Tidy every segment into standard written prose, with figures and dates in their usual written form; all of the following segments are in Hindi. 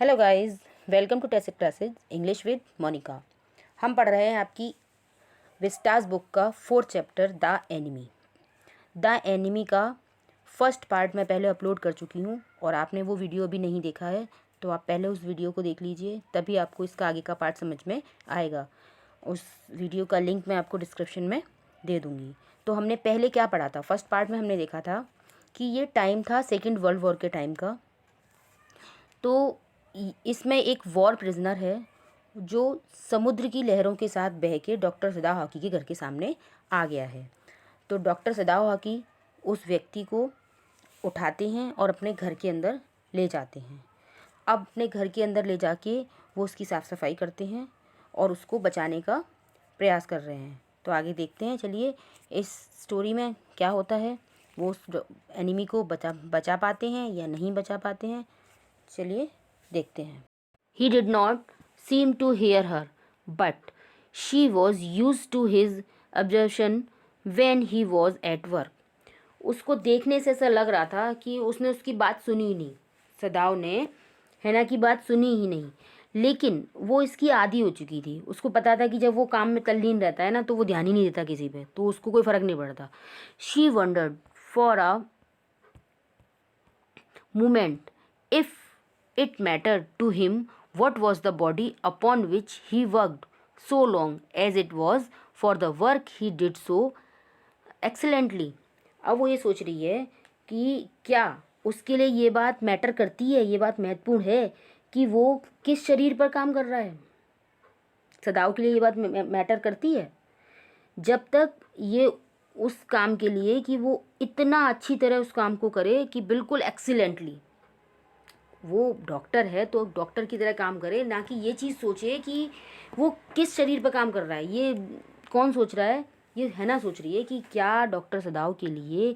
Hello guys, welcome to Tesic classes English with Monica. हम पढ़ रहे हैं आपकी विस्टास बुक का 4th chapter the enemy. The enemy का फर्स्ट पार्ट मैं पहले अपलोड कर चुकी हूँ और आपने वो वीडियो अभी नहीं देखा है तो आप पहले उस वीडियो को देख लीजिए, तभी आपको इसका आगे का पार्ट समझ में आएगा। उस वीडियो का लिंक मैं आपको डिस्क्रिप्शन में दे दूँगी। तो हमने पहले क्या पढ़ा था? फर्स्ट पार्ट में हमने देखा था कि ये टाइम था सेकेंड वर्ल्ड वॉर के टाइम का। तो इसमें एक वॉर प्रिजनर है जो समुद्र की लहरों के साथ बह के डॉक्टर सदाव हाकी के घर के सामने आ गया है। तो डॉक्टर सदाव हाकी उस व्यक्ति को उठाते हैं और अपने घर के अंदर ले जाते हैं। अब अपने घर के अंदर ले जाके वो उसकी साफ़ सफाई करते हैं और उसको बचाने का प्रयास कर रहे हैं। तो आगे देखते हैं, चलिए इस स्टोरी में क्या होता है, वो उस एनिमी को बचा पाते हैं या नहीं बचा पाते हैं। चलिए देखते हैं। He did not seem to hear her, but she was used to his observation when he was at work. उसको देखने से ऐसा लग रहा था कि उसने उसकी बात सुनी ही नहीं, सदाव ने हैना की बात सुनी ही नहीं, लेकिन वो इसकी आदी हो चुकी थी। उसको पता था कि जब वो काम में तल्लीन रहता है ना तो वो ध्यान ही नहीं देता किसी पे, तो उसको कोई फ़र्क नहीं पड़ता। She wondered for a moment if it mattered to him what was the body upon which he worked so long as it was for the work he did so excellently. अब वो ये सोच रही है कि क्या उसके लिए ये बात मैटर करती है, ये बात महत्वपूर्ण है कि वो किस शरीर पर काम कर रहा है। सदाव के लिए ये बात मैटर करती है जब तक ये उस काम के लिए कि वो इतना अच्छी तरह उस काम को करे कि बिल्कुल एक्सीलेंटली। वो डॉक्टर है तो डॉक्टर की तरह काम करे, ना कि ये चीज़ सोचे कि वो किस शरीर पर काम कर रहा है। ये कौन सोच रहा है? ये हैना सोच रही है कि क्या डॉक्टर सदाव के लिए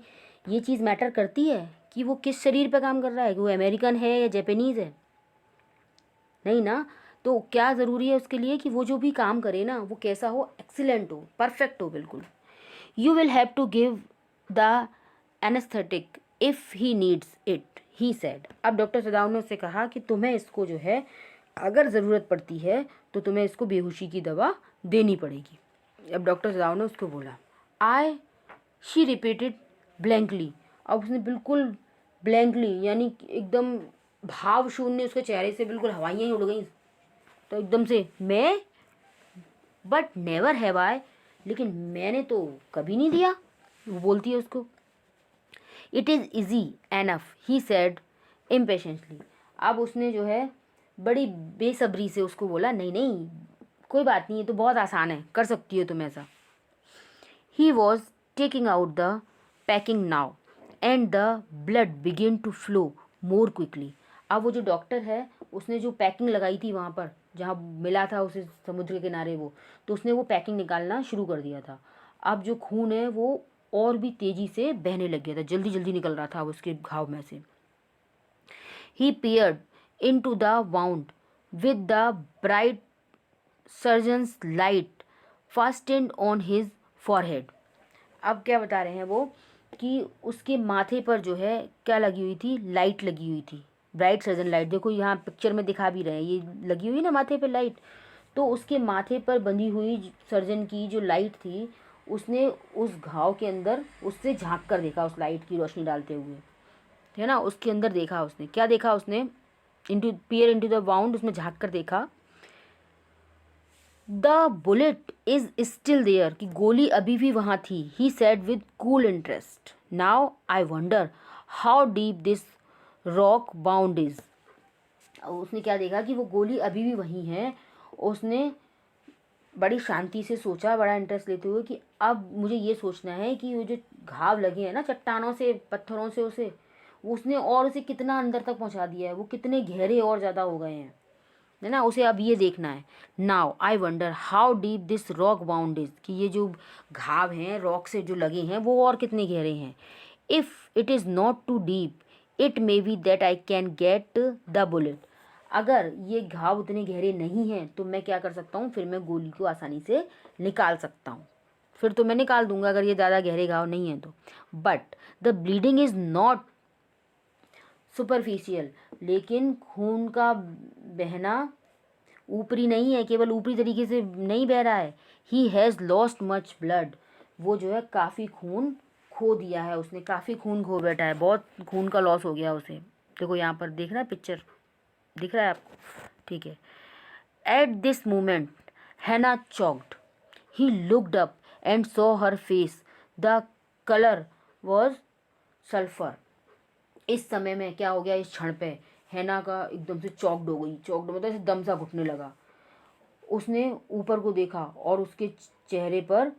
ये चीज़ मैटर करती है कि वो किस शरीर पर काम कर रहा है, कि वो अमेरिकन है या जापानीज़ है। नहीं ना, तो क्या ज़रूरी है उसके लिए कि वो जो भी काम करे ना वो कैसा हो, एक्सीलेंट हो, परफेक्ट हो बिल्कुल। You will have to give the anaesthetic if he needs it, he said. अब डॉक्टर सदाव ने उससे कहा कि तुम्हें इसको जो है अगर ज़रूरत पड़ती है तो तुम्हें इसको बेहोशी की दवा देनी पड़ेगी। अब डॉक्टर सदाव ने उसको बोला आई, शी रिपीटेड ब्लैंकली। अब उसने बिल्कुल ब्लैंकली यानी एकदम भाव शून्य उसके चेहरे से बिल्कुल हवाइयाँ ही उड़ गई। तो एकदम से मैं, बट नेवर हैव आई, लेकिन मैंने तो कभी नहीं दिया, वो बोलती है उसको। It is easy enough, he said impatiently. अब उसने जो है बड़ी बेसब्री से उसको बोला नहीं नहीं कोई बात नहीं, ये तो बहुत आसान है, कर सकती हो तुम ऐसा। He was taking out the packing now and the blood begin to flow more quickly. अब वो जो डॉक्टर है उसने जो पैकिंग लगाई थी वहाँ पर जहाँ मिला था उसे समुद्र के किनारे वो, तो उसने वो पैकिंग निकालना शुरू कर दिया था। अब जो खून है वो और भी तेज़ी से बहने लग गया था, जल्दी जल्दी निकल रहा था उसके घाव में से। He peered in to the wound with the bright surgeon's light fastened on his forehead. अब क्या बता रहे हैं वो कि उसके माथे पर जो है क्या लगी हुई थी, लाइट लगी हुई थी, ब्राइट सर्जन लाइट। देखो यहाँ पिक्चर में दिखा भी रहे हैं, ये लगी हुई ना माथे पे लाइट। तो उसके माथे पर बंधी हुई सर्जन की जो लाइट थी उसने उस घाव के अंदर उससे झांक कर देखा, उस लाइट की रोशनी डालते हुए, है ना, उसके अंदर देखा उसने। क्या देखा उसने? पियर इनटू द वाउंड, उसमें झांक कर देखा। The bullet is still there, कि गोली अभी भी वहाँ थी। He said with cool interest, now I wonder how deep this rock bound is. उसने क्या देखा कि वो गोली अभी भी वहीं है। उसने बड़ी शांति से सोचा, बड़ा इंटरेस्ट लेते हुए, कि अब मुझे ये सोचना है कि वो जो घाव लगे हैं ना चट्टानों से, पत्थरों से, उसने और उसे कितना अंदर तक पहुंचा दिया है, वो कितने गहरे और ज़्यादा हो गए हैं, है ना, उसे अब ये देखना है। Now I wonder how deep this rock bound is, कि ये जो घाव हैं रॉक से जो लगे हैं वो और कितने गहरे हैं। If it is not too deep it may be that I can get the bullet. अगर ये घाव उतने गहरे नहीं हैं तो मैं क्या कर सकता हूँ, फिर मैं गोली को आसानी से निकाल सकता हूँ, फिर तो मैं निकाल दूंगा अगर ये ज़्यादा गहरे घाव नहीं हैं तो। But the bleeding is not superficial, लेकिन खून का बहना ऊपरी नहीं है, केवल ऊपरी तरीके से नहीं बह रहा है। He has lost much blood, वो जो है काफ़ी खून खो दिया है, उसने काफ़ी खून खो बैठा है, बहुत खून का लॉस हो गया उसे। देखो यहाँ पर देख रहा है, पिक्चर दिख रहा है आपको, ठीक है। एट दिस मोमेंट हैना choked, he looked up and saw her face, the colour was sulphur. इस समय में क्या हो गया, इस क्षण पे हैना का एकदम से चॉक्ड हो गई, चॉक्ड मतलब ऐसे दम सा घुटने लगा। उसने ऊपर को देखा और उसके चेहरे पर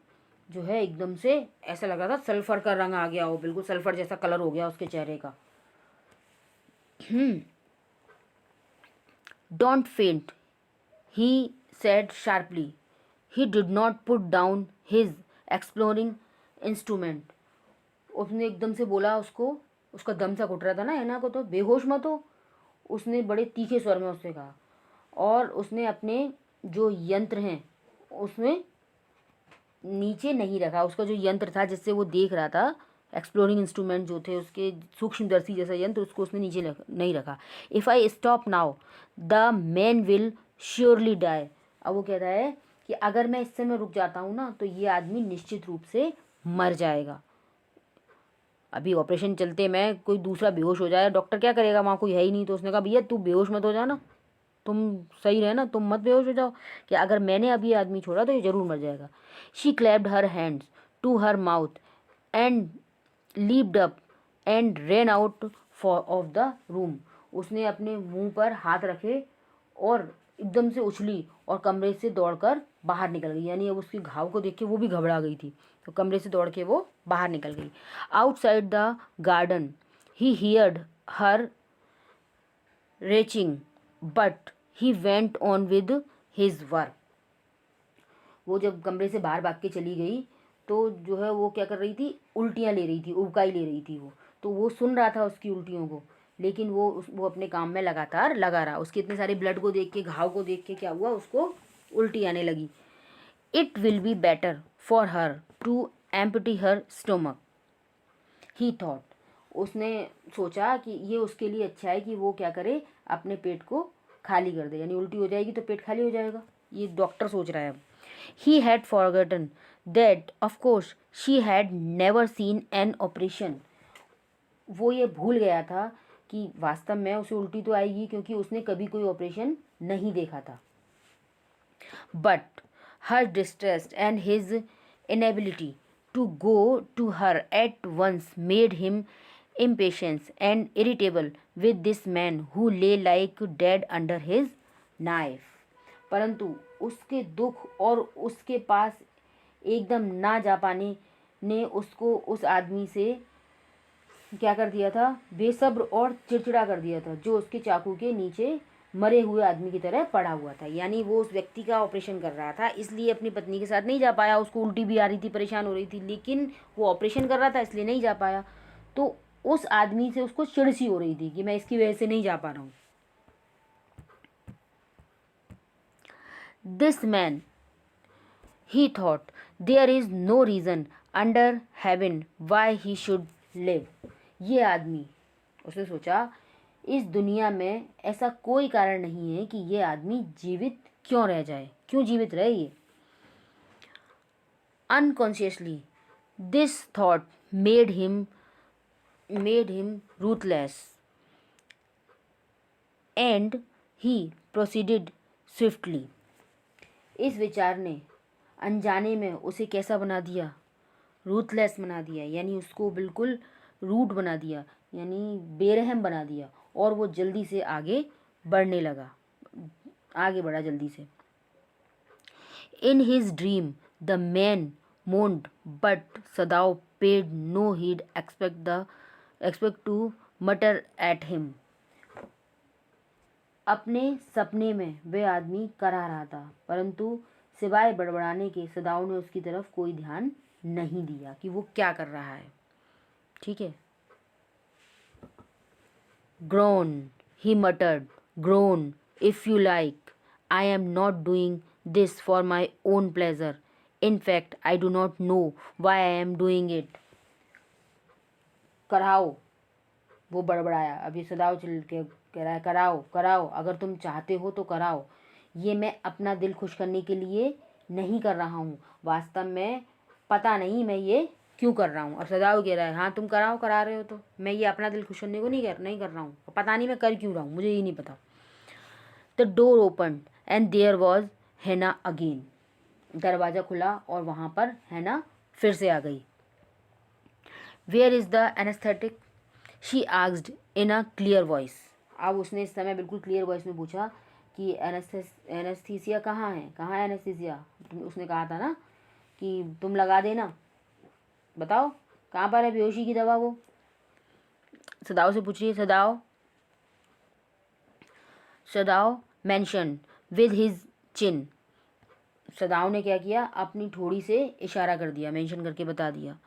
जो है एकदम से ऐसा लग रहा था सल्फर का रंग आ गया हो, बिल्कुल सल्फर जैसा कलर हो गया उसके चेहरे का। डोंट फेंट, he said sharply. He did not put down his exploring instrument. उसने एकदम से बोला उसको, उसका दम सा घुट रहा था ना हैना को, तो बेहोश मत हो, उसने बड़े तीखे स्वर में उससे कहा। और उसने अपने जो यंत्र हैं उसमें नीचे नहीं रखा, उसका जो यंत्र था जिससे वो देख रहा था, एक्सप्लोरिंग इंस्ट्रूमेंट जो थे उसके सूक्ष्मदर्शी जैसा यंत्र, उसको उसने नीचे नहीं रखा। If I stop now the man will surely die. अब वो कह रहा है कि अगर मैं इस समय रुक जाता हूँ ना तो ये आदमी निश्चित रूप से मर जाएगा। अभी ऑपरेशन चलते में कोई दूसरा बेहोश हो जाए, डॉक्टर क्या करेगा, वहाँ कोई है ही नहीं। तो उसने कहा भैया तू बेहोश मत हो जाना, तुम सही रहे ना, तुम मत बेहोश हो जाओ, कि अगर मैंने अभी ये आदमी छोड़ा तो ये ज़रूर मर जाएगा। She clapped her hands to her mouth and leaped up and ran out for of the room. उसने अपने मुंह पर हाथ रखे और एकदम से उछली और कमरे से दौड़कर बाहर निकल गई। यानी अब उसके घाव को देख के वो भी घबरा गई थी, तो कमरे से दौड़ के वो बाहर निकल गई। Outside the garden he heard her reaching but he went on with his work. वो जब कमरे से बाहर भाग के चली गई तो जो है वो क्या कर रही थी, उल्टियाँ ले रही थी, उबकाई ले रही थी वो। तो वो सुन रहा था उसकी उल्टियों को, लेकिन वो अपने काम में लगातार लगा रहा। उसके इतने सारे ब्लड को देख के, घाव को देख के क्या हुआ, उसको उल्टी आने लगी। It will be better for her to empty her stomach, he thought. उसने सोचा कि ये उसके लिए अच्छा है कि वो क्या करे, अपने पेट को खाली कर दे, यानी उल्टी हो जाएगी तो पेट खाली हो जाएगा, ये डॉक्टर सोच रहा है अब। He had forgotten that of course she had never seen an operation. वो ये भूल गया था कि वास्तव में उसे उल्टी तो आएगी क्योंकि उसने कभी कोई ऑपरेशन नहीं देखा था। But her distress and his inability to go to her at once made him impatient and irritable with this man who lay like dead under his knife। परंतु उसके दुख और उसके पास एकदम ना जा पाने ने उसको उस आदमी से क्या कर दिया था, बेसब्र और चिड़चिड़ा कर दिया था, जो उसके चाकू के नीचे मरे हुए आदमी की तरह पड़ा हुआ था। यानी वो उस व्यक्ति का ऑपरेशन कर रहा था, इसलिए अपनी पत्नी के साथ नहीं जा पाया। उसको उल्टी भी आ रही थी, परेशान हो रही थी, लेकिन वो ऑपरेशन कर रहा था इसलिए नहीं जा पाया। तो उस आदमी से उसको चिड़ सी हो रही थी कि मैं इसकी वजह से नहीं जा पा रहा हूँ। This man, he thought, there is no reason under heaven why he should live. ये आदमी, उसने सोचा, इस दुनिया में ऐसा कोई कारण नहीं है कि ये आदमी जीवित क्यों रह जाए, क्यों जीवित रहे ये। Unconsciously this thought made him ruthless and he proceeded swiftly. इस विचार ने अनजाने में उसे कैसा बना दिया, रूथलेस बना दिया, यानी उसको बिल्कुल रूट बना दिया, यानी बेरहम बना दिया। और वो जल्दी से आगे बढ़ने लगा, आगे बढ़ा जल्दी से। In his dream the man moaned but Sadao paid no heed expect to mutter at him. अपने सपने में वह आदमी करा रहा था, परंतु सिवाय बड़बड़ाने के सदाव ने उसकी तरफ कोई ध्यान नहीं दिया कि वो क्या कर रहा है। ठीक है। Groan, he muttered, groan, if you like. I am not doing this for my own pleasure. In fact, I do not know why I am doing it. कराओ, वो बड़बड़ाया। अभी सदाव चल के कह रहा है कराओ कराओ, अगर तुम चाहते हो तो कराओ, ये मैं अपना दिल खुश करने के लिए नहीं कर रहा हूँ, वास्तव में पता नहीं मैं ये क्यों कर रहा हूँ। और सदाव कह रहा है हाँ तुम कराओ, करा रहे हो तो, मैं ये अपना दिल खुश करने को नहीं कर रहा हूँ, पता नहीं मैं कर क्यों रहा हूँ, मुझे ये नहीं पता। The door open and there was Hana again. दरवाज़ा खुला और वहाँ पर हैना फिर से आ गई। Where is the anaesthetic, she asked in a clear voice. अब उसने इस समय बिल्कुल क्लियर वॉइस में पूछा कि एनेस्थीसिया कहाँ है, कहाँ है एनेस्थीसिया। उसने कहा था ना कि तुम लगा देना, बताओ कहाँ पर है बेहोशी की दवा। वो सदाओ से पूछ रही है। सदाओ मेंशन विद हिज चिन। सदाओ ने क्या किया, अपनी ठोड़ी से इशारा कर दिया, मेंशन करके बता दिया।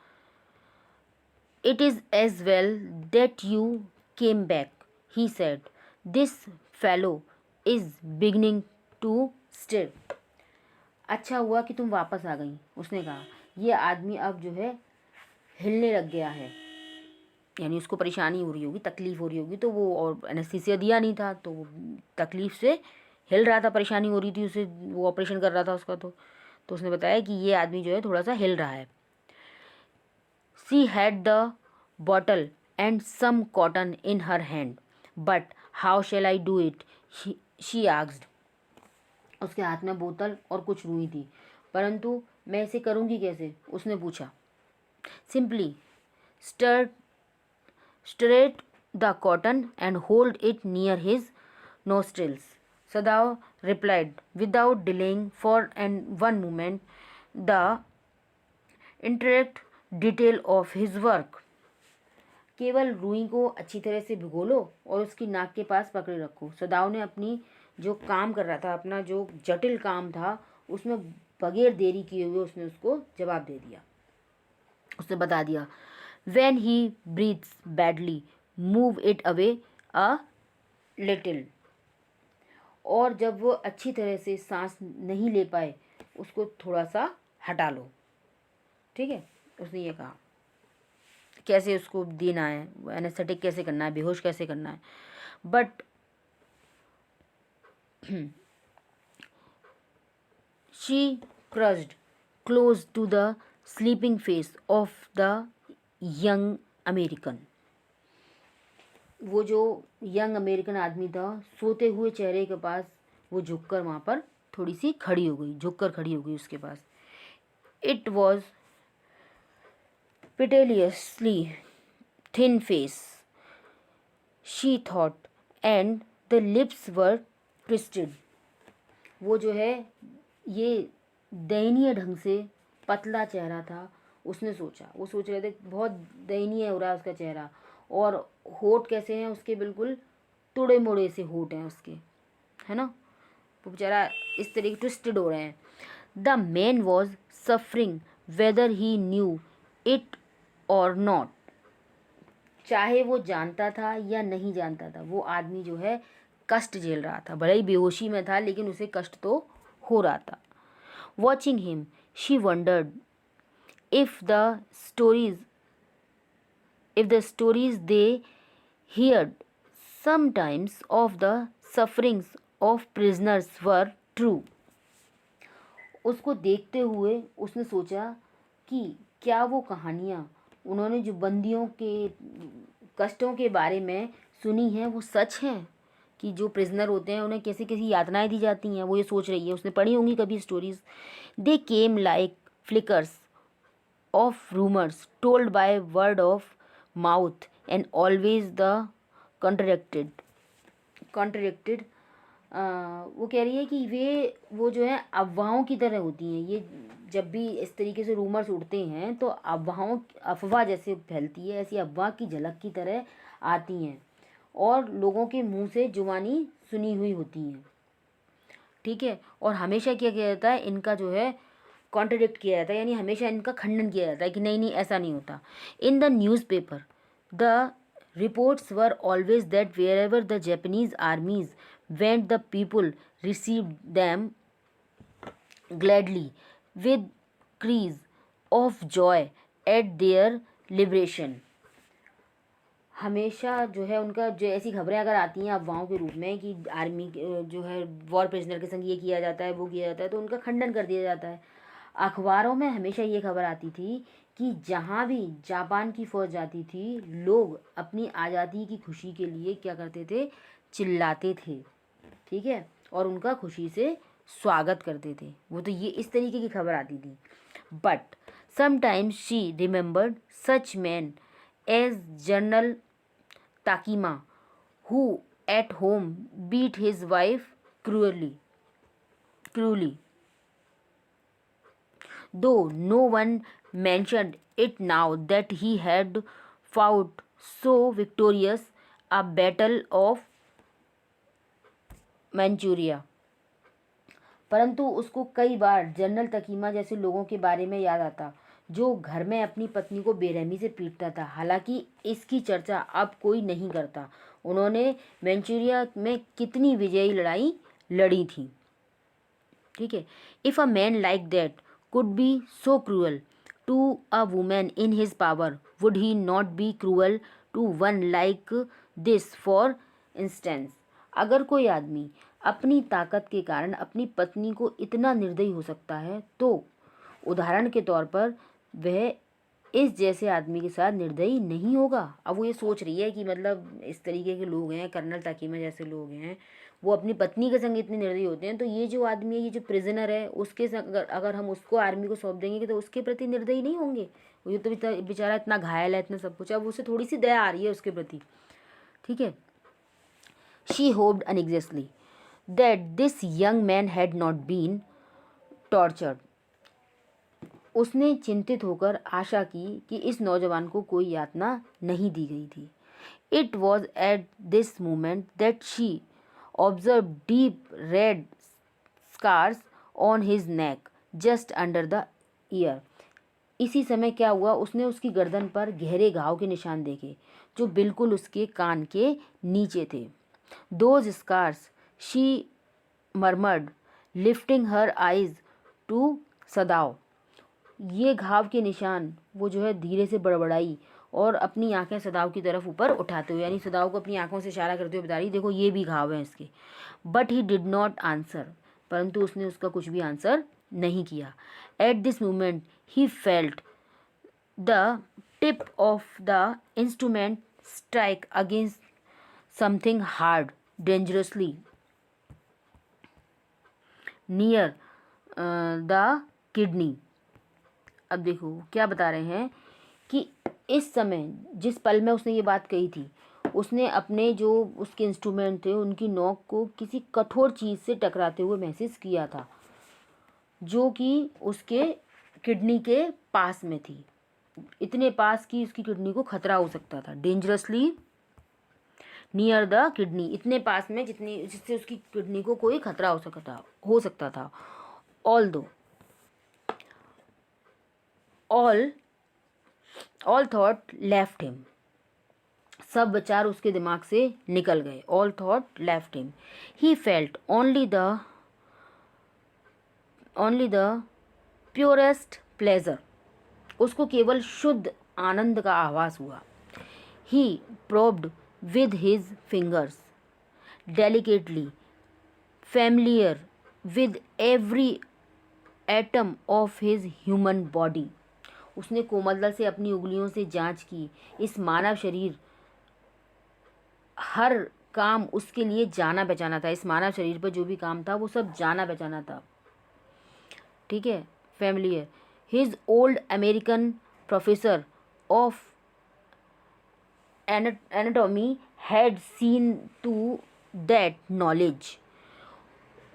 It is as well that you came back, he said, this fellow is beginning to stir. अच्छा हुआ कि तुम वापस आ गई, उसने कहा, यह आदमी अब जो है हिलने लग गया है, यानी उसको परेशानी हो रही होगी, तकलीफ़ हो रही होगी, तो वो, और एनेस्थीसिया दिया नहीं था तो वो तकलीफ़ से हिल रहा था, परेशानी हो रही थी उसे, वो ऑपरेशन कर रहा था उसका। तो उसने बताया कि ये आदमी जो है थोड़ा सा हिल रहा है। She had the bottle and some cotton in her hand, but how shall I do it, she asked. उसके हाथ में बोतल और कुछ रुई थी, परंतु मैं इसे करूँगी कैसे, उसने पूछा। Simply straight the cotton and hold it near his nostrils, Sadao replied without delaying for one moment the intricate detail of his work. केवल रुई को अच्छी तरह से भिगो लो और उसकी नाक के पास पकड़े रखो। सदाओ ने अपनी जो काम कर रहा था, अपना जो जटिल काम था, उसमें बगैर देरी किए हुए उसने उसको जवाब दे दिया। उसने बता दिया, when he breathes badly move it away a little, और जब वो अच्छी तरह से सांस नहीं ले पाए उसको थोड़ा सा हटा लो। ठीक है, उसने ये कहा कैसे उसको देना है, एनेस्थेटिक कैसे करना है, बेहोश कैसे करना है। But she crossed close to the sleeping face of the young American. वो जो यंग अमेरिकन आदमी था, सोते हुए चेहरे के पास वो झुककर वहाँ पर थोड़ी सी खड़ी हो गई, झुककर खड़ी हो गई उसके पास। It was pitilessly thin face, she thought, and the lips were twisted. वो जो है ये दयनीय ढंग से पतला चेहरा था। उसने सोचा, वो सोच रहे थे बहुत दयनीय हो रहा है उसका चेहरा, और होठ कैसे हैं उसके, बिल्कुल टुड़े मुड़े से होठ हैं उसके, है ना, वो बेचारा इस तरीके ट्विस्टेड हो रहे हैं। The man was suffering weather he knew it और नॉट। चाहे वो जानता था या नहीं जानता था, वो आदमी जो है कष्ट झेल रहा था, भले ही बेहोशी में था लेकिन उसे कष्ट तो हो रहा था। Watching him she wondered if the stories they heard sometimes of the sufferings of prisoners were true. उसको देखते हुए उसने सोचा कि क्या वो कहानियाँ उन्होंने जो बंदियों के कष्टों के बारे में सुनी हैं वो सच हैं, कि जो प्रिजनर होते हैं उन्हें कैसी कैसी यातनाएं दी जाती हैं, वो ये सोच रही है। उसने पढ़ी होंगी कभी stories. They came like flickers of rumors told by word of mouth and always the contradicted। वो कह रही है कि वो जो है अफवाहों की तरह होती हैं। ये जब भी इस तरीके से रूमर्स उड़ते हैं तो अफवाह जैसे फैलती है, ऐसी अफवाह की झलक की तरह आती हैं और लोगों के मुंह से जुबानी सुनी हुई होती हैं। ठीक है, और हमेशा क्या किया जाता है, इनका जो है कॉन्ट्रडिक्ट किया जाता है, यानी हमेशा इनका खंडन किया जाता है कि नहीं नहीं ऐसा नहीं होता। In the newspaper the reports were always that wherever the Japanese armies went the people received them gladly with cries of joy at their liberation. हमेशा जो है उनका जो ऐसी खबरें अगर आती हैं अफवाहों के रूप में कि आर्मी जो है वॉर प्रिजनर के संग ये किया जाता है वो किया जाता है, तो उनका खंडन कर दिया जाता है। अखबारों में हमेशा ये खबर आती थी कि जहाँ भी जापान की फ़ौज जाती थी, लोग अपनी आज़ादी की खुशी के लिए क्या करते थे, चिल्लाते थे, ठीक है, और उनका खुशी से स्वागत करते थे। वो तो ये इस तरीके की खबर आती थी। But sometimes she remembered such man as General Takima who at home beat his wife cruelly, though no one mentioned it now that he had fought so victorious a battle of Manchuria। परंतु उसको कई बार जनरल तकीमा जैसे लोगों के बारे में याद आता जो घर में अपनी पत्नी को बेरहमी से पीटता था। हालांकि इसकी चर्चा अब कोई नहीं करता। उन्होंने मैंचूरिया में कितनी विजयी लड़ाई लड़ी थी, ठीक है। If a man like that could be so cruel to a woman in his power, would he not be cruel to one like this for instance. अगर कोई आदमी अपनी ताकत के कारण अपनी पत्नी को इतना निर्दयी हो सकता है, तो उदाहरण के तौर पर वह इस जैसे आदमी के साथ निर्दयी नहीं होगा। अब वो ये सोच रही है कि मतलब इस तरीके के लोग हैं, कर्नल ताकीमा जैसे लोग हैं, वो अपनी पत्नी के संग इतने निर्दयी होते हैं, तो ये जो आदमी है, ये जो प्रिजनर है, उसके संग अगर हम उसको आर्मी को सौंप देंगे तो उसके प्रति निर्दयी नहीं होंगे। ये तो बेचारा इतना घायल है, इतना सब कुछ, अब उसे थोड़ी सी दया आ रही है उसके प्रति, ठीक है। She hoped inexactly that this young man had not been tortured. उसने चिंतित होकर आशा की कि इस नौजवान को कोई यातना नहीं दी गई थी। It was at this moment that she observe deep red scars on his neck just under the ear. इसी समय क्या हुआ, उसने उसकी गर्दन पर गहरे घाव के निशान देखे जो बिल्कुल उसके कान के नीचे थे। Those scars, she murmured, lifting her eyes to Sadao. ये घाव के निशान वो जो है धीरे से बड़बड़ाई और अपनी आंखें सदाव की तरफ ऊपर उठाते हुए, यानी सदाव को अपनी आंखों से इशारा करते हुए बता रही, देखो ये भी घाव है इसके। But he did not answer, परंतु उसने उसका कुछ भी आंसर नहीं किया। Eight this moment he felt the tip of the instrument strike against something hard dangerously near the kidney. अब देखो क्या बता रहे हैं कि इस समय जिस पल में उसने ये बात कही थी, उसने अपने जो उसके इंस्ट्रूमेंट थे उनकी नोक को किसी कठोर चीज़ से टकराते हुए महसूस किया था जो कि उसके किडनी के पास में थी, इतने पास कि उसकी किडनी को खतरा हो सकता था। डेंजरसली नियर द किडनी, इतने पास में जिससे उसकी किडनी को कोई खतरा हो सकता था। ऑल थॉट लेफ्ट हिम, सब विचार उसके दिमाग से निकल गए। All thought left him, he felt only the purest pleasure, उसको केवल शुद्ध आनंद का आभास हुआ। He probed with his fingers delicately familiar with every atom of his human body। उसने कोमलता से अपनी उंगलियों से जांच की। इस मानव शरीर हर काम उसके लिए जाना पहचाना था। इस मानव शरीर पर जो भी काम था वो सब जाना पहचाना था, ठीक है। Familiar, his old American professor of anatomy had seen to that knowledge.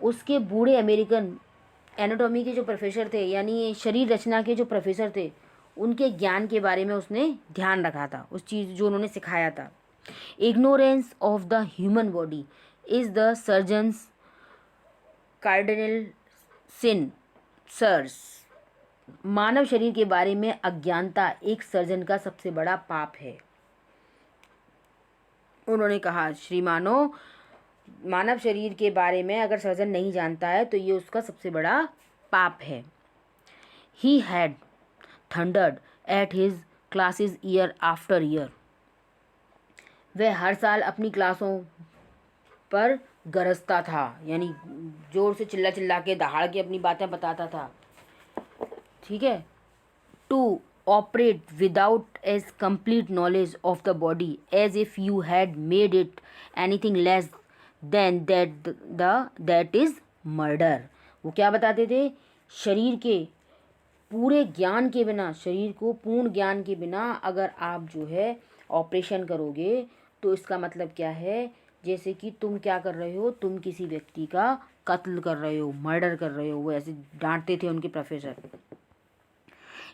उसके बूढ़े अमेरिकन एनाटॉमी के जो प्रोफेसर थे, यानी शरीर रचना के जो प्रोफेसर थे, उनके ज्ञान के बारे में उसने ध्यान रखा था, उस चीज़ जो उन्होंने सिखाया था। Ignorance of the human body is the surgeon's cardinal sin sirs. मानव शरीर के बारे में अज्ञानता एक सर्जन का सबसे बड़ा पाप है। उन्होंने कहा, श्रीमानो, मानव शरीर के बारे में अगर सर्जन नहीं जानता है तो ये उसका सबसे बड़ा पाप है। He had thundered at his classes year after year. वह हर साल अपनी क्लासों पर गरजता था, यानी जोर से चिल्ला चिल्ला के दहाड़ के अपनी बातें बताता था। ठीक है। To operate without as complete knowledge of the body as if you had made it anything less than that is murder. वो क्या बताते थे, शरीर के पूरे ज्ञान के बिना, शरीर को पूर्ण ज्ञान के बिना अगर आप जो है ऑपरेशन करोगे तो इसका मतलब क्या है, जैसे कि तुम क्या कर रहे हो, तुम किसी व्यक्ति का कत्ल कर रहे हो, मर्डर कर रहे हो। वो ऐसे डांटते थे उनके professor.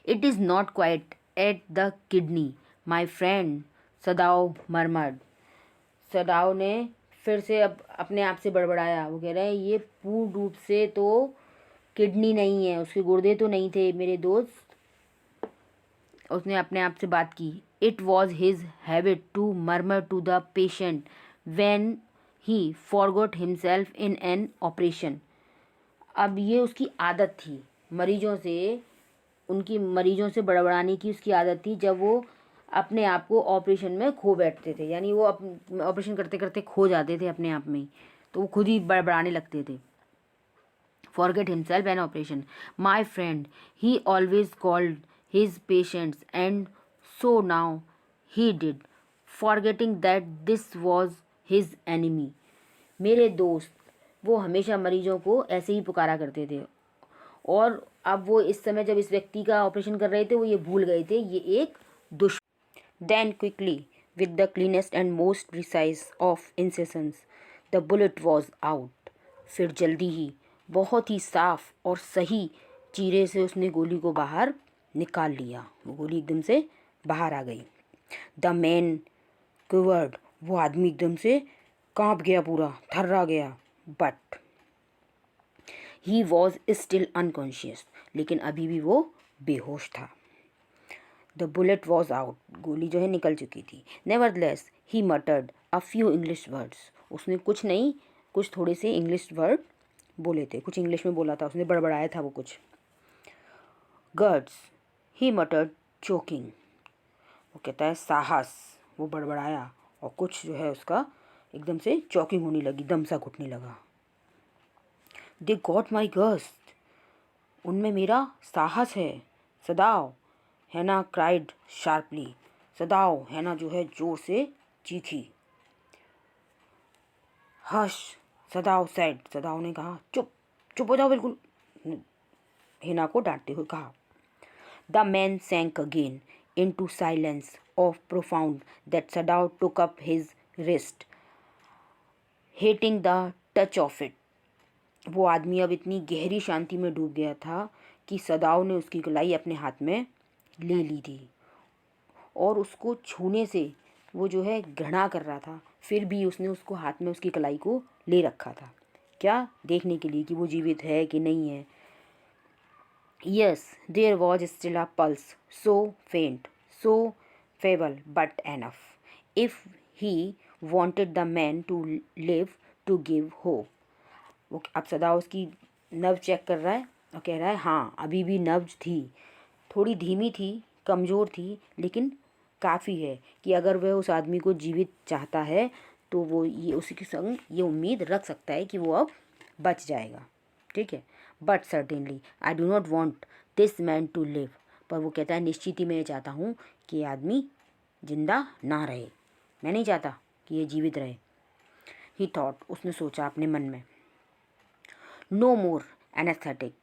It is not quite at the kidney my friend, Sadao murmured. Sadao ने फिर से अब अपने आप से बड़बड़ाया। वो कह रहे हैं ये पूर्ण रूप से तो किडनी नहीं है, उसके गुर्दे तो नहीं थे मेरे दोस्त। उसने अपने आप से बात की। It was his habit to murmur to the patient when he forgot himself in an operation. अब ये उसकी आदत थी, मरीजों से बड़बड़ाने की उसकी आदत थी, जब वो अपने आप को ऑपरेशन में खो बैठते थे, यानी वो ऑपरेशन करते करते खो जाते थे अपने आप में ही, तो वो खुद ही बड़बड़ाने लगते थे। Forget himself an operation. My friend, he always called his patients, and so now he did, forgetting that this was his enemy. मेरे दोस्त, वो हमेशा मरीजों को ऐसे ही पुकारा करते थे, और अब वो इस समय जब इस व्यक्ति का ऑपरेशन कर रहे थे वो ये भूल गए थे ये एक दुश्मन। Then quickly, with the cleanest and most precise of incisions, the bullet was out. फिर जल्दी ही, बहुत ही साफ और सही चीरे से उसने गोली को बाहर निकाल लिया। वो गोली एकदम से बाहर आ गई। द मैन quivered, वो आदमी एकदम से कांप गया, पूरा थर्रा गया। But he was still unconscious, लेकिन अभी भी वो बेहोश था। द बुलेट वॉज आउट, गोली जो है निकल चुकी थी। Nevertheless he मटर्ड a few English words, उसने कुछ नहीं, कुछ थोड़े से इंग्लिश वर्ड बोले थे, कुछ इंग्लिश में बोला था उसने, बड़बड़ाया था वो कुछ। गर्ड्स ही मटर्ड चोकिंग, वो कहता है साहस, वो बड़बड़ाया और कुछ जो है उसका एकदम से चौकिंग होने लगी, दम सा घुटने लगा। दे गॉट माई गर्स्ट, उनमें मेरा साहस है। सदाव, हैना क्राइड शार्पली, सदाव, हैना जो है जोर से चीखी। हश, सदाव सेड, सदाव ने कहा चुप, चुप हो जाओ बिल्कुल, हैना को डांटते हुए कहा। The man sank again into silence of profound that Sadao took up his wrist, hating the touch of it. वो आदमी अब इतनी गहरी शांति में डूब गया था कि सदाव ने उसकी कलाई अपने हाथ में ले ली थी, और उसको छूने से वो जो है घृणा कर रहा था, फिर भी उसने उसको हाथ में उसकी कलाई को ले रखा था। क्या, देखने के लिए कि वो जीवित है कि नहीं है। Yes, there was still a pulse, so faint, so feeble, but enough if he wanted the man to live to give hope. वो अब सदा उसकी नब्ज चेक कर रहा है और कह रहा है हाँ, अभी भी नब्ज थी, थोड़ी धीमी थी, कमज़ोर थी, लेकिन काफ़ी है कि अगर वह उस आदमी को जीवित चाहता है तो वो ये उसके संग ये उम्मीद रख सकता है कि वो अब बच जाएगा। ठीक है। But certainly I do not want this man to live, पर वो कहता है निश्चित ही मैं ये चाहता हूँ कि ये आदमी जिंदा ना रहे, मैं नहीं चाहता कि ये जीवित रहे। ही थॉट, उसने सोचा अपने मन में। No more anaesthetic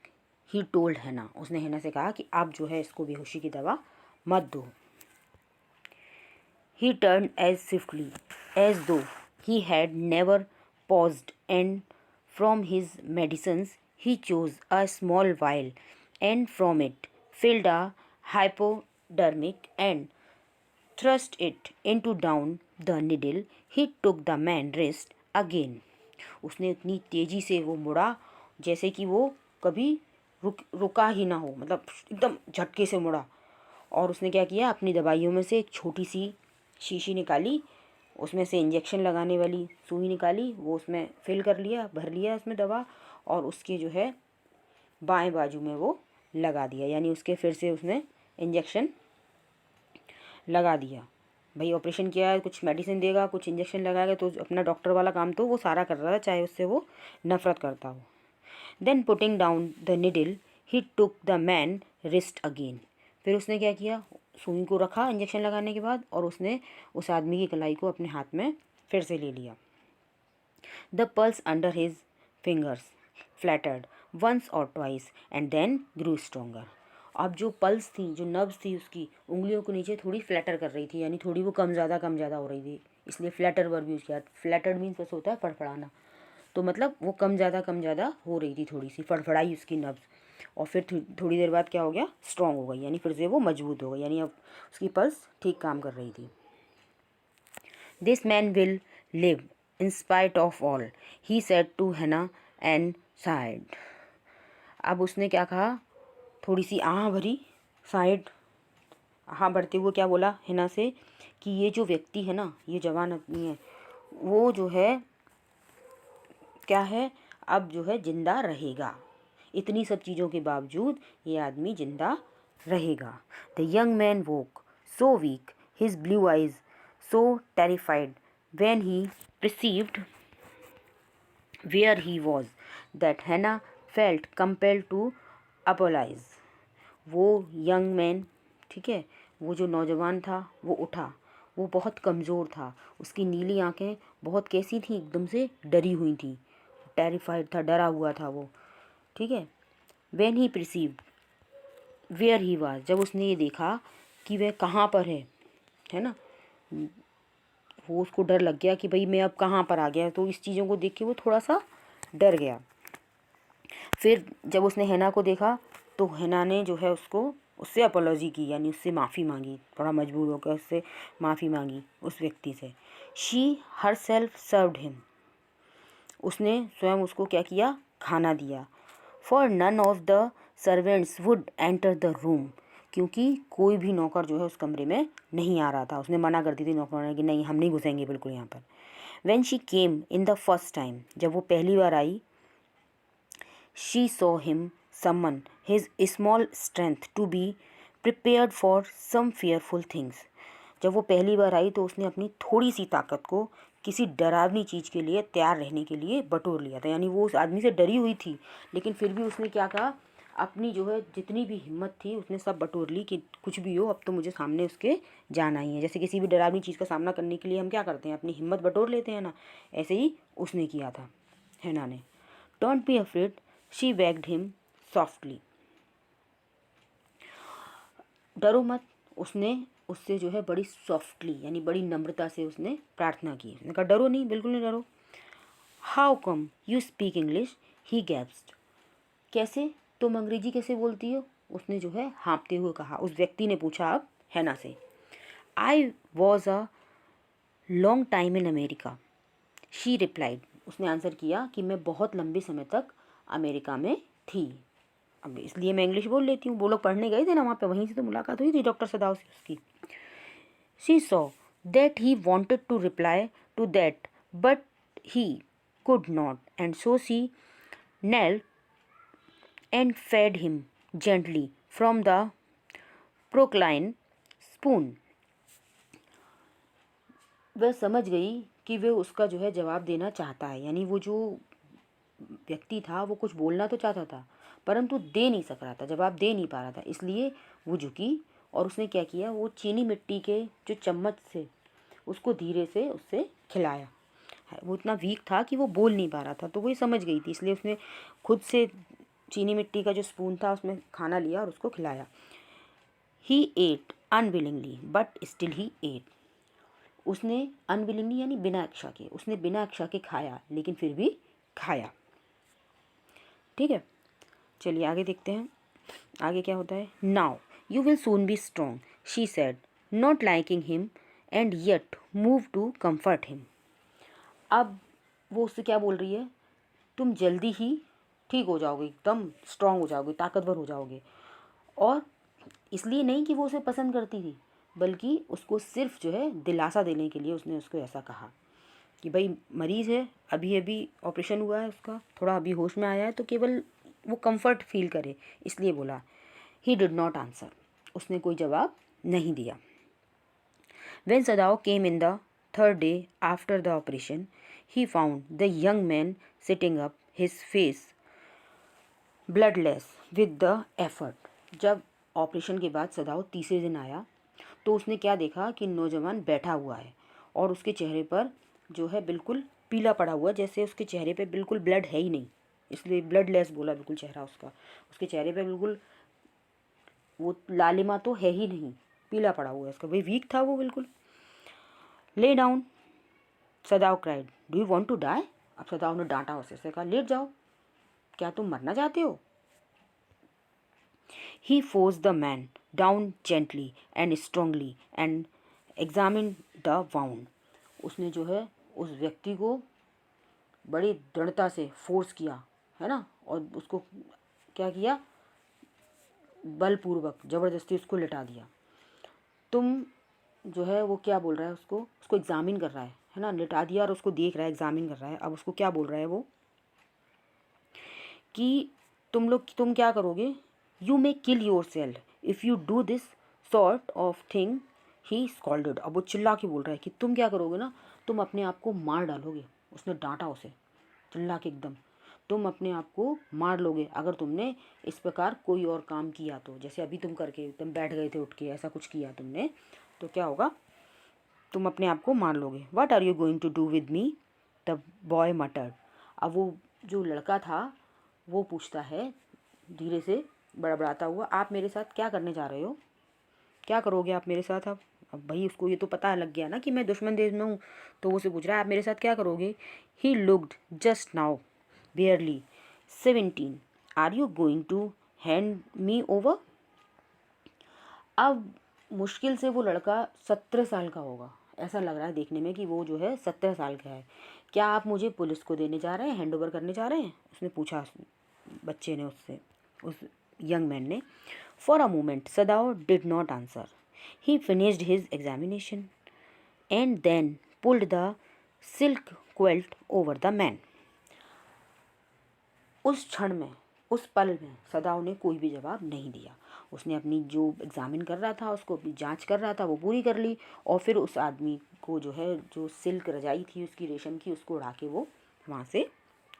he told Hana, उसने हैना से कहा कि आप जो है इसको बेहोशी की दवा मत दो। He turned as swiftly as though he had never paused, and from his medicines he chose a small vial, and from it filled a hypodermic and thrust it into down the needle. He took the man's wrist again. उसने इतनी तेज़ी से वो मुड़ा जैसे कि वो कभी रुका ही ना हो, मतलब एकदम झटके से मुड़ा। और उसने क्या किया, अपनी दवाइयों में से एक छोटी सी शीशी निकाली, उसमें से इंजेक्शन लगाने वाली सुई निकाली, वो उसमें फिल कर लिया, भर लिया उसमें दवा, और उसके जो है बाएं बाजू में वो लगा दिया, यानी उसके फिर से उसने इंजेक्शन लगा दिया भाई ऑपरेशन किया है, कुछ मेडिसिन देगा, कुछ इंजेक्शन लगाएगा, तो अपना डॉक्टर वाला काम तो वो सारा कर रहा था, चाहे उससे वो नफरत करता हो। Then putting down the needle he took the man wrist again. फिर उसने क्या किया, सुई को रखा इंजेक्शन लगाने के बाद, और उसने उस आदमी की कलाई को अपने हाथ में फिर से ले लिया। The pulse under his fingers fluttered once or twice and then grew stronger. अब जो पल्स थी, जो नर्व्स थी उसकी उंगलियों के नीचे थोड़ी फ्लैटर कर रही थी, यानी थोड़ी वो कम ज़्यादा हो रही थी, इसलिए फ्लैटर वर्ब यूज़ किया। फ्लैटर्ड मीन्स वैसे होता है फड़फड़ाना, तो मतलब वो कम ज़्यादा हो रही थी, थोड़ी सी फड़फड़ाई उसकी नब्ज़, और फिर थोड़ी देर बाद क्या हो गया, स्ट्रॉन्ग हो गई, यानी फिर से वो मजबूत हो गई, यानी अब उसकी पल्स ठीक काम कर रही थी। This man will live in spite of all he said to Hana and sighed. अब उसने क्या कहा, थोड़ी सी आह भरी, साइड आह भरते हुए क्या बोला हैना से, कि ये जो व्यक्ति है ना, ये जवान आदमी है, वो जो है क्या है, अब जो है जिंदा रहेगा, इतनी सब चीज़ों के बावजूद ये आदमी जिंदा रहेगा। The young man woke so weak, his blue eyes so terrified when he perceived where he was that Hannah felt compelled to apologize। वो यंग मैन, ठीक है, वो जो नौजवान था वो उठा, वो बहुत कमज़ोर था, उसकी नीली आंखें बहुत कैसी थी, एकदम से डरी हुई थी, टेरिफाइड था, डरा हुआ था वो, ठीक है। When he perceived where he was, जब उसने ये देखा कि वह कहाँ पर है ना, वो उसको डर लग गया कि भाई मैं अब कहाँ पर आ गया, तो इस चीज़ों को देख के वो थोड़ा सा डर गया। फिर जब उसने हैना को देखा तो हैना ने जो है उससे अपोलॉजी की, यानी उससे माफ़ी मांगी, थोड़ा मजबूर होकर उससे माफ़ी मांगी उस व्यक्ति से। She herself served him, उसने स्वयं उसको क्या किया, खाना दिया। For none of the servants would enter the room, क्योंकि कोई भी नौकर जो है उस कमरे में नहीं आ रहा था, उसने मना कर दी थी नौकरों ने कि नहीं हम नहीं घुसेंगे बिल्कुल यहाँ पर। When she came in the first time, जब वो पहली बार आई, she saw him summon his small strength to be prepared for some fearful things. जब वो पहली बार आई तो उसने अपनी थोड़ी सी ताकत को किसी डरावनी चीज़ के लिए तैयार रहने के लिए बटोर लिया था, यानी वो उस आदमी से डरी हुई थी, लेकिन फिर भी उसने क्या कहा, अपनी जो है जितनी भी हिम्मत थी उसने सब बटोर ली कि कुछ भी हो अब तो मुझे सामने उसके जाना ही है। जैसे किसी भी डरावनी चीज़ का सामना करने के लिए हम क्या करते हैं, अपनी हिम्मत बटोर लेते हैं ना, ऐसे ही उसने किया था हैना ने। Don't be afraid, she bagged him softly, डरो मत, उसने उससे जो है बड़ी सॉफ्टली यानी बड़ी नम्रता से उसने प्रार्थना की, उसने कहा डरो नहीं, बिल्कुल नहीं डरो। How come you speak English, he gasped, कैसे, तुम अंग्रेजी कैसे बोलती हो, उसने जो है हाँपते हुए कहा, उस व्यक्ति ने पूछा अब हैना से। I was a long time in America, she replied, उसने आंसर किया कि मैं बहुत लंबे समय तक अमेरिका में थी, अब इसलिए मैं इंग्लिश बोल लेती हूँ, वो लोग पढ़ने गए थे ना वहाँ पे, वहीं से तो मुलाकात हुई थी डॉक्टर सदाव से उसकी। She saw that he wanted to reply to that but he could not, and so she knelt and fed him gently from the porcelain spoon। वह समझ गई कि वह उसका जो है जवाब देना चाहता है, यानी वो जो व्यक्ति था वो कुछ बोलना तो चाहता था परंतु दे नहीं सक रहा था, जवाब दे नहीं पा रहा था, इसलिए वो झुकी और उसने क्या किया, वो चीनी मिट्टी के जो चम्मच से उसको धीरे से उससे खिलाया। वो इतना वीक था कि वो बोल नहीं पा रहा था, तो वो ये समझ गई थी, इसलिए उसने खुद से चीनी मिट्टी का जो स्पून था उसमें खाना लिया और उसको खिलाया। He ate unwillingly but still he ate, उसने अनविलिंगली यानी बिना इच्छा के, उसने बिना इच्छा के खाया लेकिन फिर भी खाया। ठीक है, चलिए आगे देखते हैं आगे क्या होता है। Now you will soon be strong, she said, not liking him and yet move to comfort him. अब वो उससे क्या बोल रही है, तुम जल्दी ही ठीक हो जाओगे, एकदम स्ट्रांग हो जाओगे, ताकतवर हो जाओगे, और इसलिए नहीं कि वो उसे पसंद करती थी बल्कि उसको सिर्फ जो है दिलासा देने के लिए उसने उसको ऐसा कहा कि भाई मरीज़ है, अभी अभी ऑपरेशन हुआ है उसका, थोड़ा अभी होश में आया है, तो केवल वो कंफर्ट फील करे, इसलिए बोला। ही डिड नॉट आंसर, उसने कोई जवाब नहीं दिया। When Sadao came in the third day after the operation, he found the young man sitting up, his face bloodless with the effort. जब ऑपरेशन के बाद सदाओ तीसरे दिन आया तो उसने क्या देखा कि नौजवान बैठा हुआ है और उसके चेहरे पर जो है बिल्कुल पीला पड़ा हुआ, जैसे उसके चेहरे पे बिल्कुल ब्लड है ही नहीं, इसलिए ब्लडलेस बोला बिल्कुल चेहरा उसका। उसके चेहरे पे बिल्कुल वो लालिमा तो है ही नहीं, पीला पड़ा हुआ है उसका, वही वीक था वो बिल्कुल। Lay down, Sadao cried, do you want to die. अब सदाव ने डांटा उसे कहा लेट जाओ, क्या तुम मरना चाहते हो। He force the man down gently and strongly and examine the wound. उसने जो है उस व्यक्ति को बड़ी दृढ़ता से फोर्स किया है ना, और उसको क्या किया, बलपूर्वक ज़बरदस्ती उसको लिटा दिया। तुम जो है वो क्या बोल रहा है, उसको एग्जामिन कर रहा है ना, लिटा दिया और उसको देख रहा है, एग्जामिन कर रहा है। अब उसको क्या बोल रहा है वो कि तुम क्या करोगे, you may kill your self if you do this sort of thing, he scolded. अब वो चिल्ला के बोल रहा है कि तुम क्या करोगे ना, तुम अपने आप को मार डालोगे। उसने डांटा उसे चिल्ला के एकदम, तुम अपने आप को मार लोगे अगर तुमने इस प्रकार कोई और काम किया तो, जैसे अभी तुम करके तुम बैठ गए थे उठ के, ऐसा कुछ किया तुमने तो क्या होगा, तुम अपने आप को मार लोगे। What are you going to do with me, the boy muttered. अब वो जो लड़का था वो पूछता है धीरे से बड़बड़ाता हुआ, आप मेरे साथ क्या करने जा रहे हो, क्या करोगे आप मेरे साथ। अब भाई उसको ये तो पता लग गया ना कि मैं दुश्मन देश में हूँ, तो वो उसे पूछ रहा है आप मेरे साथ क्या करोगे। He looked just now barely 17, are you going to hand me over. अब मुश्किल से वो लड़का 17 साल का होगा, ऐसा लग रहा है देखने में कि वो जो है 17 साल का है। क्या आप मुझे पुलिस को देने जा रहे हैं, हैंड ओवर करने जा रहे हैं, उसने पूछा बच्चे ने उससे, उस यंग मैन ने। For a moment Sadao did not answer, he finished his examination and then pulled the silk quilt over the man. उस क्षण में, उस पल में सदाओ ने कोई भी जवाब नहीं दिया। उसने अपनी जो एग्जामिन कर रहा था, उसको अपनी जांच कर रहा था, वो पूरी कर ली, और फिर उस आदमी को जो है जो सिल्क रजाई थी उसकी रेशम की, उसको उड़ा के वो वहाँ से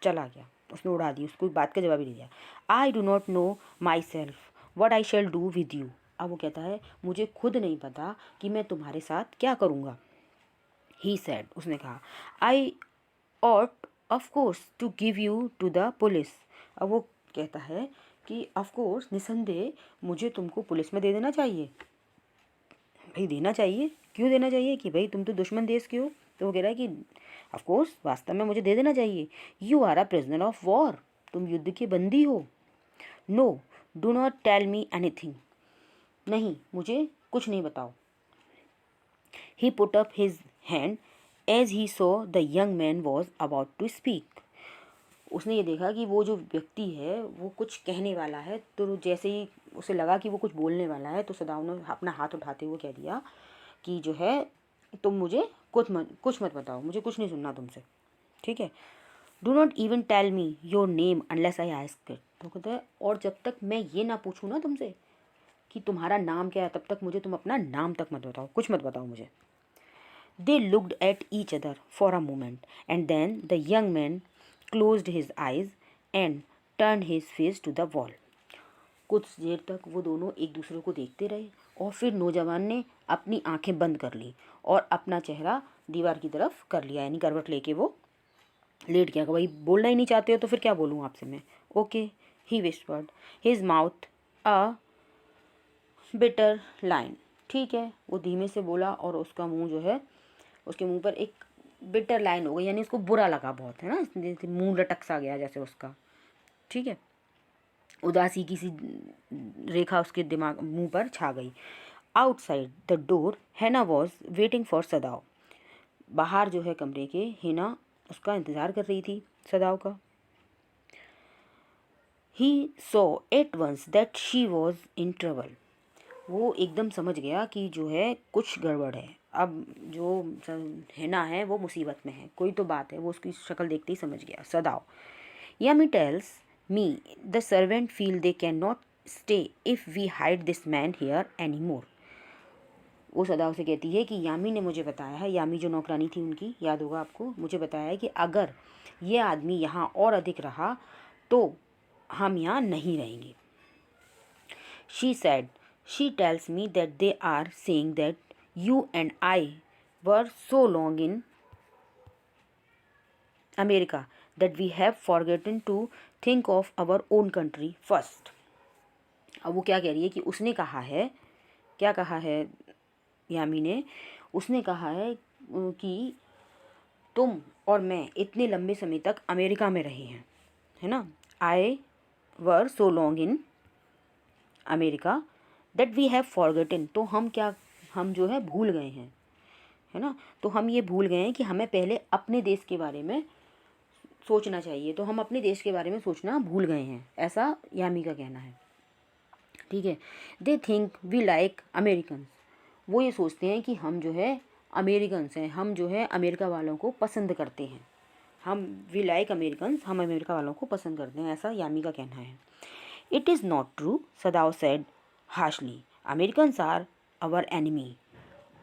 चला गया। उसने उड़ा दी, उसको बात का जवाब ही नहीं दिया। आई do not know my self what I shall do with you. अब वो कहता है मुझे खुद नहीं पता कि मैं तुम्हारे साथ क्या करूँगा। ही सेड, उसने कहा, I ought of course to give you to the police. अब वो कहता है कि ऑफ कोर्स, निसंदेह मुझे तुमको पुलिस में दे देना चाहिए। भाई देना चाहिए, क्यों देना चाहिए कि भाई तुम तो दुश्मन देश के हो। तो वो कह रहा है कि ऑफ कोर्स वास्तव में मुझे दे देना चाहिए। You are a prisoner of war, तुम युद्ध के बंदी हो। No, do not tell me anything, नहीं मुझे कुछ नहीं बताओ। He put up his hand as he saw the young man was about to speak. उसने ये देखा कि वो जो व्यक्ति है वो कुछ कहने वाला है, तो जैसे ही उसे लगा कि वो कुछ बोलने वाला है तो सदाव ने अपना हाथ उठाते हुए कह दिया कि जो है तुम मुझे कुछ मत बताओ, मुझे कुछ नहीं सुनना तुमसे, ठीक है। Do not even tell me your name unless I ask it. तो कहता है और जब तक मैं ये ना पूछूँ ना तुमसे कि तुम्हारा नाम क्या है, तब तक मुझे तुम अपना नाम तक मत बताओ, कुछ मत बताओ मुझे। They looked at each other for a moment, and then the young man closed his eyes and turned his face to the wall. कुछ देर तक वो दोनों एक दूसरे को देखते रहे और फिर नौजवान ने अपनी आंखें बंद कर ली और अपना चेहरा दीवार की तरफ कर लिया, यानी करवट लेके वो लेट गया। भाई बोलना ही नहीं चाहते हो तो फिर क्या बोलूँ आपसे मैं। Okay, he whispered his mouth a bitter line. ठीक है, वो धीमे से बोला और उसका मुंह जो है, उसके मुंह पर एक बिटर लाइन हो गई, यानी उसको बुरा लगा बहुत, है ना, जैसे मुंह लटक सा गया जैसे उसका, ठीक है, उदासी की सी रेखा उसके दिमाग मुंह पर छा गई। आउटसाइड द डोर हैना वॉज वेटिंग फॉर सदाव। बाहर जो है कमरे के हिना उसका इंतज़ार कर रही थी, सदाव का। He saw at once that she was in trouble. वो एकदम समझ गया कि जो है कुछ गड़बड़ है, अब जो हिना है वो मुसीबत में है, कोई तो बात है, वो उसकी शक्ल देखते ही समझ गया। Sadao, Yumi tells me the servant feel they can not stay if we hide this man here any more. वो सदाओ से कहती है कि यामी ने मुझे बताया है, यामी जो नौकरानी थी उनकी, याद होगा आपको, मुझे बताया है कि अगर ये आदमी यहाँ और अधिक रहा तो हम यहाँ नहीं रहेंगे। She said, she tells me that they are saying that you and I were so long in America that we have forgotten to think of our own country first. अब वो क्या कह रही है कि उसने कहा है, क्या कहा है यामी ने, उसने कहा है कि तुम और मैं इतने लंबे समय तक अमेरिका में रहे हैं, है ना, I were so long in America that we have forgotten, तो हम जो है भूल गए हैं, है ना, तो हम ये भूल गए हैं कि हमें पहले अपने देश के बारे में सोचना चाहिए, तो हम अपने देश के बारे में सोचना भूल गए हैं, ऐसा यामी का कहना है। ठीक है। They think we like Americans, वो ये सोचते हैं कि हम जो है अमेरिकन्स हैं, हम जो है अमेरिका वालों को पसंद करते हैं, हम वी लाइक अमेरिकन्स, हम अमेरिका वालों को पसंद करते हैं, ऐसा यामी का कहना है। It is not true, Sadao said harshly, Americans are our enemy.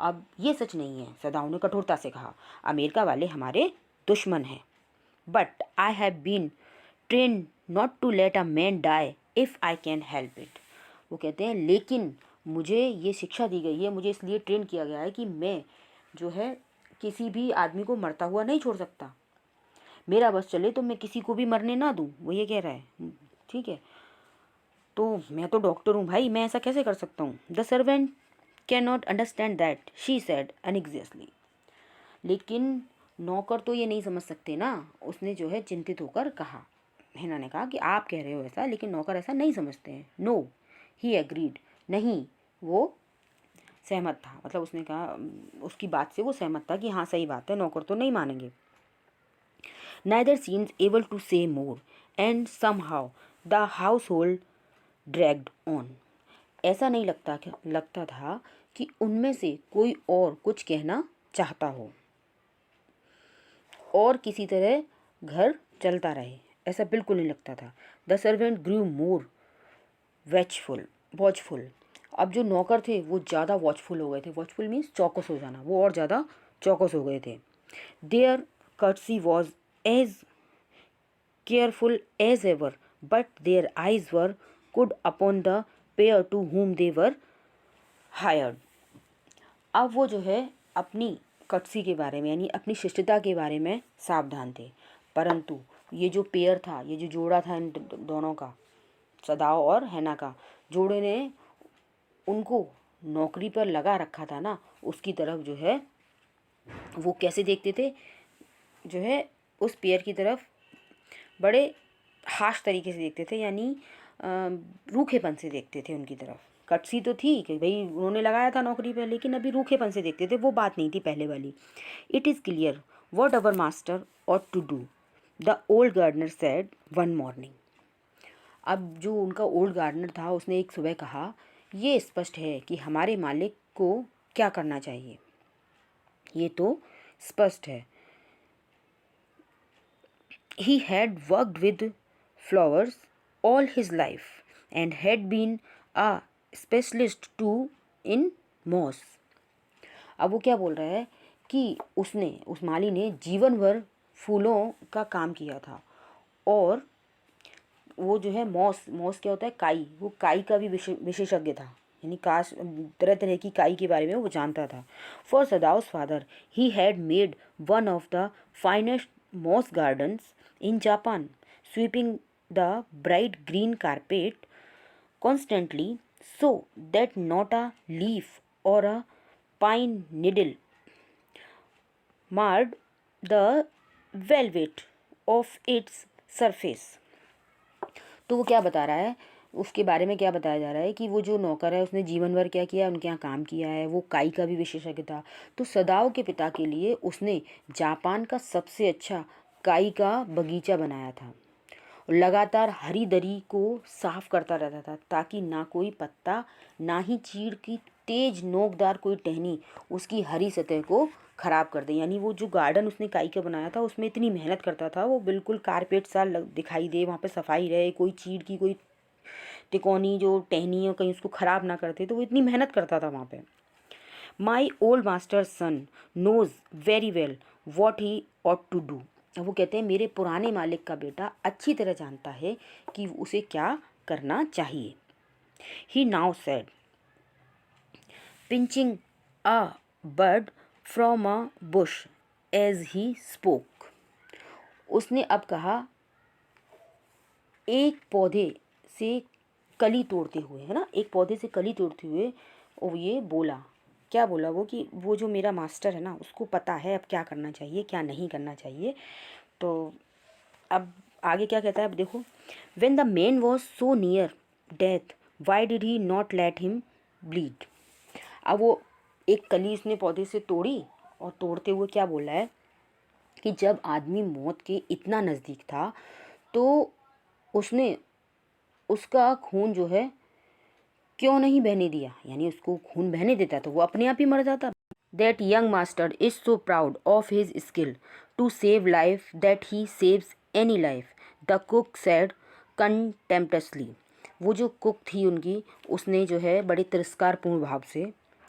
अब ये सच नहीं है, सदाओ ने कठोरता से कहा, अमेरिका वाले हमारे दुश्मन हैं। But I have been trained not to let a man die if I can help it. वो कहते हैं लेकिन मुझे ये शिक्षा दी गई है, मुझे इसलिए ट्रेन किया गया है कि मैं जो है किसी भी आदमी को मरता हुआ नहीं छोड़ सकता, मेरा बस चले तो मैं किसी को भी मरने ना दूँ, वो ये कह रहा है। ठीक है, तो मैं तो डॉक्टर हूँ भाई, मैं ऐसा कैसे कर सकता हूँ। The servant can not understand that, she said anxiously. लेकिन नौकर तो ये नहीं समझ सकते ना, उसने जो है चिंतित होकर कहा, हिना ने कहा कि आप कह रहे हो ऐसा, लेकिन नौकर ऐसा नहीं समझते हैं। नो ही एग्रीड, नहीं, वो सहमत था, मतलब उसने कहा, उसकी बात से वो सहमत था कि हाँ सही बात है, नौकर तो नहीं मानेंगे। Neither seems able to say more and somehow the house hold dragged on. ऐसा नहीं लगता था कि उनमें से कोई और कुछ कहना चाहता हो और किसी तरह घर चलता रहे, ऐसा बिल्कुल नहीं लगता था। The servant grew more watchful. अब जो नौकर थे वो ज़्यादा वॉचफुल हो गए थे, वॉचफुल मीन्स चौकस हो जाना, वो और ज़्यादा चौकस हो गए थे। Their courtesy was as careful as ever but their eyes were could upon the pair to whom they were hired. अब वो जो है अपनी कटसी के बारे में यानी अपनी शिष्टता के बारे में सावधान थे, परंतु ये जो पेयर था, ये जो जोड़ा था इन दोनों का, सदाओ और हैना का, जोड़े ने उनको नौकरी पर लगा रखा था ना, उसकी तरफ जो है वो कैसे देखते थे, जो है उस पेयर की तरफ बड़े हाश तरीके से देखते थे, यानी रूखेपन से देखते थे उनकी तरफ। कटसी तो थी कि भाई उन्होंने लगाया था नौकरी पर, लेकिन अभी रूखेपन से देखते थे, वो बात नहीं थी पहले वाली। It is clear what our master ought to do, the old gardener said one morning. अब जो उनका ओल्ड गार्डनर था उसने एक सुबह कहा, ये स्पष्ट है कि हमारे मालिक को क्या करना चाहिए, ये तो स्पष्ट है। He had worked with flowers all his life and had been a specialist too in moss। अब वो क्या बोल रहा है कि उस माली ने जीवन भर फूलों का काम किया था और वो जो है मॉस क्या होता है, काई, वो काई का भी विशेषज्ञ था, यानी काश तरह तरह की काई के बारे में वो जानता था। For Sadao's father he had made one of the finest moss gardens in Japan, sweeping the bright green carpet constantly so that not a leaf or a pine needle marred the velvet of its surface। तो वो क्या बता रहा है, उसके बारे में क्या बताया जा रहा है कि वो जो नौकर है उसने जीवन भर क्या किया, उनके यहाँ काम किया है, वो काई का भी विशेषज्ञ था। तो सदाओ के पिता के लिए उसने जापान का सबसे अच्छा काई का बगीचा बनाया था, लगातार हरी दरी को साफ करता रहता था ताकि ना कोई पत्ता ना ही चीड़ की तेज नोकदार कोई टहनी उसकी हरी सतह को ख़राब कर दे। यानी वो जो गार्डन उसने काई का बनाया था उसमें इतनी मेहनत करता था, वो बिल्कुल कारपेट सा दिखाई दे, वहाँ पे सफाई रहे, कोई चीड़ की कोई तिकोनी जो टहनी है कहीं उसको ख़राब ना करते, तो वो इतनी मेहनत करता था वहाँ पे। My old master son knows very well what he ought to do. वो कहते हैं मेरे पुराने मालिक का बेटा अच्छी तरह जानता है कि उसे क्या करना चाहिए। He now said pinching a bird from a bush as he spoke. उसने अब कहा एक पौधे से कली तोड़ते हुए, है ना, एक पौधे से कली तोड़ते हुए वो ये बोला, क्या बोला वो, कि वो जो मेरा मास्टर है ना उसको पता है अब क्या करना चाहिए क्या नहीं करना चाहिए। तो अब आगे क्या कहता है, अब देखो। When the man was so near death why did he not let him bleed. अब वो एक कली उसने पौधे से तोड़ी और तोड़ते हुए क्या बोला है कि जब आदमी मौत के इतना नज़दीक था तो उसने उसका खून जो है क्यों नहीं बहने दिया, यानी उसको खून बहने देता तो वो अपने आप ही मर जाता। That young master is so proud of his skill to save life that he saves any life, the cook said contemptuously. वो जो कुक थी उनकी, उसने जो है बड़े तिरस्कारपूर्ण भाव से,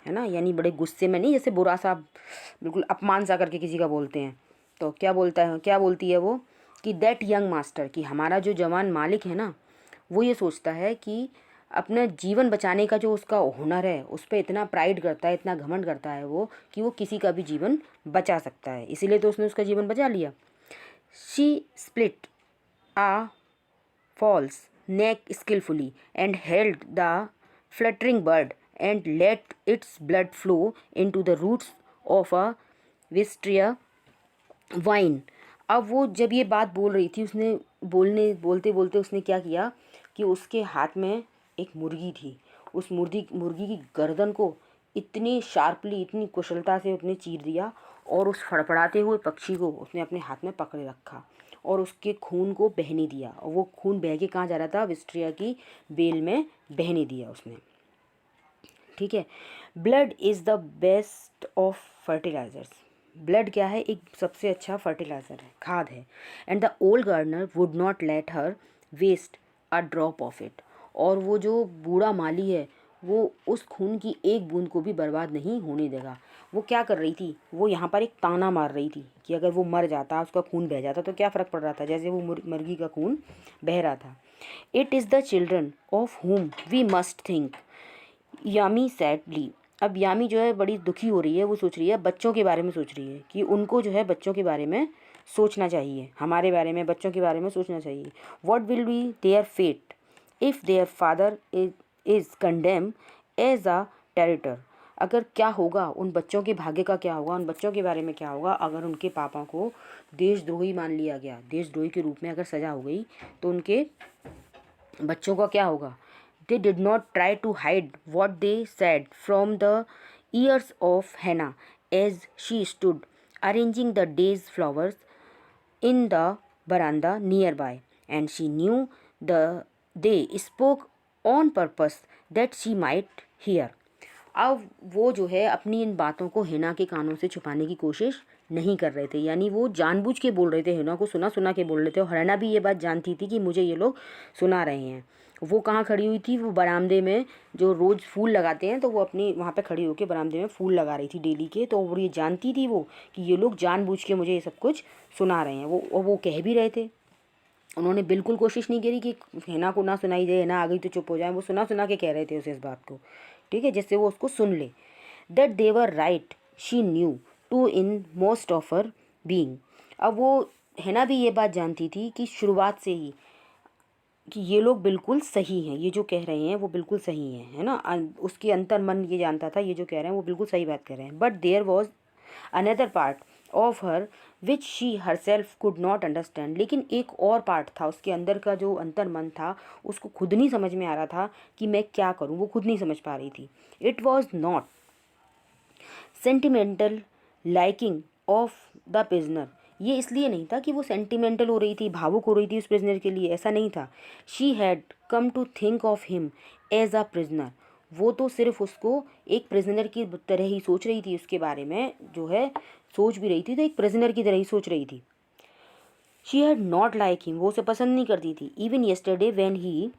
है ना, यानी बड़े गुस्से में नहीं, जैसे बुरा सा बिल्कुल अपमान सा करके किसी का बोलते हैं, तो क्या बोलता है, क्या बोलती है वो, कि दैट यंग मास्टर, कि हमारा जो जवान मालिक है ना वो ये सोचता है कि अपना जीवन बचाने का जो उसका हुनर है उस पर इतना प्राइड करता है, इतना घमंड करता है वो, कि वो किसी का भी जीवन बचा सकता है, इसीलिए तो उसने उसका जीवन बचा लिया। She split a fowls neck skillfully and held the fluttering bird and let its blood flow into the roots of a wisteria wine. अब वो जब ये बात बोल रही थी, उसने बोलते बोलते उसने क्या किया कि उसके हाथ में एक मुर्गी थी, उस मुर्गी की गर्दन को इतनी शार्पली, इतनी कुशलता से उसने चीर दिया और उस फड़फड़ाते हुए पक्षी को उसने अपने हाथ में पकड़े रखा और उसके खून को बहने दिया, और वो खून बह के कहाँ जा रहा था, विस्ट्रिया की बेल में बहने दिया उसने। ठीक है। Blood is the best of fertilisers. Blood क्या है, एक सबसे अच्छा फर्टिलाइज़र है, खाद है। And the old gardener would not let her waste a drop of it. और वो जो बूढ़ा माली है वो उस खून की एक बूंद को भी बर्बाद नहीं होने देगा। वो क्या कर रही थी, वो यहाँ पर एक ताना मार रही थी कि अगर वो मर जाता, उसका खून बह जाता तो क्या फ़र्क पड़ रहा था, जैसे वो मुर्गी का खून बह रहा था। It is the children of whom we must think, Yumi sadly. अब यामी जो है बड़ी दुखी हो रही है, वो सोच रही है, बच्चों के बारे में सोच रही है कि उनको जो है बच्चों के बारे में सोचना चाहिए, हमारे बारे में, बच्चों के बारे में सोचना चाहिए। What will be their fate if their father is condemn as a traitor. अगर क्या होगा, उन बच्चों के भाग्य का क्या होगा, उन बच्चों के बारे में क्या होगा अगर उनके पापा को देशद्रोही मान लिया गया, देशद्रोही के रूप में अगर सज़ा हो गई तो उनके बच्चों का क्या होगा। They did not try to hide what they said from the ears of Hannah as she stood arranging the day's flowers in the veranda nearby, and she knew they spoke on purpose that she might hear. अब वो जो है अपनी इन बातों को हिना के कानों से छुपाने की कोशिश नहीं कर रहे थे, यानी वो जानबूझ के बोल रहे थे, हिना को सुना सुना के बोल रहे थे। और हिना भी ये बात जानती थी कि मुझे ये लोग सुना रहे हैं। वो कहाँ खड़ी हुई थी, वो बरामदे में, जो रोज़ फूल लगाते हैं तो वो अपनी वहाँ पे खड़ी होकर बरामदे में फूल लगा रही थी डेली के। तो वो ये जानती थी वो कि ये लोग जानबूझ के मुझे ये सब कुछ सुना रहे हैं। वो कह भी रहे थे, उन्होंने बिल्कुल कोशिश नहीं करी कि हिना को ना सुनाई दे, हिना आ गई तो चुप हो जाए। वो सुना सुना के कह रहे थे उसे इस बात को, ठीक है, जिससे वो उसको सुन ले। That they were right she knew too in most of her being. अब वो हिना भी ये बात जानती थी कि शुरुआत से ही कि ये लोग बिल्कुल सही हैं, ये जो कह रहे हैं वो बिल्कुल सही हैं, है ना। उसके अंतर मन ये जानता था ये जो कह रहे हैं वो बिल्कुल सही बात कर रहे हैं। But there was another part of her which she herself could not understand. लेकिन एक और पार्ट था उसके अंदर का, जो अंतर मन था, उसको खुद नहीं समझ में आ रहा था कि मैं क्या करूँ, वो खुद नहीं समझ पा रही थी। It was not sentimental liking of the prisoner. ये इसलिए नहीं था कि वो सेंटिमेंटल हो रही थी, भावुक हो रही थी उस प्रिजनर के लिए, ऐसा नहीं था। She had come to think of him as a prisoner. वो तो सिर्फ उसको एक प्रिजनर की तरह ही सोच रही थी, उसके बारे में जो है सोच भी रही थी तो एक प्रिजनर की तरह ही सोच रही थी। She had not liked him, वो उसे पसंद नहीं करती थी। Even yesterday when he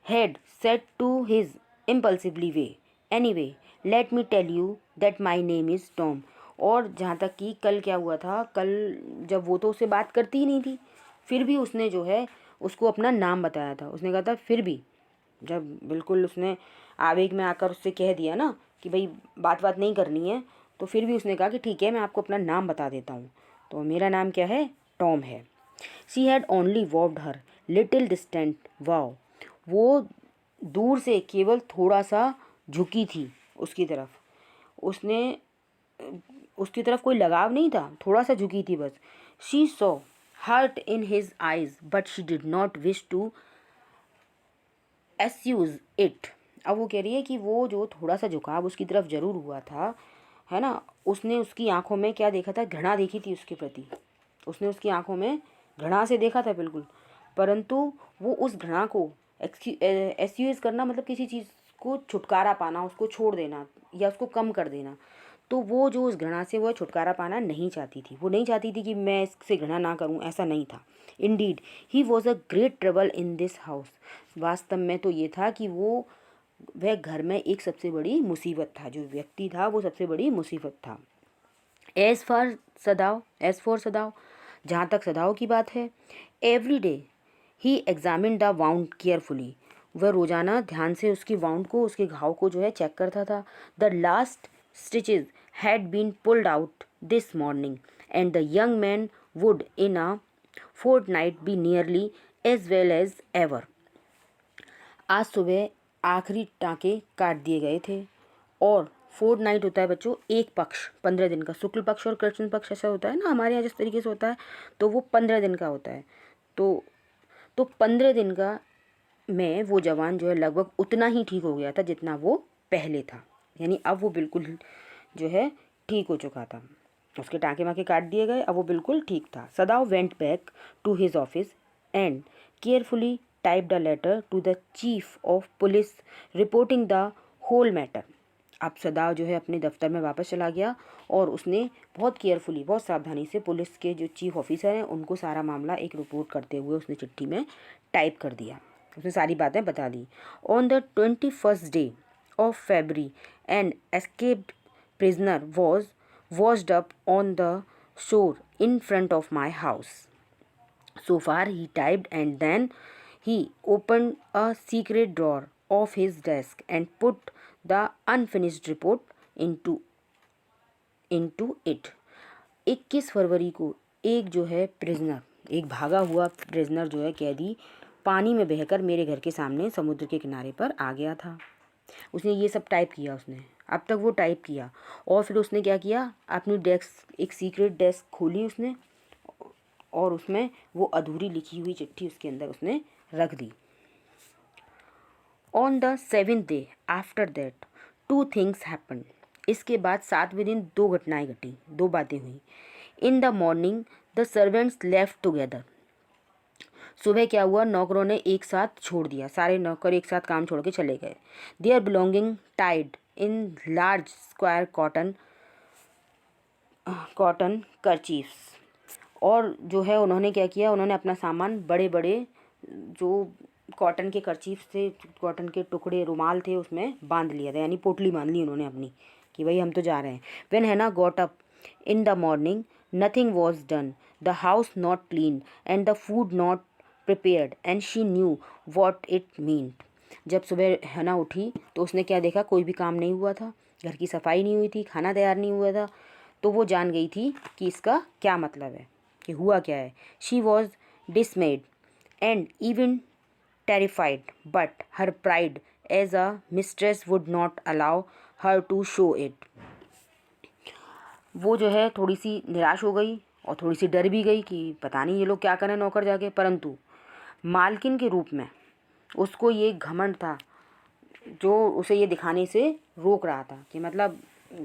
had said to his impulsively way anyway let me tell you that my name is Tom. और जहाँ तक कि कल क्या हुआ था, कल जब वो तो उससे बात करती ही नहीं थी, फिर भी उसने जो है उसको अपना नाम बताया था। उसने कहा था फिर भी, जब बिल्कुल उसने आवेग में आकर उससे कह दिया ना कि भाई बात नहीं करनी है, तो फिर भी उसने कहा कि ठीक है मैं आपको अपना नाम बता देता हूँ। तो मेरा नाम क्या है, टॉम है। She had only walked her little distant away. वो दूर से केवल थोड़ा सा झुकी थी उसकी तरफ। उसने उसकी तरफ कोई लगाव नहीं था, थोड़ा सा झुकी थी बस। She saw hurt in his eyes but she did not wish to accuse it. अब वो कह रही है कि वो जो थोड़ा सा झुकाव उसकी तरफ जरूर हुआ था, है ना, उसने उसकी आंखों में क्या देखा था, घृणा देखी थी उसके प्रति। उसने उसकी आंखों में घृणा से देखा था बिल्कुल, परंतु वो उस घृणा को एक्सक्यूज करना मतलब किसी चीज़ को छुटकारा पाना, उसको छोड़ देना या उसको कम कर देना। तो वो जो उस घृणा से वो छुटकारा पाना नहीं चाहती थी। वो नहीं चाहती थी कि मैं इससे घृणा ना करूं, ऐसा नहीं था। Indeed he was a great trouble in this house. वास्तव में तो ये था कि वह घर में एक सबसे बड़ी मुसीबत था, जो व्यक्ति था वो सबसे बड़ी मुसीबत था। एज फॉर सदाव, जहाँ तक सदाव की बात है, every day he examine the wound carefully. वह रोज़ाना ध्यान से उसकी वाउंड को, उसके घाव को जो है चेक करता था। The last stitches had been pulled out this morning and the young man would in a fortnight be nearly as well as ever. आज सुबह आखिरी टाँके काट दिए गए थे और फोर्टनाइट होता है बच्चों एक पक्ष, 15 दिन का। शुक्ल पक्ष और कृष्ण पक्ष ऐसा होता है ना हमारे यहाँ जिस तरीके से होता है, तो वो 15 दिन का होता है। तो 15 दिन का में वो जवान जो है लगभग उतना ही ठीक हो गया था जितना वो पहले था। यानी अब वो बिल्कुल जो है ठीक हो चुका था। उसके टाँके वाँके काट दिए गए, अब वो बिल्कुल ठीक था। Sadao went back to his office and carefully typed a letter to the chief of police reporting the whole matter. अब सदाव जो है अपने दफ्तर में वापस चला गया और उसने बहुत केयरफुली, बहुत सावधानी से पुलिस के जो चीफ ऑफिसर हैं उनको सारा मामला एक रिपोर्ट करते हुए उसने चिट्ठी में टाइप कर दिया। उसने सारी बातें बता दी। On the 21st day of February an escaped prisoner was washed up on the shore in front of my house. So far he typed, and then he opened a secret drawer of his desk and put the unfinished report into it. 21 फरवरी को एक जो है प्रिजनर, एक भागा हुआ प्रिजनर जो है कैदी पानी में बहकर मेरे घर के सामने समुद्र के किनारे पर आ गया था। उसने ये सब टाइप किया, उसने अब तक वो टाइप किया और फिर उसने क्या किया, अपनी डेस्क, एक सीक्रेट डेस्क खोली उसने और उसमें वो अधूरी लिखी हुई चिट्ठी उसके अंदर उसने रख दी। On the 7th day after that 2 things happen. इसके बाद 7वें दिन 2 घटनाएं घटी, 2 बातें हुई। In the morning the servants left together. सुबह क्या हुआ, नौकरों ने एक साथ छोड़ दिया, सारे नौकर एक साथ काम छोड़ के चले गए। Their belonging tied in large square cotton kerchiefs. और जो है उन्होंने क्या किया, उन्होंने अपना सामान बड़े बड़े जो कॉटन के करचीफ थे, कॉटन के टुकड़े रुमाल थे उसमें बांध लिया था, यानी पोटली बांध ली उन्होंने अपनी कि भाई हम तो जा रहे हैं। व्हेन हैना got up in the morning nothing was done, the house not clean and the food not prepared and she knew what it meant. जब सुबह हैना उठी तो उसने क्या देखा, कोई भी काम नहीं हुआ था, घर की सफाई नहीं हुई थी, खाना तैयार नहीं हुआ था। तो वो जान गई थी कि इसका क्या मतलब है, कि हुआ क्या है। She was dismayed and even terrified but her pride as a mistress would not allow her to show it. वो जो है थोड़ी सी निराश हो गई और थोड़ी सी डर भी गई कि पता नहीं ये लोग क्या करें नौकर जाके, परंतु मालकिन के रूप में उसको ये घमंड था जो उसे ये दिखाने से रोक रहा था कि मतलब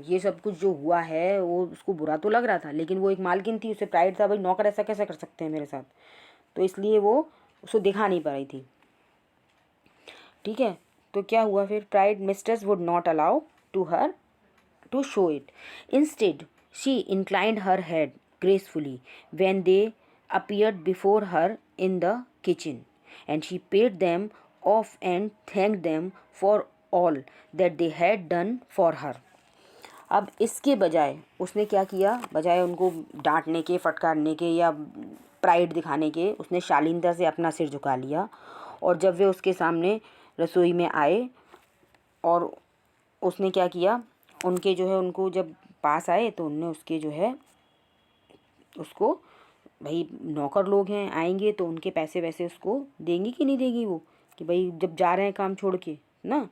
ये सब कुछ जो हुआ है वो उसको बुरा तो लग रहा था, लेकिन वो एक मालकिन थी, उसे प्राइड था, भाई नौकर ऐसा कैसे कर सकते हैं मेरे साथ, तो इसलिए वो उसको दिखा नहीं पा रही थी। ठीक है, तो क्या हुआ फिर, pride mistress would not allow to her to show it. Instead, she inclined her head gracefully when they appeared before her in the kitchen, and she paid them off and thanked them for all that they had done for her. अब इसके बजाय उसने क्या किया, बजाय उनको डांटने के, फटकारने के या प्राइड दिखाने के, उसने शालीनता से अपना सिर झुका लिया। और जब वे उसके सामने रसोई में आए और उसने क्या किया, उनके जो है उनको जब पास आए तो उनने उसके जो है उसको, भाई नौकर लोग हैं आएंगे तो उनके पैसे वैसे उसको देंगी कि नहीं देगी वो, कि भाई जब जा रहे हैं काम छोड़ के ना।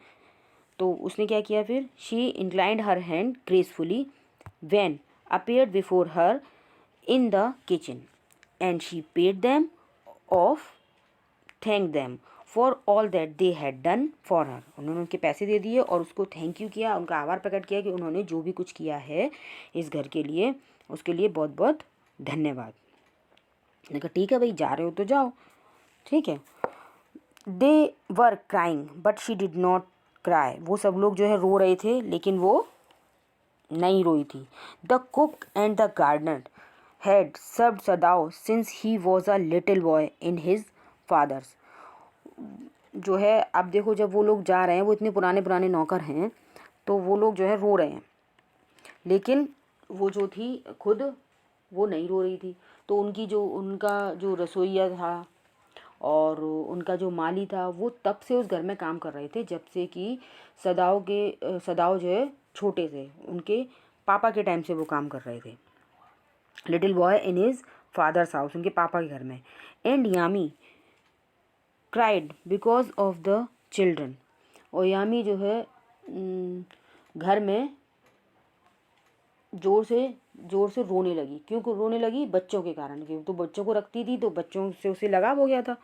तो उसने क्या किया फिर, she inclined her hand gracefully when appeared before her in the kitchen and she paid them of, thank them for all that they had done for her. उन्होंने उनके पैसे दे दिए और उसको थैंक यू किया, उनका आभार प्रकट किया कि उन्होंने जो भी कुछ किया है इस घर के लिए, उसके लिए बहुत बहुत धन्यवाद। मैंने कहा ठीक है भाई, जा रहे हो तो जाओ, ठीक है। They were crying but she did not cry. वो सब लोग जो है रो रहे थे लेकिन वो नहीं रोई थी। The cook and the gardener had served Sadao since he was a little boy in his father's. जो है अब देखो, जब वो लोग जा रहे हैं, वो इतने पुराने पुराने नौकर हैं, तो वो लोग जो है रो रहे हैं, लेकिन वो जो थी खुद वो नहीं रो रही थी। तो उनका जो रसोइया था और उनका जो माली था, वो तब से उस घर में काम कर रहे थे जब से कि सदाओ जो है छोटे थे, उनके पापा के टाइम से वो काम कर रहे थे। Little boy in his father's house, उनके पापा के घर में। And Yumi cried because of the children. और यामी जो है घर में जोर से रोने लगी। क्यों रोने लगी? बच्चों के कारण। क्यों? तो बच्चों को रखती थी तो बच्चों से उसे लगाव हो गया था,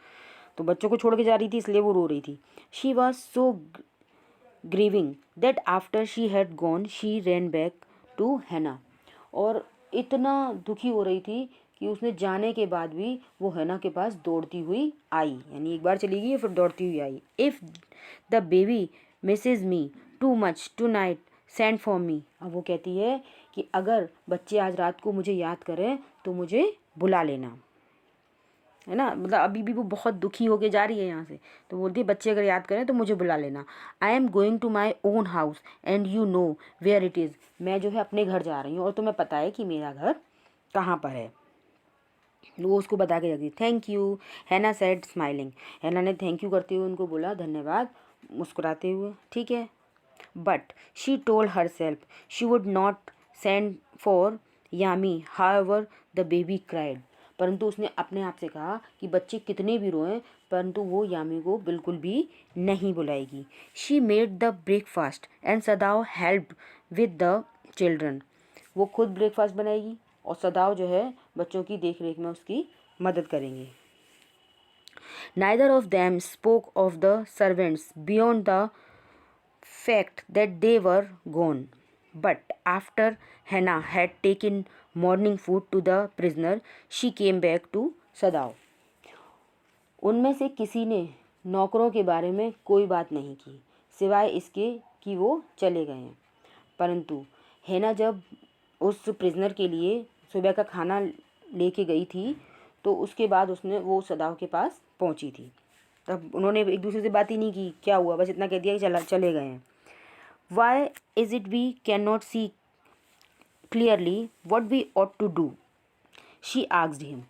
तो बच्चों को छोड़ के जा रही थी, इसलिए वो रो रही थी। She was so grieving that after she had gone she ran back to Hana. और इतना दुखी हो रही थी कि उसने जाने के बाद भी वो हैना के पास दौड़ती हुई आई, यानी एक बार चली गई फिर दौड़ती हुई आई। If the baby misses me too much tonight send for me. अब वो कहती है कि अगर बच्चे आज रात को मुझे याद करें तो मुझे बुला लेना, है ना। मतलब अभी भी वो बहुत दुखी होके जा रही है यहाँ से, तो बोलती है बच्चे अगर याद करें तो मुझे बुला लेना। I am going to my own house and you know where it is. मैं जो है अपने घर जा रही हूँ और तुम्हें पता है कि मेरा घर कहाँ पर है। वो उसको बता के रखी। थैंक यू, हैना सेड स्माइलिंग। हैना ने थैंक यू करते हुए उनको बोला, धन्यवाद, मुस्कुराते हुए, ठीक है। But she told herself she would not send for Yumi however the baby cried. परंतु उसने अपने आप से कहा कि बच्चे कितने भी रोएं, परंतु वो यामी को बिल्कुल भी नहीं बुलाएगी। She made the breakfast and Sadao help with the children. वो खुद ब्रेकफास्ट बनाएगी और सदाओ जो है बच्चों की देख रेख में उसकी मदद करेंगे। Neither of them spoke of the servants beyond the fact that they were gone. But after Hannah had taken morning food to the prisoner, she came back to Sadao. उनमें से किसी ने नौकरों के बारे में कोई बात नहीं की सिवाय इसके कि वो चले गए हैं। परंतु हैना जब उस प्रिजनर के लिए सुबह का खाना लेके गई थी तो उसके बाद वो सदाओ के पास पहुंची थी। तब उन्होंने एक दूसरे से बात ही नहीं की क्या हुआ, बस इतना कह दिया कि चले गए हैं। Why is it we can not see clearly what we ought to do, she asked him.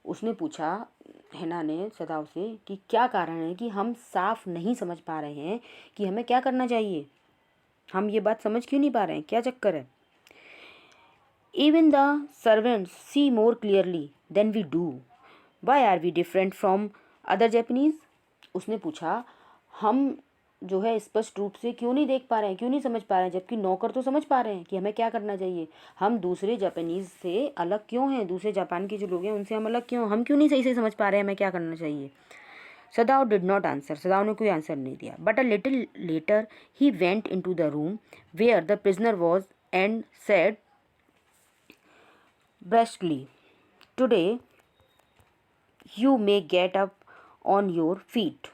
उसने पूछा हैना ने सदाओ से कि क्या कारण है कि हम साफ नहीं समझ पा रहे हैं कि हमें क्या करना चाहिए, हम ये बात समझ क्यों नहीं पा रहे हैं, क्या चक्कर है। Even the servants see more clearly than we do. Why are we different from other Japanese? उसने पूछा हम जो है स्पष्ट रूप से क्यों नहीं देख पा रहे हैं, क्यों नहीं समझ पा रहे हैं, जबकि नौकर तो समझ पा रहे हैं कि हमें क्या करना चाहिए। हम दूसरे जापानीज़ से अलग क्यों हैं, दूसरे जापान के जो लोग हैं उनसे हम अलग क्यों, हम क्यों नहीं सही से समझ पा रहे हैं हमें क्या करना चाहिए। Sadao did not answer. Sadao ने कोई आंसर नहीं दिया। But a little later he went in to the room where the prisoner was and said briskly, today you may get up on your feet.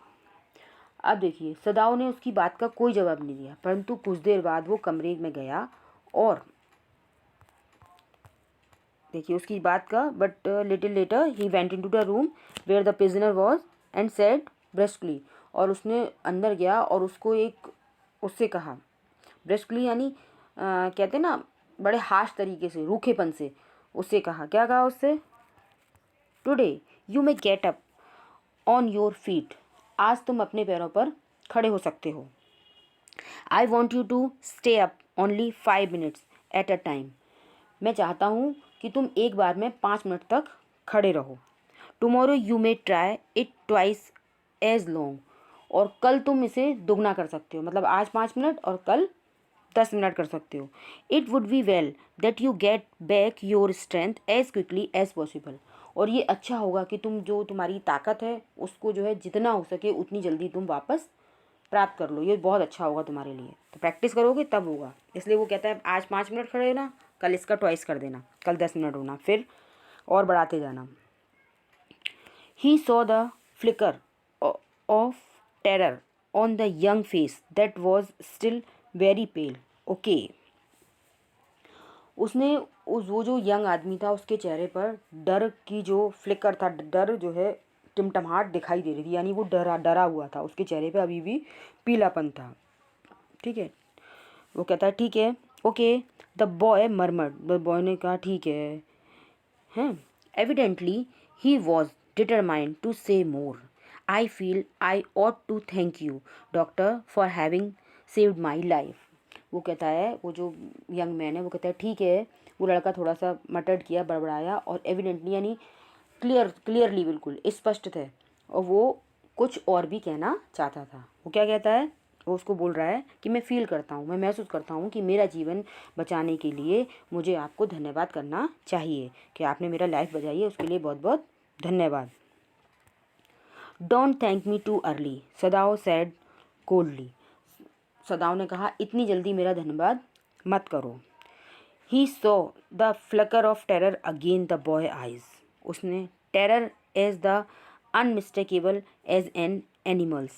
अब देखिए सदाओ ने उसकी बात का कोई जवाब नहीं दिया, परंतु कुछ देर बाद वो कमरे में गया और देखिए उसकी बात का but little later he went in to the room where the prisoner was and said brusquely. और उसने अंदर गया और उसको एक उससे कहा। ब्रिस्कली यानी कहते ना बड़े हाश तरीके से, रूखेपन से उससे कहा। क्या कहा उससे? Today you may get up on your feet, आज तुम अपने पैरों पर खड़े हो सकते हो। I want you to stay up only 5 minutes at a time, मैं चाहता हूँ कि तुम एक बार में 5 मिनट तक खड़े रहो। Tomorrow you may try it twice as long, और कल तुम इसे दुगना कर सकते हो, मतलब आज 5 मिनट और कल 10 मिनट कर सकते हो। It would be well that you get back your strength as quickly as possible, और ये अच्छा होगा कि तुम जो तुम्हारी ताकत है उसको जो है जितना हो सके उतनी जल्दी तुम वापस प्राप्त कर लो, ये बहुत अच्छा होगा तुम्हारे लिए। तो प्रैक्टिस करोगे तब होगा, इसलिए वो कहता है आज 5 मिनट खड़े होना, कल इसका ट्वाइस कर देना, कल 10 मिनट होना, फिर और बढ़ाते जाना। He saw the flicker of terror on the young face that was still very pale. Okay, उसने वो जो यंग आदमी था उसके चेहरे पर डर की जो फ्लिकर था, डर जो है टिमटमाहट दिखाई दे रही थी, यानी वो डरा डरा हुआ था, उसके चेहरे पे अभी भी पीलापन था। ठीक है, वो कहता है ठीक है। Okay, the boy murmured, the boy ने कहा ठीक है। हैं, evidently he was determined to say more. I feel I ought to thank you doctor for having saved my life. वो कहता है, वो जो यंग मैन है वो कहता है ठीक है। वो लड़का थोड़ा सा मटर्ड किया, बड़बड़ाया, और एविडेंटली यानी क्लियरली बिल्कुल स्पष्ट थे, और वो कुछ और भी कहना चाहता था। वो क्या कहता है? वो उसको बोल रहा है कि मैं फील करता हूँ, मैं महसूस करता हूँ कि मेरा जीवन बचाने के लिए मुझे आपको धन्यवाद करना चाहिए, कि आपने मेरा लाइफ बचाई है, उसके लिए बहुत बहुत धन्यवाद। Don't thank me too early, Sadao said coldly. Sadao ने कहा इतनी जल्दी मेरा धन्यवाद मत करो। He saw the flicker of terror again the boy eyes. उसने terror as the unmistakable as an animals.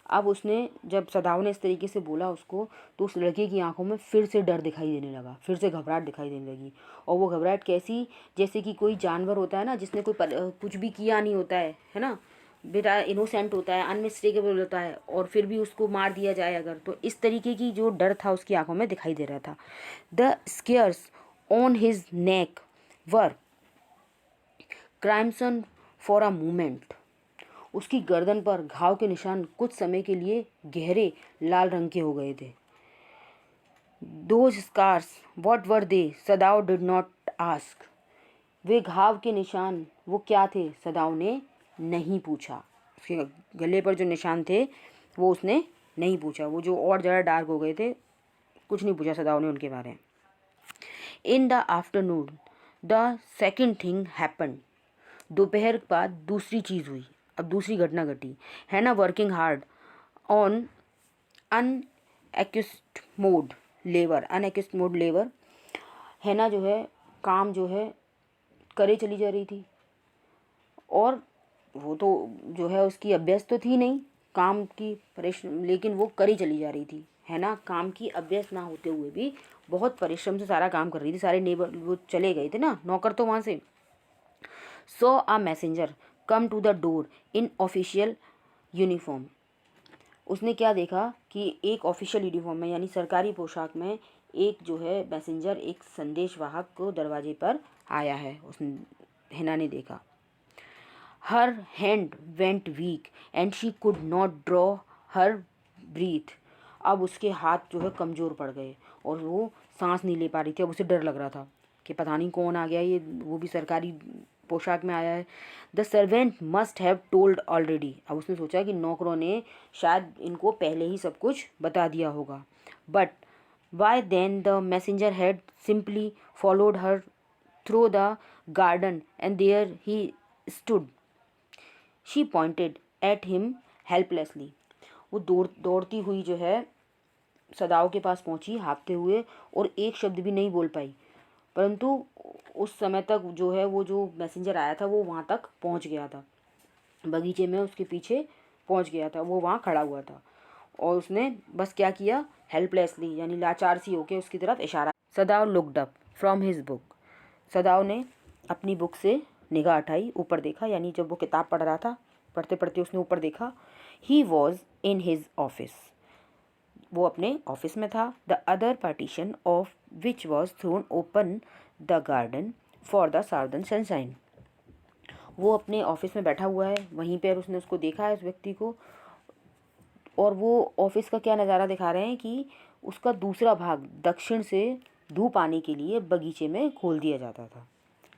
अब उसने, जब सदाओ ने इस तरीके से बोला उसको, तो उस लड़के की आंखों में फिर से डर दिखाई देने लगा, फिर से घबराहट दिखाई देने लगी। और वो घबराहट कैसी? जैसे कि कोई जानवर होता है ना, जिसने कुछ भी किया नहीं होता है ना, बेटा इनोसेंट होता है, अनमिस्टेकेबल होता है, और फिर भी उसको मार दिया जाए अगर, तो इस तरीके की जो डर था उसकी आंखों में दिखाई दे रहा था। The scars on his neck were crimson for a moment. उसकी गर्दन पर घाव के निशान कुछ समय के लिए गहरे लाल रंग के हो गए थे। Those scars what were they, Sadao did not ask. वे घाव के निशान वो क्या थे, सदाओ ने नहीं पूछा। उसके गले पर जो निशान थे वो उसने नहीं पूछा, वो जो और ज़्यादा डार्क हो गए थे, कुछ नहीं पूछा सदाओ ने उनके बारे में। In the afternoon the second thing happen. दोपहर के बाद दूसरी चीज़ हुई, अब दूसरी घटना घटी। है ना, working hard on unaccused mode labour, unaccused mode labour. है ना जो है काम जो है करे चली जा रही थी, और वो तो जो है उसकी अभ्यस्त तो थी नहीं काम की परिश्रम, लेकिन वो करी चली जा रही थी। है ना, काम की अभ्यस्त ना होते हुए भी बहुत परिश्रम से सारा काम कर रही थी। सारे नेबर वो चले गए थे ना, नौकर तो वहाँ से। So a messenger come to the door in official uniform. उसने क्या देखा कि एक ऑफिशियल यूनिफॉर्म में, यानी सरकारी पोशाक में, एक जो है मैसेंजर, एक संदेशवाहक को दरवाजे पर आया है। उसने, हिना ने देखा। Her hand went weak and she could not draw her breath. अब उसके हाथ जो है कमज़ोर पड़ गए और वो सांस नहीं ले पा रही थी। अब उसे डर लग रहा था कि पता नहीं कौन आ गया, ये वो भी सरकारी पोशाक में आया है। The servant must have told already. अब उसने सोचा कि नौकरों ने शायद इनको पहले ही सब कुछ बता दिया होगा। But why then the messenger had simply followed her through the garden and there he stood. She pointed at him helplessly. वो दौड़ती हुई जो है सदाओ के पास पहुंची हाँफते हुए, और एक शब्द भी नहीं बोल पाई। परंतु उस समय तक जो है वो जो मैसेंजर आया था वो वहाँ तक पहुँच गया था, बगीचे में उसके पीछे पहुँच गया था, वो वहाँ खड़ा हुआ था। और उसने बस क्या किया, हेल्पलेसली यानी लाचार सी होके उसकी तरफ इशारा। Sadao looked up from his book. Sadao ने अपनी बुक से निगाह उठाई, ऊपर देखा, यानी जब वो किताब पढ़ रहा था, पढ़ते पढ़ते उसने ऊपर देखा। ही वॉज इन हिज ऑफिस। वो अपने ऑफिस में था। The other partition of which was throne open the garden for the southern sunshine. वो अपने ऑफिस में बैठा हुआ है वहीं पर, उसने उसको देखा है उस व्यक्ति को, और वो ऑफिस का क्या नज़ारा दिखा रहे हैं कि उसका दूसरा भाग दक्षिण से धूप आने के लिए बगीचे में खोल दिया जाता था।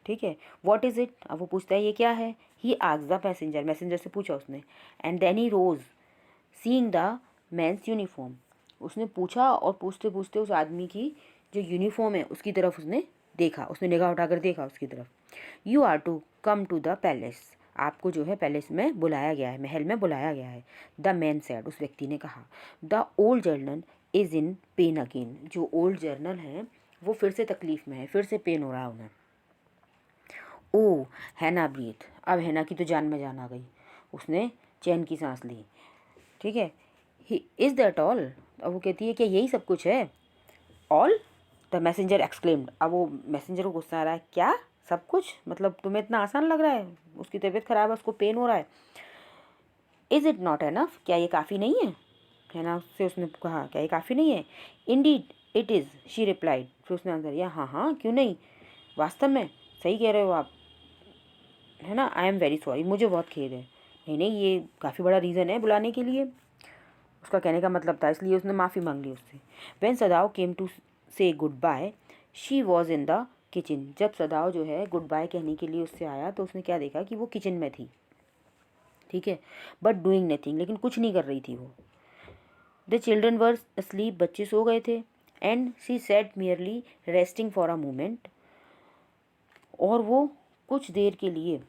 ठीक है, व्हाट इज़ इट, अब वो पूछता है ये क्या है। He asked the messenger, messenger से पूछा उसने। And then he rose seeing the man's uniform, उसने पूछा और पूछते पूछते उस आदमी की जो यूनिफॉर्म है उसकी तरफ उसने देखा, उसने निगाह उठाकर देखा उसकी तरफ। You are to come to the palace, आपको जो है पैलेस में बुलाया गया है, महल में बुलाया गया है। द मैन सेड, उस व्यक्ति ने कहा। The old journal is in pain again, जो ओल्ड जर्नल है वो फिर से तकलीफ़ में है, फिर से पेन हो रहा है उन्हें। ओ हैना ब्रीथ, अब हैना की तो जान में जान आ गई, उसने चैन की सांस ली। ठीक है, ही इज़ दैट ऑल, अब वो कहती है कि यही सब कुछ है। ऑल, द मैसेंजर एक्सक्लेम्ड, अब वो मैसेंजर को गुस्सा आ रहा है, क्या सब कुछ, मतलब तुम्हें इतना आसान लग रहा है, उसकी तबीयत ख़राब है, उसको पेन हो रहा है। इज़ इट नॉट एनफ, क्या ये काफ़ी नहीं है ना, उससे उसने कहा क्या ये काफ़ी नहीं है। Indeed it is, she replied, फिर उसने आंसर दिया हाँ हाँ क्यों नहीं, वास्तव में सही कह रहे हो आप, है ना। आई एम वेरी सॉरी, मुझे बहुत खेद है। नहीं नहीं, ये काफ़ी बड़ा रीज़न है बुलाने के लिए, उसका कहने का मतलब था, इसलिए उसने माफ़ी मांग ली उससे। When Sadao came to say goodbye she was in the kitchen, जब सदाव जो है गुड बाय कहने के लिए उससे आया तो उसने क्या देखा कि वो किचन में थी। ठीक है, बट डूइंग नथिंग, लेकिन कुछ नहीं कर रही थी वो। द चिल्ड्रन वर अस्लीप, बच्चे सो गए थे। And she said merely resting for a moment, और वो कुछ देर के लिए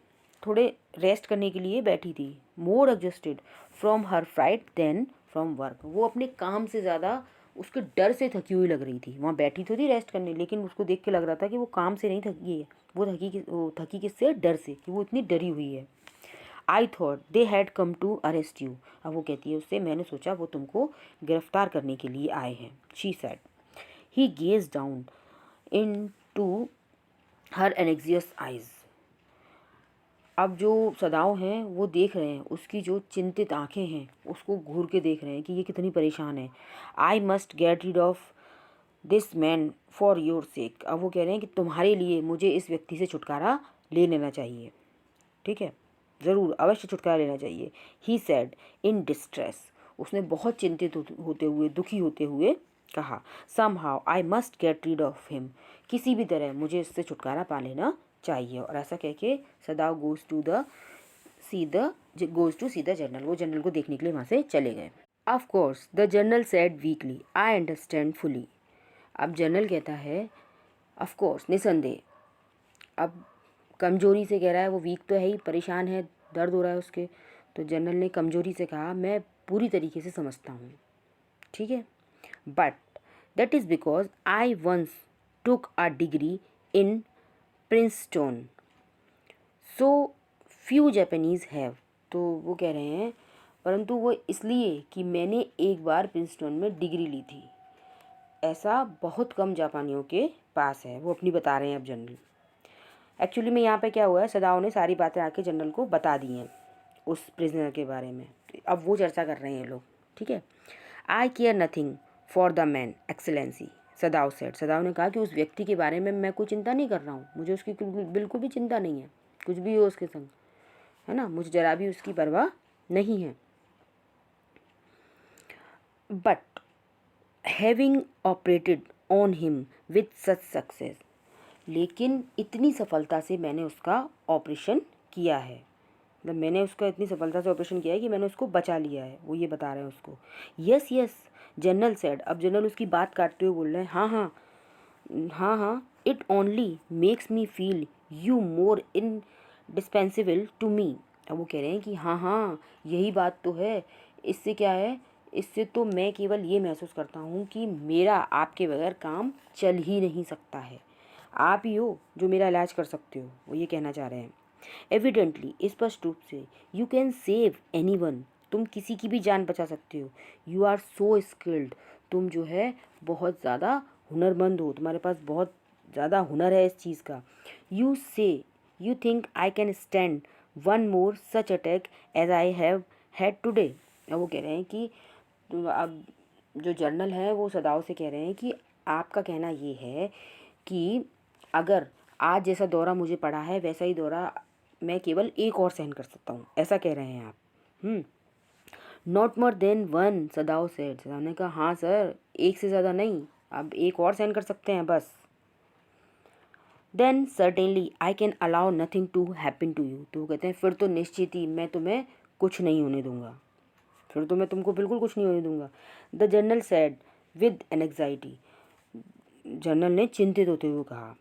थोड़े रेस्ट करने के लिए बैठी थी। More exhausted from her fright than from work, वो अपने काम से ज़्यादा उसके डर से थकी हुई लग रही थी। वहाँ बैठी तो थी रेस्ट करने, लेकिन उसको देख के लग रहा था कि वो काम से नहीं थकी है, वो थकी किससे, डर से, कि वो इतनी डरी हुई है। I thought they had come to arrest you, अब वो कहती है उससे, मैंने सोचा वो तुमको गिरफ्तार करने के लिए आए हैं। She said. He gaze down in to her anxious eyes, अब जो सदाओं हैं वो देख रहे हैं, उसकी जो चिंतित आंखें हैं उसको घूर के देख रहे हैं कि ये कितनी परेशान है। आई must get rid of this man for your सेक, अब वो कह रहे हैं कि तुम्हारे लिए मुझे इस व्यक्ति से छुटकारा ले लेना चाहिए। ठीक है, ज़रूर अवश्य छुटकारा लेना चाहिए। ही सैड इन डिस्ट्रेस, उसने बहुत चिंतित होते हुए, दुखी होते हुए कहा। Somehow I must get rid of him, किसी भी तरह मुझे इससे छुटकारा पा लेना चाहिए। और ऐसा कह के Sadao goes to see the general, वो जर्नल को देखने के लिए वहाँ से चले गए। Of course the general said weakly, I understand fully, अब जर्नल कहता है ऑफ कोर्स, निसंदेह, अब कमजोरी से कह रहा है, वो वीक तो है ही, परेशान है, दर्द हो रहा है उसके, तो जनरल ने कमजोरी से कहा मैं पूरी तरीके से समझता हूँ। ठीक है, but that is because I once took a degree in Princeton so few Japanese have, तो वो कह रहे हैं परंतु वो इसलिए कि मैंने एक बार प्रिंसटन में डिग्री ली थी, ऐसा बहुत कम जापानियों के पास है, वो अपनी बता रहे हैं अब जनरल। एक्चुअली में यहाँ पे क्या हुआ है, सदाओं ने सारी बातें आके जनरल को बता दी हैं उस प्रिजनर के बारे में, अब वो चर्चा कर रहे हैं लोग। ठीक है, I care nothing for the man excellency, Sadao said, Sadao ने कहा कि उस व्यक्ति के बारे में मैं कोई चिंता नहीं कर रहा हूँ, मुझे उसकी बिल्कुल भी चिंता नहीं है, कुछ भी हो उसके संग, है ना, मुझे जरा भी उसकी परवाह नहीं है। But having operated on him with such success, लेकिन इतनी सफलता से मैंने उसका ऑपरेशन किया है, मतलब मैंने उसका इतनी सफलता से ऑपरेशन किया है कि मैंने उसको बचा लिया है, वो ये बता रहे हैं उसको। यस यस जनरल सेड, अब जनरल उसकी बात काटते हुए बोल रहे हैं हाँ हाँ हाँ हाँ, it only makes me feel you more indispensable to me, अब वो कह रहे हैं कि हाँ हाँ यही बात तो है, इससे क्या है, इससे तो मैं केवल ये महसूस करता हूँ कि मेरा आपके बगैर काम चल ही नहीं सकता है, आप ही हो जो मेरा इलाज कर सकते हो, वो ये कहना चाह रहे हैं। एविडेंटली, स्पष्ट रूप से, यू कैन सेव एनीवन, तुम किसी की भी जान बचा सकते हो। यू आर सो स्किल्ड, तुम जो है बहुत ज़्यादा हुनरमंद हो, तुम्हारे पास बहुत ज़्यादा हुनर है इस चीज़ का। You say you think I can stand one more such attack as I have had today, अब वो कह रहे हैं कि अब जो जर्नल है वो सदाओ से कह रहे हैं कि आपका कहना ये है कि अगर आज जैसा दौरा मुझे पड़ा है वैसा ही दौरा मैं केवल एक और सहन कर सकता हूँ, ऐसा कह रहे हैं आप। Not more than one, Sadao said, Sadao ने कहा हाँ सर, एक से ज़्यादा नहीं, अब एक और सहन कर सकते हैं बस। Then certainly I can allow nothing to happen to you, तो वो कहते हैं फिर तो निश्चित ही मैं तुम्हें कुछ नहीं होने दूंगा, फिर तो मैं तुमको बिल्कुल कुछ नहीं होने दूंगा। The general said with anxiety, general ने चिंतित होते हुए कहा।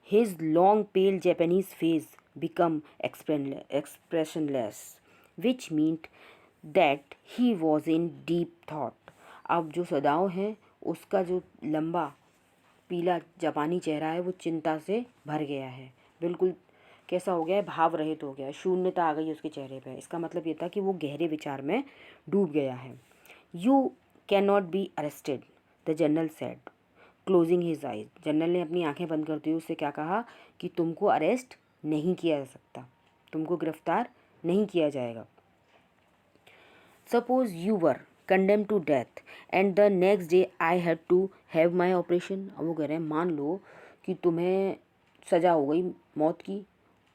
His long pale Japanese face become expressionless which meant that he was in deep thought. अब जो सदाओ हैं उसका जो लंबा पीला जापानी चेहरा है वो चिंता से भर गया है, बिल्कुल कैसा हो गया है, भाव रहित हो गया है, शून्यता आ गई उसके चेहरे पे। इसका मतलब ये था कि वो गहरे विचार में डूब गया है। You can not be arrested, the general said closing his eyes, general ने अपनी आंखें बंद करते हुए उससे क्या कहा कि तुमको अरेस्ट नहीं किया जा सकता, तुमको गिरफ्तार नहीं किया जाएगा। Suppose you were condemned to death and the next day I had to have my operation। अब वो कह रहे हैं मान लो कि तुम्हें सज़ा हो गई मौत की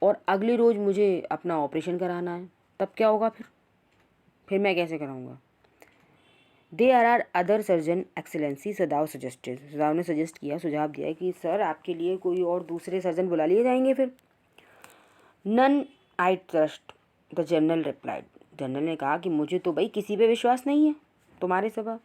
और अगले रोज़ मुझे अपना ऑपरेशन कराना है, तब क्या होगा फिर मैं कैसे कराऊंगा। There are other surgeon excellency, Sadao suggested, Sadao ने सजेस्ट किया, सुझाव दिया कि सर आपके लिए कोई और दूसरे सर्जन बुला लिए जाएंगे फिर। None I trust, the general replied, general ने कहा कि मुझे तो भाई किसी पे विश्वास नहीं है तुम्हारे सिवा।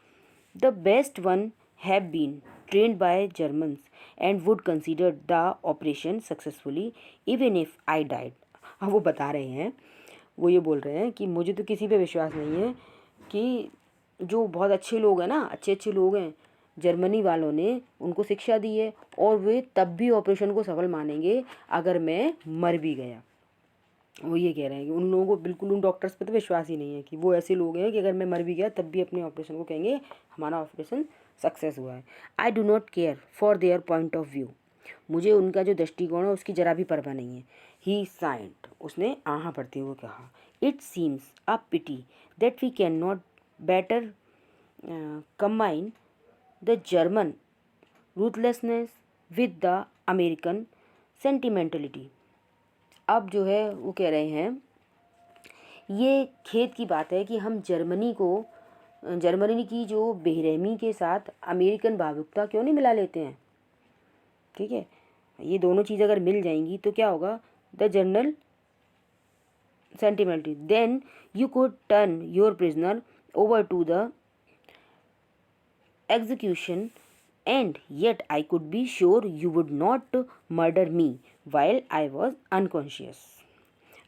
The best one have been trained by Germans and would consider the operation successfully even if I died. अब वो बता रहे हैं, वो ये बोल रहे हैं कि मुझे तो किसी पे विश्वास नहीं है कि जो बहुत अच्छे लोग हैं ना, अच्छे अच्छे लोग हैं, जर्मनी वालों ने उनको शिक्षा दी है और वे तब भी ऑपरेशन को सफल मानेंगे अगर मैं मर भी गया। वो ये कह रहे हैं कि उन लोगों को बिल्कुल उन डॉक्टर्स पे तो विश्वास ही नहीं है कि वो ऐसे लोग हैं कि अगर मैं मर भी गया तब भी अपने ऑपरेशन को कहेंगे हमारा ऑपरेशन सक्सेस हुआ है। आई do not care for their point of view, मुझे उनका जो दृष्टिकोण है उसकी जरा भी परवाह नहीं है। ही साइंड, उसने आहा भरते हुए कहा। It seems a pity that we can not better combine the German ruthlessness with the American sentimentality. अब जो है वो कह रहे हैं ये खेद की बात है कि हम जर्मनी की जो बेरहमी के साथ अमेरिकन भावुकता क्यों नहीं मिला लेते हैं। ठीक है, ये दोनों चीज़ अगर मिल जाएंगी तो क्या होगा, the general sentimentally, then you could turn your prisoner over to the execution and yet I could be sure you would not murder me while I was unconscious।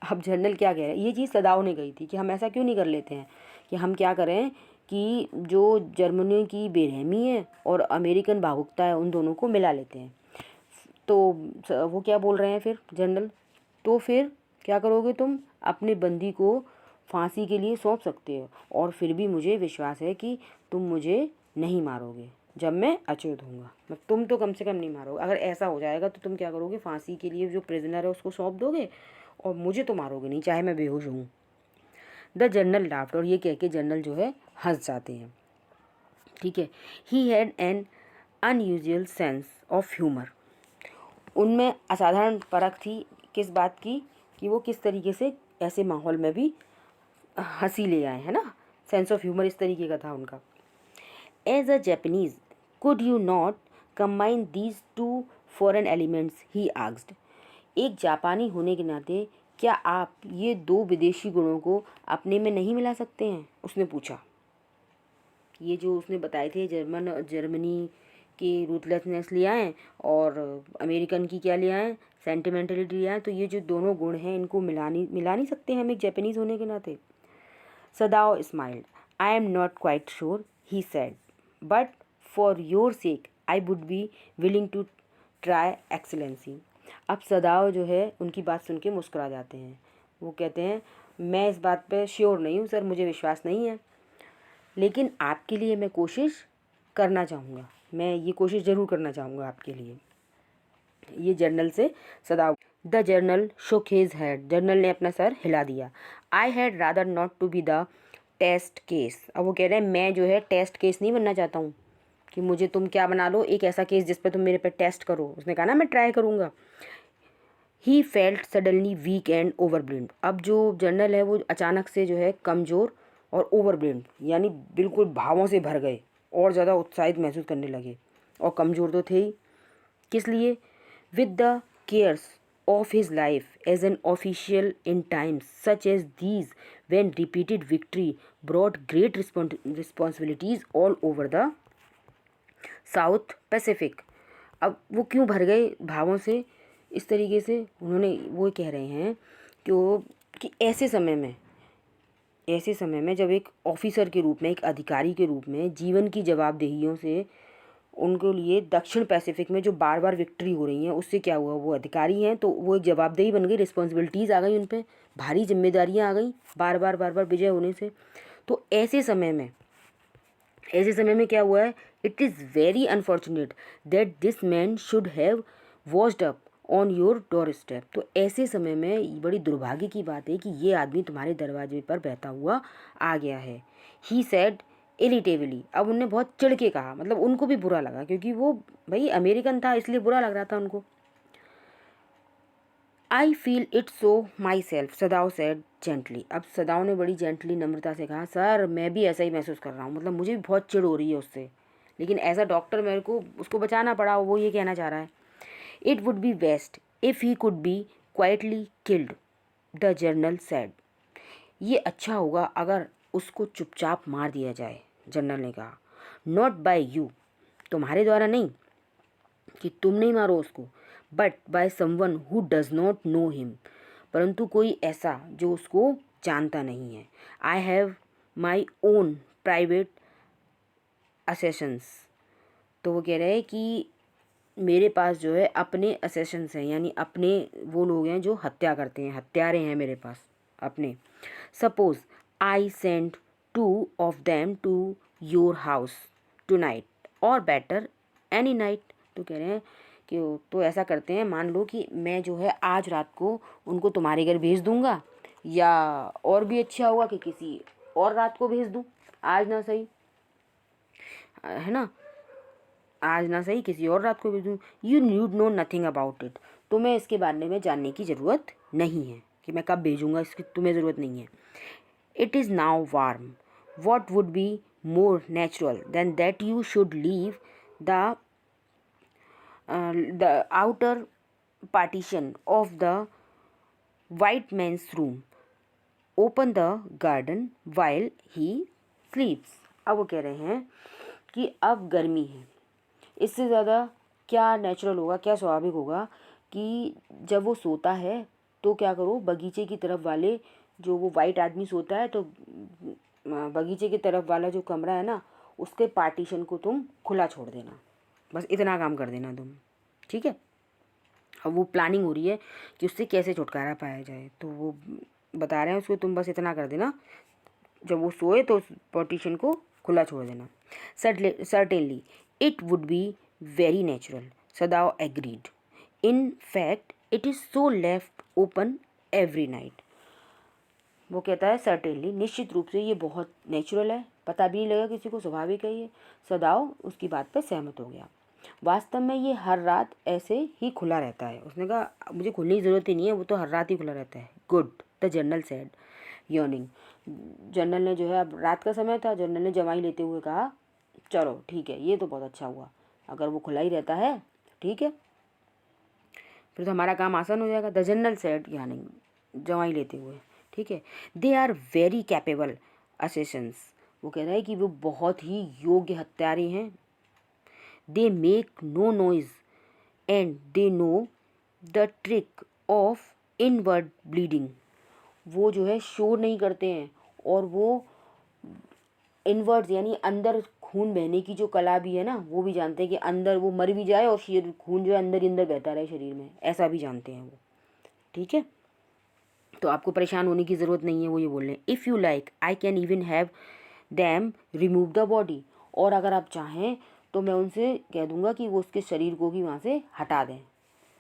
अब जनरल क्या कह रहे हैं, ये चीज़ सदाओ ने कही थी कि हम ऐसा क्यों नहीं कर लेते हैं कि हम क्या करें कि जो जर्मनी की बेरहमी है और अमेरिकन भावुकता है उन दोनों को मिला लेते हैं। तो वो क्या बोल रहे हैं फिर जनरल, तो फिर क्या करोगे तुम, अपने बंदी को फांसी के लिए सौंप सकते हो और फिर भी मुझे विश्वास है कि तुम मुझे नहीं मारोगे जब मैं अचेत होऊंगा। तुम तो कम से कम नहीं मारोगे, अगर ऐसा हो जाएगा तो तुम क्या करोगे, फांसी के लिए जो प्रिजनर है उसको सौंप दोगे और मुझे तो मारोगे नहीं चाहे मैं बेहोश हूँ। द जनरल लाफ्ट, और ये कह के जनरल जो है हंस जाते हैं। ठीक है, he had an unusual sense of humour, उनमें असाधारण परख थी किस बात की, कि वो किस तरीके से ऐसे माहौल में भी हंसी ले आए, है ना, सेंस ऑफ ह्यूमर इस तरीके का था उनका। As a Japanese could you not combine these two foreign elements, he asked। एक जापानी होने के नाते क्या आप ये दो विदेशी गुणों को अपने में नहीं मिला सकते हैं, उसने पूछा। ये जो उसने बताए थे जर्मनी की रूथलेसनेस ले आए और अमेरिकन की क्या ले आए, सेंटिमेंटलिटी ले आए, तो ये जो दोनों गुण हैं इनको मिला नहीं सकते हम एक जापानीज़ होने के नाते। Sadao smiled. I am not quite sure, he said, but for your sake I would be willing to try excellency. अब सदाओ जो है उनकी बात सुन के मुस्कुरा जाते हैं। वो कहते हैं मैं इस बात पे श्योर नहीं हूँ सर, मुझे विश्वास नहीं है, लेकिन आपके लिए मैं कोशिश करना चाहूँगा, मैं ये कोशिश ज़रूर करना चाहूँगा आपके लिए। ये जर्नल से Sadao. The general shook his head, general ने अपना सर हिला दिया। I had rather not to be the test case. अब वो कह रहे हैं मैं जो है टेस्ट केस नहीं बनना चाहता हूँ कि मुझे तुम क्या बना लो, एक ऐसा केस जिस पे तुम मेरे पे टेस्ट करो। उसने कहा ना मैं ट्राई करूँगा। He felt suddenly weak and overwhelmed. अब जो जर्नल है वो अचानक से जो है कमज़ोर और ओवरब्लेम्ड यानी बिल्कुल भावों से भर गए और ज़्यादा उत्साहित महसूस करने लगे। और कमज़ोर तो थे ही, किस लिए? With the cares of his life as an official in times such as these when repeated victory brought great responsibilities all over the south Pacific. अब वो क्यों भर गए भावों से इस तरीके से? उन्होंने वो कह रहे हैं कि ऐसे समय में जब एक ऑफिसर के रूप में, एक अधिकारी के रूप में जीवन की जवाबदेहियों से उनके लिए दक्षिण पैसिफिक में जो बार बार विक्ट्री हो रही हैं उससे क्या हुआ, वो अधिकारी हैं तो वो एक जवाबदेही बन गई, रिस्पॉन्सिबिलिटीज़ आ गई उन पर, भारी जिम्मेदारियां आ गई बार बार विजय होने से। तो ऐसे समय में क्या हुआ है? It is very unfortunate that this man should have watched up on your door step. तो ऐसे समय में बड़ी दुर्भाग्य की बात है कि ये आदमी तुम्हारे दरवाजे पर बहता हुआ आ गया है। He said irritably. अब उनने बहुत चिढ़ के कहा, मतलब उनको भी बुरा लगा क्योंकि वो भाई अमेरिकन था इसलिए बुरा लग रहा था उनको। I feel it so my self, सदाव said gently. अब सदाव ने बड़ी जेंटली नम्रता से कहा, सर मैं भी ऐसा ही महसूस कर रहा हूँ, मतलब मुझे भी बहुत चिढ़ हो रही है उससे, लेकिन एज अ डॉक्टर मेरे को उसको बचाना पड़ा। वो ये कहना चाह रहा है, it would be best if he could be quietly killed, the general said. ये अच्छा होगा अगर उसको चुपचाप मार दिया जाए, जनरल ने कहा। नॉट बाय यू, तुम्हारे द्वारा नहीं कि तुम नहीं मारो उसको, but by someone who does not know him, परंतु कोई ऐसा जो उसको जानता नहीं है। I have my own private assassins. तो वो कह रहे हैं कि मेरे पास जो है अपने असेशंस हैं, यानी अपने वो लोग हैं जो हत्या करते हैं, हत्यारे हैं मेरे पास अपने। Suppose I send 2 of them to your house tonight, or better any night. तो कह रहे हैं कि तो ऐसा करते हैं, मान लो कि मैं जो है आज रात को उनको तुम्हारे घर भेज दूंगा, या और भी अच्छा होगा कि किसी और रात को भेज दूं, आज ना सही, है ना, आज ना सही किसी और रात को भेज दूँ। You need know nothing about it. तुम्हें इसके बारे में जानने की ज़रूरत नहीं है कि मैं कब भेजूँगा, इसकी तुम्हें ज़रूरत नहीं है। It is now warm, what would be more natural than that you should leave the outer partition of the white man's room, open the garden while he sleeps. अब वो कह रहे हैं कि अब गर्मी है, इससे ज़्यादा क्या नेचुरल होगा, क्या स्वाभाविक होगा कि जब वो सोता है तो क्या करो, बगीचे की तरफ वाले जो वो वाइट आदमी सोता है तो बगीचे की तरफ वाला जो कमरा है ना उसके पार्टीशन को तुम खुला छोड़ देना, बस इतना काम कर देना तुम, ठीक है। अब वो प्लानिंग हो रही है कि उससे कैसे छुटकारा पाया जाए, तो वो बता रहे हैं उसको तुम बस इतना कर देना, जब वो सोए तो उस पार्टीशन को खुला छोड़ देना। Certainly it would be very natural, सदाव agreed. In fact it is so left open every night. वो कहता है सर्टेनली, निश्चित रूप से ये बहुत नेचुरल है, पता भी नहीं लगा किसी को, स्वाभाविक है ये। सदाव उसकी बात पर सहमत हो गया। वास्तव में ये हर रात ऐसे ही खुला रहता है। उसने कहा मुझे खुलने की ज़रूरत ही नहीं है, वो तो हर रात ही खुला रहता है। Good, the general said yearning. General ने जो है, अब रात का समय था, जनरल ने जवाई लेते हुए कहा चलो ठीक है, ये तो बहुत अच्छा हुआ, अगर वो खुला ही रहता है ठीक है, फिर तो हमारा काम आसान हो जाएगा। द जनरल सेड यानी जवाई लेते हुए, ठीक है। They are very capable assassins. वो कह रहा है कि वो बहुत ही योग्य हत्यारे हैं। They make no noise and they know the trick of inward bleeding. वो जो है शोर नहीं करते हैं, और वो इनवर्ड्स यानी अंदर खून बहने की जो कला भी है ना, वो भी जानते हैं कि अंदर वो मर भी जाए और खून जो है अंदर ही अंदर बहता रहे शरीर में, ऐसा भी जानते हैं वो, ठीक है। तो आपको परेशान होने की ज़रूरत नहीं है, वो ये बोल रहे हैं। If you like I can even have them remove the body. और अगर आप चाहें तो मैं उनसे कह दूंगा कि वो उसके शरीर को भी वहाँ से हटा दें,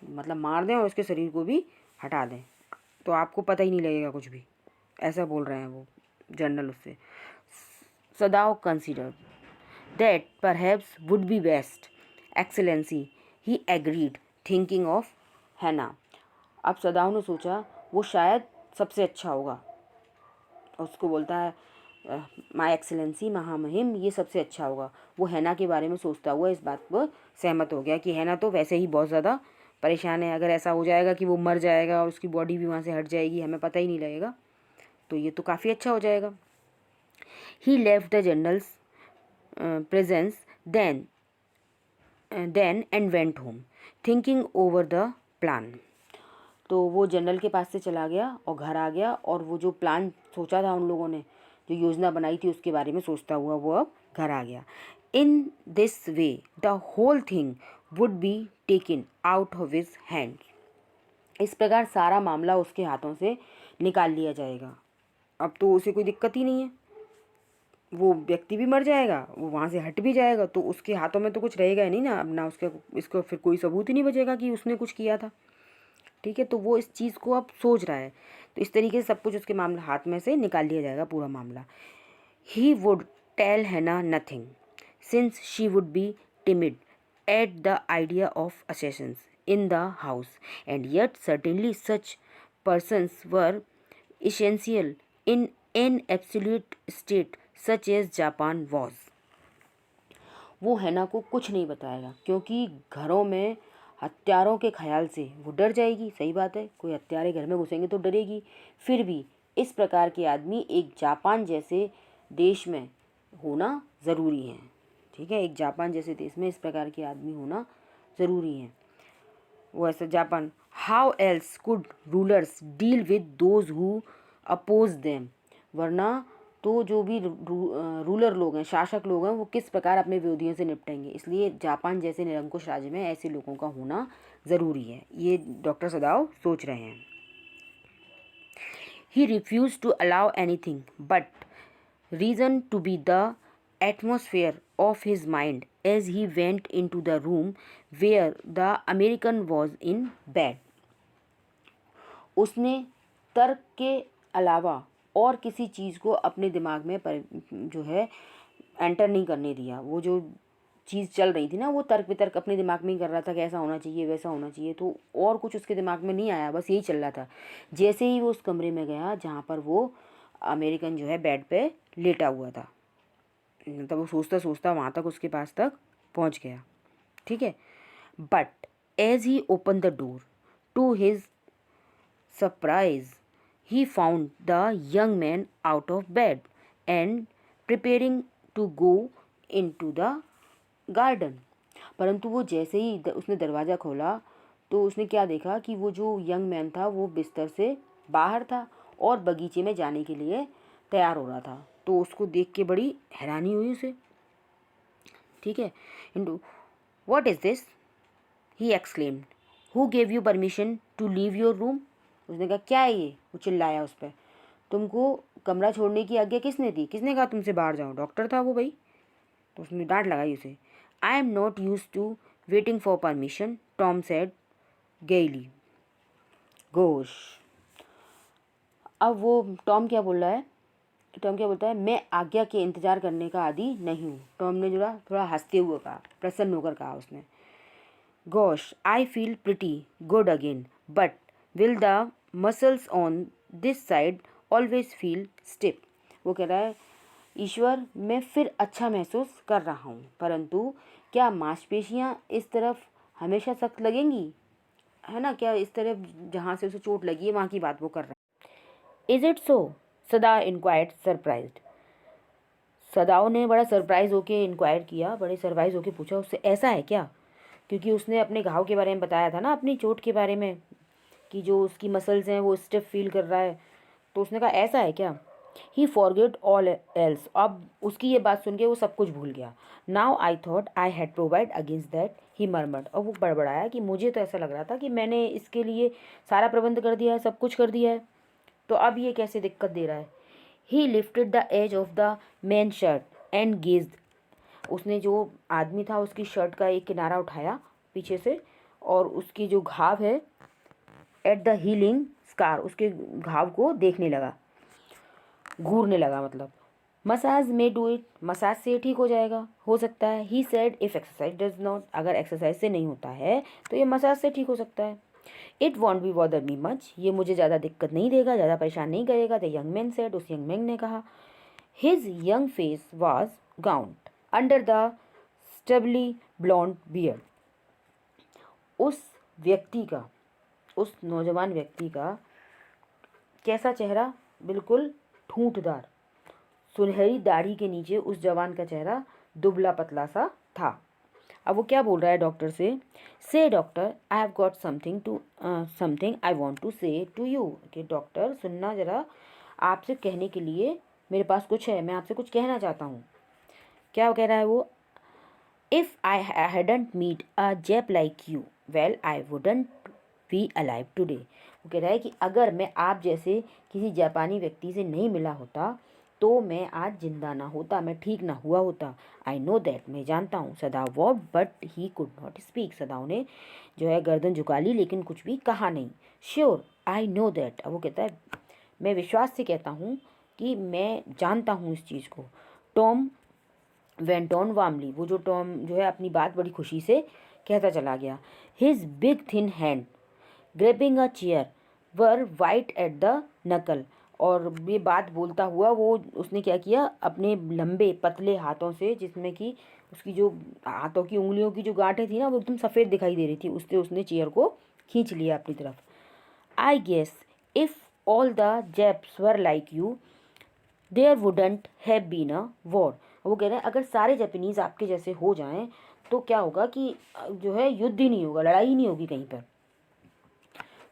मतलब मार दें और उसके शरीर को भी हटा दें, तो आपको पता ही नहीं लगेगा कुछ भी, ऐसा बोल रहे हैं वो। जर्नल उससे। Sadao considered that perhaps would be best excellency he agreed thinking of Hana. अब सदाओ ने सोचा वो शायद सबसे अच्छा होगा। उसको बोलता है माय एक्सेलेंसी, महामहिम, ये सबसे अच्छा होगा। वो हैना के बारे में सोचता हुआ इस बात पर सहमत हो गया कि हैना तो वैसे ही बहुत ज़्यादा परेशान है, अगर ऐसा हो जाएगा कि वो मर जाएगा और उसकी बॉडी भी वहाँ से हट जाएगी, हमें पता ही नहीं लगेगा, तो ये तो काफ़ी अच्छा हो जाएगा। He left the general's presence then and went home thinking over the plan. तो वो जनरल के पास से चला गया और घर आ गया और वो जो प्लान सोचा था उन लोगों ने, जो योजना बनाई थी, उसके बारे में सोचता हुआ वो अब घर आ गया। In this way the whole thing would be taken out of his hand. इस प्रकार सारा मामला उसके हाथों से निकाल लिया जाएगा। अब तो उसे कोई दिक्कत ही नहीं है, वो व्यक्ति भी मर जाएगा, वो वहाँ से हट भी जाएगा, तो उसके हाथों में तो कुछ रहेगा ही नहीं ना, अब ना उसका इसको फिर कोई सबूत ही नहीं बचेगा कि उसने कुछ किया था। ठीक है, तो वो इस चीज़ को अब सोच रहा है, तो इस तरीके से सब कुछ उसके मामला हाथ में से निकाल लिया जाएगा पूरा मामला। ही वुड टेल हैना nothing since she would be timid at the idea of assassins in the house, and yet certainly such persons were essential in an absolute state such as Japan was. वो हैना को कुछ नहीं बताएगा क्योंकि घरों में हत्यारों के ख्याल से वो डर जाएगी। सही बात है, कोई हत्यारे घर में घुसेंगे तो डरेगी। फिर भी इस प्रकार के आदमी एक जापान जैसे देश में होना ज़रूरी है। ठीक है, एक जापान जैसे देश में इस प्रकार के आदमी होना ज़रूरी है। वो ऐसा Japan, how else could rulers deal with those who oppose them, वरना तो जो भी रूलर लोग हैं, शासक लोग हैं, वो किस प्रकार अपने विरोधियों से निपटेंगे। इसलिए जापान जैसे निरंकुश राज्य में ऐसे लोगों का होना ज़रूरी है, ये डॉक्टर सदाओ सोच रहे हैं। He refused to allow anything but reason to be the atmosphere of his mind as he went in to the room where the American was in bed. उसने तर्क के अलावा और किसी चीज़ को अपने दिमाग में जो है एंटर नहीं करने दिया। वो जो चीज़ चल रही थी ना, वो तर्क वितर्क अपने दिमाग में ही कर रहा था कि ऐसा होना चाहिए, वैसा होना चाहिए, तो और कुछ उसके दिमाग में नहीं आया, बस यही चल रहा था। जैसे ही वो उस कमरे में गया जहाँ पर वो अमेरिकन जो है बेड पे लेटा हुआ था, मतलब वो सोचता सोचता वहाँ तक उसके पास तक पहुँच गया। ठीक है, but as he open the door to his surprise he found the young man out of bed and preparing to go into the garden. परंतु वो जैसे ही उसने दरवाज़ा खोला तो उसने क्या देखा कि वो जो यंग मैन था वो बिस्तर से बाहर था और बगीचे में जाने के लिए तैयार हो रहा था। तो उसको देख के बड़ी हैरानी हुई उसे। ठीक है, what is this, he exclaimed, who gave you permission to leave your room. उसने कहा क्या है ये, वो चिल्लाया उस पर, तुमको कमरा छोड़ने की आज्ञा किसने दी, किसने कहा तुमसे बाहर जाओ, डॉक्टर था वो भाई। तो उसने डांट लगाई उसे। I am not use to waiting for permission, Tom said gaily. Gosh. अब वो टॉम क्या बोल रहा है, टॉम क्या बोलता है, मैं आज्ञा के इंतज़ार करने का आदी नहीं हूँ। टॉम ने जो थोड़ा हंसते हुए कहा, प्रसन्न होकर कहा उसने। Gosh, I feel pretty good again, but will the muscles on this side always feel stiff. वो कह रहा है, ईश्वर, मैं फिर अच्छा महसूस कर रहा हूँ, परंतु क्या मांसपेशियाँ इस तरफ हमेशा सख्त लगेंगी, है ना, क्या इस तरफ जहाँ से उसे चोट लगी है वहाँ की बात वो कर रहा है। इज इट सो, सदा इंक्वायर्ड सरप्राइज्ड। सदाओ ने बड़ा सरप्राइज होके इंक्वायर किया, बड़े सरप्राइज होके पूछा उससे, ऐसा है क्या, क्योंकि उसने अपने घाव के बारे में बताया था ना, अपनी चोट के बारे में, कि जो उसकी मसल्स हैं वो स्टिफ फील कर रहा है। तो उसने कहा ऐसा है क्या। ही फॉरगेट ऑल एल्स, अब उसकी ये बात सुन के वो सब कुछ भूल गया। Now I thought I had provide against that, he murmured. और वो बड़बड़ाया कि मुझे तो ऐसा लग रहा था कि मैंने इसके लिए सारा प्रबंध कर दिया है, सब कुछ कर दिया है, तो अब ये कैसे दिक्कत दे रहा है। He lifted the edge of the man shirt and gazed, उसने जो आदमी था उसकी शर्ट का एक किनारा उठाया पीछे से और उसकी जो घाव है, एट द हीलिंग स्कार, उसके घाव को देखने लगा। घूरने लगा मतलब। मसाज में डू इट, मसाज से ठीक हो जाएगा, हो सकता है। He said if exercise does not, अगर एक्सरसाइज से नहीं होता है तो ये मसाज से ठीक हो सकता है। It won't be bother me much, ये मुझे ज़्यादा दिक्कत नहीं देगा, ज़्यादा परेशान नहीं करेगा। द यंग मैन सेड, उस यंग मैन ने कहा। His young face was ground under the stubbly blonde beard, उस व्यक्ति का, उस नौजवान व्यक्ति का कैसा चेहरा, बिल्कुल ठूंठदार, सुनहरी दाढ़ी के नीचे उस जवान का चेहरा दुबला पतला सा था। अब वो क्या बोल रहा है डॉक्टर से doctor I have got something I want to say to you, कि डॉक्टर सुनना ज़रा, आपसे कहने के लिए मेरे पास कुछ है, मैं आपसे कुछ कहना चाहता हूँ। क्या कह रहा है वो? If I hadn't meet a Jap like you, well I wouldn't be alive today. वो कह रहा है कि अगर मैं आप जैसे किसी जापानी व्यक्ति से नहीं मिला होता तो मैं आज जिंदा ना होता, मैं ठीक ना हुआ होता। आई नो दैट, मैं जानता हूँ। सदाव वॉब but he could not speak, सदाव ने जो है गर्दन झुका ली लेकिन कुछ भी कहा नहीं। श्योर आई नो दैट, अब वो कहता है मैं विश्वास से कहता हूँ कि मैं जानता हूँ इस चीज़ को। टॉम वेंट ऑन वार्मली, वो जो टॉम जो है अपनी बात बड़ी खुशी से कहता चला गया। His big thin hand grappling a chair were white at the knuckle, और ये बात बोलता हुआ वो उसने क्या किया, अपने लंबे पतले हाथों से, जिसमें कि उसकी जो हाथों की उंगलियों की जो गांठें थी ना वो एकदम सफ़ेद दिखाई दे रही थी, उससे उसने चेयर को खींच लिया अपनी तरफ। I guess if all the Japs were like you there wouldn't have been a war. वो कह रहे हैं अगर सारे जापानीज़ आपके जैसे हो जाएं तो क्या होगा कि जो है युद्ध ही नहीं होगा, लड़ाई ही नहीं होगी कहीं पर।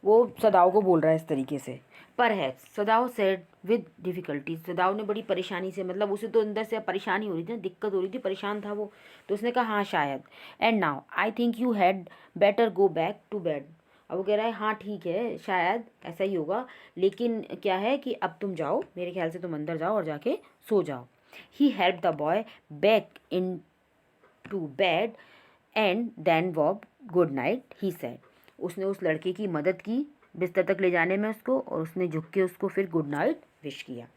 वो सदाव को बोल रहा है इस तरीके से। पर है सदाव सेड विद डिफ़िकल्टी, सदाव ने बड़ी परेशानी से, मतलब उसे तो अंदर से परेशानी हो रही थी, दिक्कत हो रही थी, परेशान था वो, तो उसने कहा हाँ शायद। And now I think you had better go back to bed. अब वो कह रहा है हाँ ठीक है शायद ऐसा ही होगा, लेकिन क्या है कि अब तुम जाओ, मेरे ख्याल से तुम अंदर जाओ और जाके सो जाओ। He help the boy back into bed and then वॉब गुड नाइट ही सेड। उसने उस लड़के की मदद की बिस्तर तक ले जाने में उसको, और उसने झुक के उसको फिर गुड नाइट विश किया।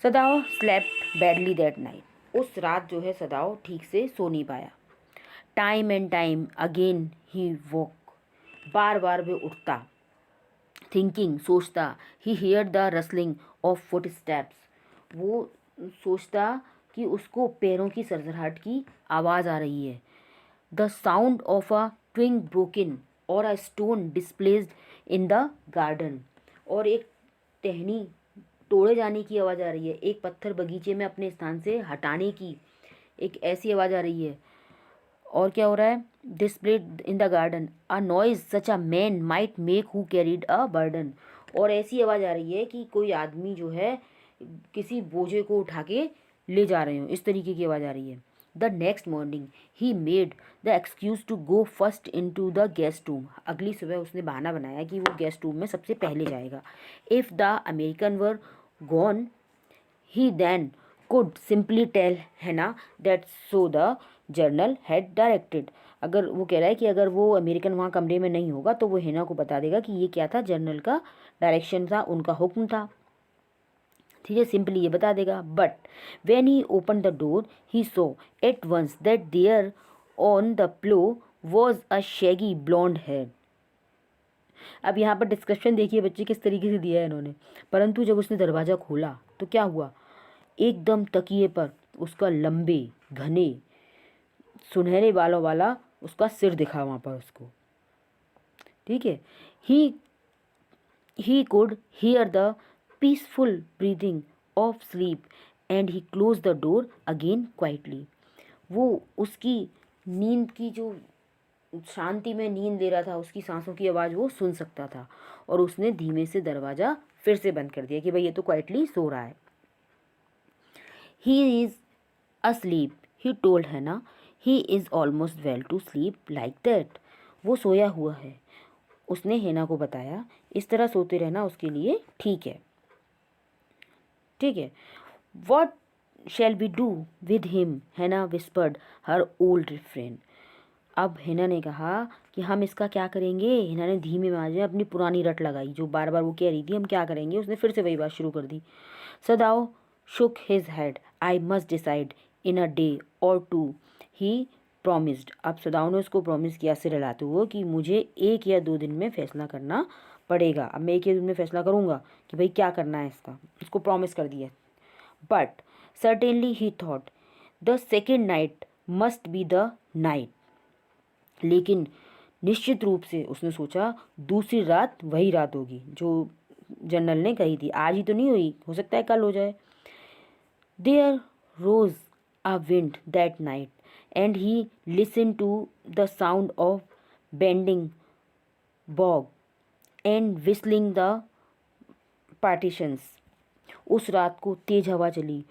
सदाव स्लेप्ट बैडली दैट नाइट, उस रात जो है सदाव ठीक से सो नहीं पाया। Time and time again he woke, बार बार वे उठता, थिंकिंग सोचता, he hear the rustling of footsteps, वो सोचता कि उसको पैरों की सरसराहट की आवाज़ आ रही है। The sound of a twig broken or a stone displaced in the garden, और एक टहनी तोड़े जाने की आवाज़ आ रही है, एक पत्थर बगीचे में अपने स्थान से हटाने की एक ऐसी आवाज़ आ रही है। और क्या हो रहा है? Displayed in the garden a noise such a man might make who carried a burden, और ऐसी आवाज़ आ रही है कि कोई आदमी जो है किसी बोझे को उठा के ले जा रहे हो, इस तरीके की आवाज़ आ रही है। The next morning he made the excuse to go first in to the guest room, अगली सुबह उसने बहाना बनाया कि वो गेस्ट रूम में सबसे पहले जाएगा। If the American were gone he then could simply tell हैना that so the journal had directed, अगर वो कह रहा है कि अगर वो अमेरिकन वहाँ कमरे में नहीं होगा तो वो हैना को बता देगा कि ये क्या था, जर्नल का डायरेक्शन था, उनका हुक्म था, ठीक है, सिंपली ये बता देगा। But when he open the door he saw at once that there on the pillow was a shaggy blond head. अब यहाँ पर डिस्क्रिप्शन देखिए बच्चे किस तरीके से दिया है इन्होंने। परंतु जब उसने दरवाज़ा खोला तो क्या हुआ, एकदम तकिए पर उसका लंबे घने सुनहरे बालों वाला उसका सिर दिखा वहाँ पर उसको, ठीक है। He could hear the peaceful breathing of sleep and he close the door again quietly, वो उसकी नींद की जो शांति में नींद ले रहा था, उसकी सांसों की आवाज़ वो सुन सकता था, और उसने धीमे से दरवाज़ा फिर से बंद कर दिया कि भाई ये तो क्वाइटली सो रहा है। He is asleep, he told Hannah. He is almost well to sleep like that. वो सोया हुआ है, उसने हेना को बताया, इस तरह सोते रहना उसके लिए ठीक है, ठीक है। What shall we do with him? Hannah whispered her old friend. अब हेना ने कहा कि हम इसका क्या करेंगे। हिना ने धीमे आवाज में अपनी पुरानी रट लगाई जो बार बार वो कह रही थी हम क्या करेंगे। उसने फिर से वही बात शुरू कर दी। सदाओ shook his head. I must decide in a day or two. He promised. अब सदाओ ने उसको प्रॉमिस किया सिर हिलाते हुए कि मुझे 1 या 2 दिन में फैसला करना पड़ेगा। अब मैं 1 या 2 दिन में फैसला करूँगा कि भाई क्या करना है इसका। उसको प्रॉमिस कर दिया। But certainly he thought the second night must be the night. लेकिन निश्चित रूप से उसने सोचा दूसरी रात वही रात होगी जो जनरल ने कही थी। आज ही तो नहीं हुई, हो सकता है कल हो जाए। There rose a wind that night, and he listened to the sound of bending bog and whistling the partitions. उस रात को तेज हवा चली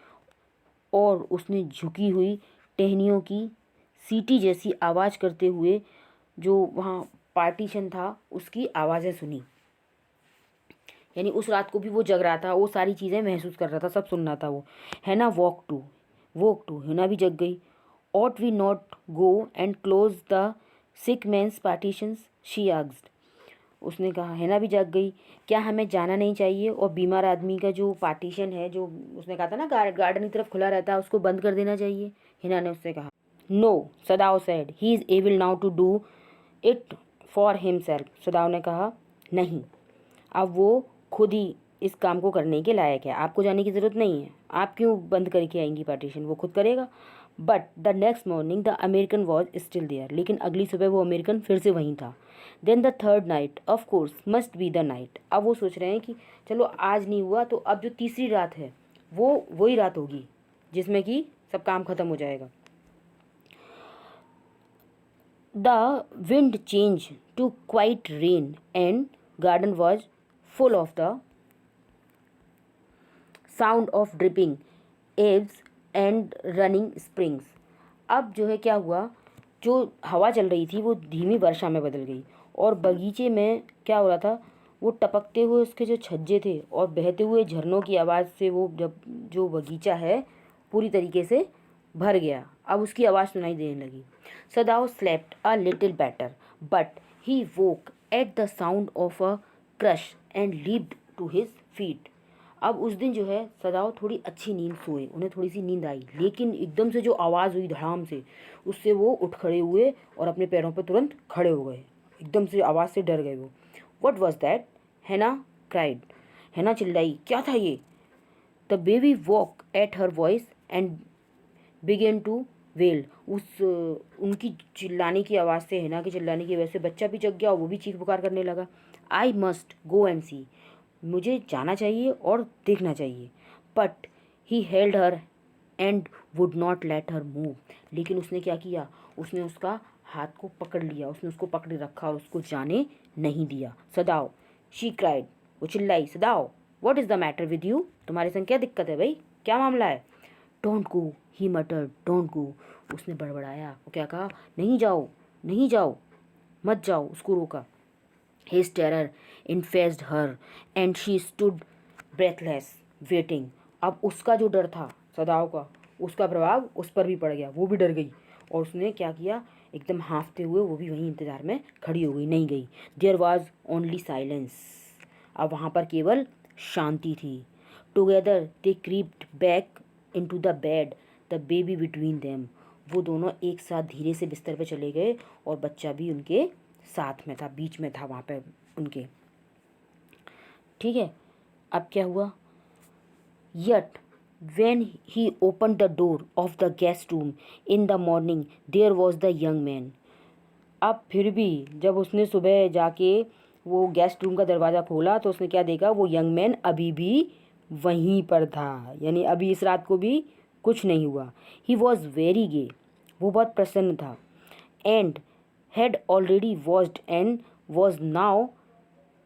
और उसने झुकी हुई टहनियों की सीटी जैसी आवाज़ करते हुए जो वहाँ पार्टीशन था उसकी आवाज़ें सुनी। यानी उस रात को भी वो जग रहा था, वो सारी चीज़ें महसूस कर रहा था, सब सुन रहा था वो। है ना वॉक टू हिना भी जग गई। Ought we not go and close the sick man's partitions she asked. उसने कहा, हिना भी जग गई, क्या हमें जाना नहीं चाहिए और बीमार आदमी का जो पार्टीशन है जो उसने कहा था ना गार्डन की तरफ खुला रहता है उसको बंद कर देना चाहिए। हिना ने उससे कहा। No, Sadao said, he is able now to do it for himself. Sadao ने कहा, नहीं, अब वो खुद ही इस काम को करने के लायक है, आपको जाने की ज़रूरत नहीं है। आप क्यों बंद करके आएंगी पार्टीशन, वो खुद करेगा। But the next morning the American was still there. लेकिन अगली सुबह वो अमेरिकन फिर से वहीं था। Then the third night of course must be the night. अब वो सोच रहे हैं कि चलो आज नहीं हुआ तो अब जो तीसरी रात है वो वही रात होगी जिसमें कि सब काम खत्म हो जाएगा। The wind change to quite rain and garden was full of the sound of dripping eaves and running springs. अब जो है क्या हुआ, जो हवा चल रही थी वो धीमी वर्षा में बदल गई और बगीचे में क्या हो रहा था, वो टपकते हुए उसके जो छज्जे थे और बहते हुए झरनों की आवाज़ से वो जब जो बगीचा है पूरी तरीके से भर गया। अब उसकी आवाज़ सुनाई देने लगी। Sadao slept a little better but he woke at the sound of a crush and leaped to his feet. अब उस दिन जो है सदाओ थोड़ी अच्छी नींद सोए, उन्हें थोड़ी सी नींद आई, लेकिन एकदम से जो आवाज़ हुई धड़ाम से उससे वो उठ खड़े हुए और अपने पैरों पर तुरंत खड़े हो गए। एकदम से आवाज़ से डर गए वो। What was that? Hana cried. Hana चिल्लाई, क्या था ये? The baby woke at her voice and began to wail. उस उनकी चिल्लाने की आवाज़ से, हैना के चिल्लाने की वजह से बच्चा भी जग गया और वो भी चीख पुकार करने लगा। आई मस्ट गो एंड सी। मुझे जाना चाहिए और देखना चाहिए। But he held her and would not let her move. लेकिन उसने क्या किया, उसने उसका हाथ को पकड़ लिया, उसने उसको पकड़ रखा और उसको जाने नहीं दिया। सदाओ, शी क्राइड, वो चिल्लाई, Sadao what is the matter with you? तुम्हारे संग क्या दिक्कत है भाई, क्या मामला है? Don't go, he muttered, don't go. उसने बड़बड़ाया, वो क्या कहा, नहीं जाओ, नहीं जाओ, मत जाओ, उसको रोका। His terror infested her and she stood breathless, waiting. अब उसका जो डर था सदाओ का, उसका प्रभाव उस पर भी पड़ गया, वो भी डर गई और उसने क्या किया, एकदम हाँफते हुए वो भी वहीं इंतज़ार में खड़ी हो गई, नहीं गई। There was only silence. अब वहाँ पर केवल शांति थी। Together they crept back into the bed, the baby between them. वो दोनों एक साथ धीरे से बिस्तर पे चले गए और बच्चा भी उनके साथ में था, बीच में था वहाँ पे उनके। ठीक है, अब क्या हुआ? Yet when he opened the door of the guest room in the morning there was the young man. अब फिर भी जब उसने सुबह जाके वो गेस्ट रूम का दरवाज़ा खोला तो उसने क्या देखा, वो यंग मैन अभी भी वहीं पर था, यानी अभी इस रात को भी कुछ नहीं हुआ। ही वॉज वेरी गे, वो बहुत प्रसन्न था। And had already washed and was now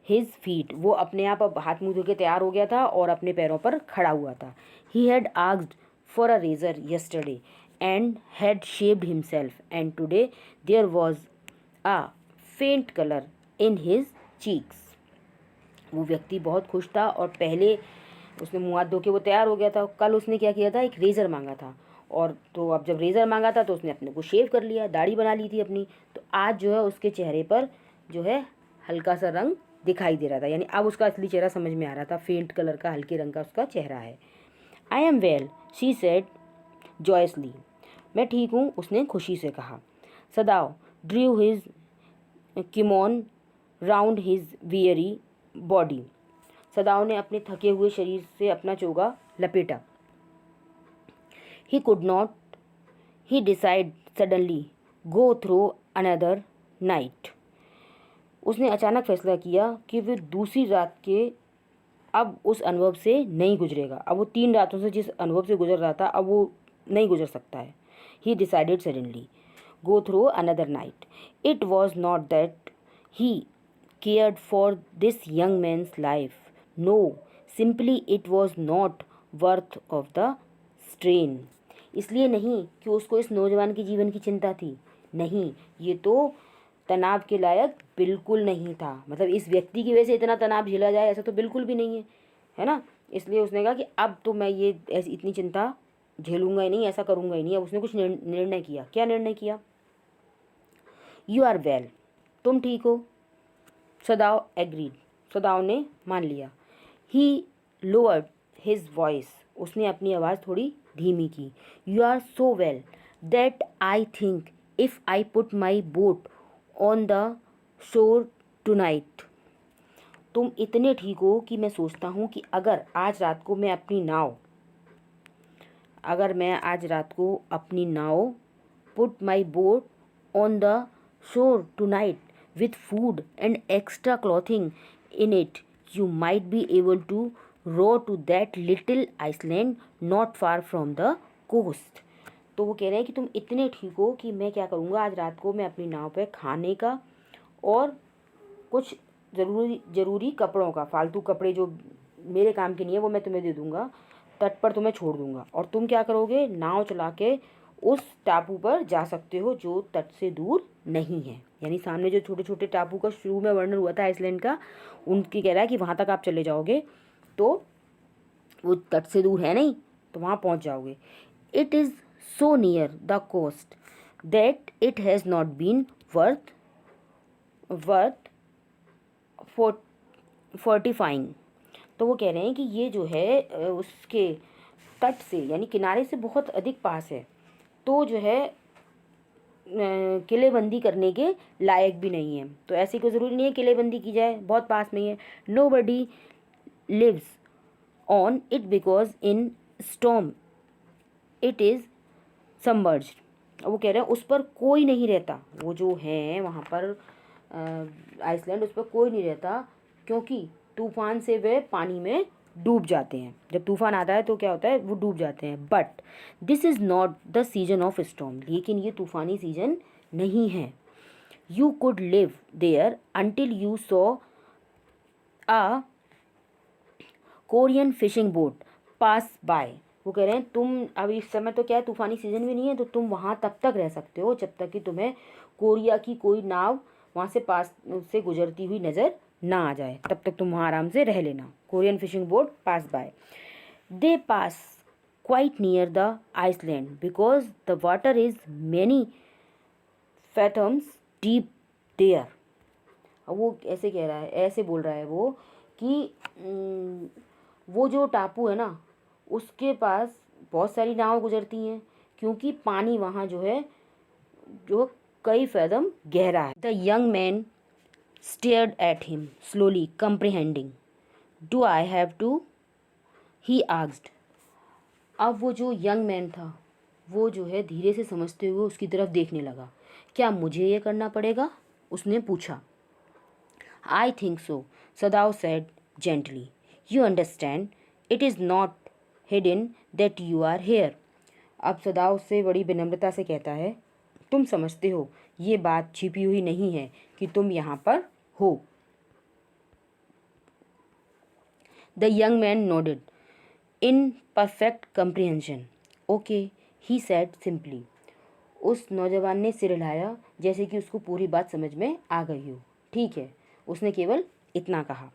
his feet, वो अपने आप अब हाथ मुँह धो के तैयार हो गया था और अपने पैरों पर खड़ा हुआ था। He had asked for a razor yesterday and had shaved himself and today there was a faint color in his cheeks. वो व्यक्ति बहुत खुश था और पहले उसने मुँह हाथ धो के वो तैयार हो गया था। कल उसने क्या किया था, एक रेज़र मांगा था और तो अब जब रेज़र मांगा था तो उसने अपने को शेव कर लिया, दाढ़ी बना ली थी अपनी, तो आज जो है उसके चेहरे पर जो है हल्का सा रंग दिखाई दे रहा था, यानी अब उसका असली चेहरा समझ में आ रहा था, फेंट कलर का हल्के रंग का उसका चेहरा है। I am well she said joyously, मैं ठीक हूँ उसने खुशी से कहा। Sadao drew his kimono round his weary body, Sadao ने अपने थके हुए शरीर से अपना चोगा लपेटा। He could not he decide suddenly go through another night, उसने अचानक फैसला किया कि वह दूसरी रात के अब उस अनुभव से नहीं गुजरेगा। अब वो 3 रातों से जिस अनुभव से गुजर रहा था अब वो नहीं गुजर सकता है। He decided suddenly go through another night, it was not that he cared for this young man's life, no, simply it was not worth of the strain, इसलिए नहीं कि उसको इस नौजवान के जीवन की चिंता थी, नहीं, ये तो तनाव के लायक बिल्कुल नहीं था, मतलब इस व्यक्ति की वजह से इतना तनाव झेला जाए ऐसा तो बिल्कुल भी नहीं है ना। इसलिए उसने कहा कि अब तो मैं ये ऐसी इतनी चिंता झेलूंगा ही नहीं, ऐसा करूंगा ही नहीं। अब उसने कुछ निर्णय किया। क्या निर्णय किया? यू आर वेल, तुम ठीक हो। सदाव एग्रीड, सदाव ने मान लिया। ही लोअर्ड हिज वॉइस, उसने अपनी आवाज़ थोड़ी धीमी की। You are so well that I think if I put my boat on the shore tonight, तुम इतने ठीक हो कि मैं सोचता हूँ कि अगर मैं आज रात को अपनी नाव put my boat on the shore tonight with food and extra clothing in it, you might be able to row to that little island not far from the coast. तो वो कह रहे हैं कि तुम इतने ठीक हो कि मैं क्या करूँगा, आज रात को मैं अपनी नाव पे खाने का और कुछ ज़रूरी कपड़ों का, फालतू कपड़े जो मेरे काम के नहीं है वो मैं तुम्हें दे दूँगा, तट पर तुम्हें छोड़ दूँगा और तुम क्या करोगे, नाव चला के उस टापू पर जा सकते हो जो तट से दूर नहीं है। यानी सामने जो छोटे छोटे टापू का शुरू में वर्णन हुआ था आइसलैंड का, उनकी कह रहा है कि वहाँ तक आप चले जाओगे तो वो तट से दूर है नहीं, तो वहाँ पहुँच जाओगे। It is so near the coast that it has not been worth fortifying, तो वो कह रहे हैं कि ये जो है उसके तट से यानी किनारे से बहुत अधिक पास है, तो जो है किलेबंदी करने के लायक भी नहीं है। तो ऐसी कोई ज़रूरी नहीं है किलेबंदी की जाए, बहुत पास में ही है। Nobody lives on it because in storm it is submerged. वो कह रहे हैं उस पर कोई नहीं रहता, वो जो है वहाँ पर आइसलैंड, उस पर कोई नहीं रहता क्योंकि तूफान से वे पानी में डूब जाते हैं। जब तूफान आता है तो क्या होता है, वो डूब जाते हैं। But this is not the season of storm, लेकिन ये तूफ़ानी सीजन नहीं है। You could live there until you saw a Korean fishing boat pass by. वो कह रहे हैं तुम अब इस समय तो क्या है, तूफ़ानी सीज़न भी नहीं है, तो तुम वहाँ तब तक रह सकते हो जब तक कि तुम्हें कोरिया की कोई नाव वहाँ से पास से गुजरती हुई नज़र ना आ जाए, तब तक तुम वहाँ आराम से रह लेना। Korean fishing boat pass by. They pass quite near the island because the water is many fathoms deep there. अब वो ऐसे कह रहा है, ऐसे बोल रहा है वो कि वो जो टापू है ना उसके पास बहुत सारी नाव गुजरती हैं क्योंकि पानी वहाँ जो है जो कई फैदम गहरा है। The young man stared at him slowly comprehending, do I have to, he asked. अब वो जो यंग मैन था वो जो है धीरे से समझते हुए उसकी तरफ देखने लगा। क्या मुझे ये करना पड़ेगा, उसने पूछा। I think so, Sadao said gently, you understand it is not hidden that you are here. अब सदाव उससे बड़ी विनम्रता से कहता है, तुम समझते हो ये बात छिपी हुई नहीं है कि तुम यहाँ पर हो। The young man nodded in perfect comprehension. Okay, he said simply. उस नौजवान ने सिर हिलाया जैसे कि उसको पूरी बात समझ में आ गई हो। ठीक है, उसने केवल इतना कहा।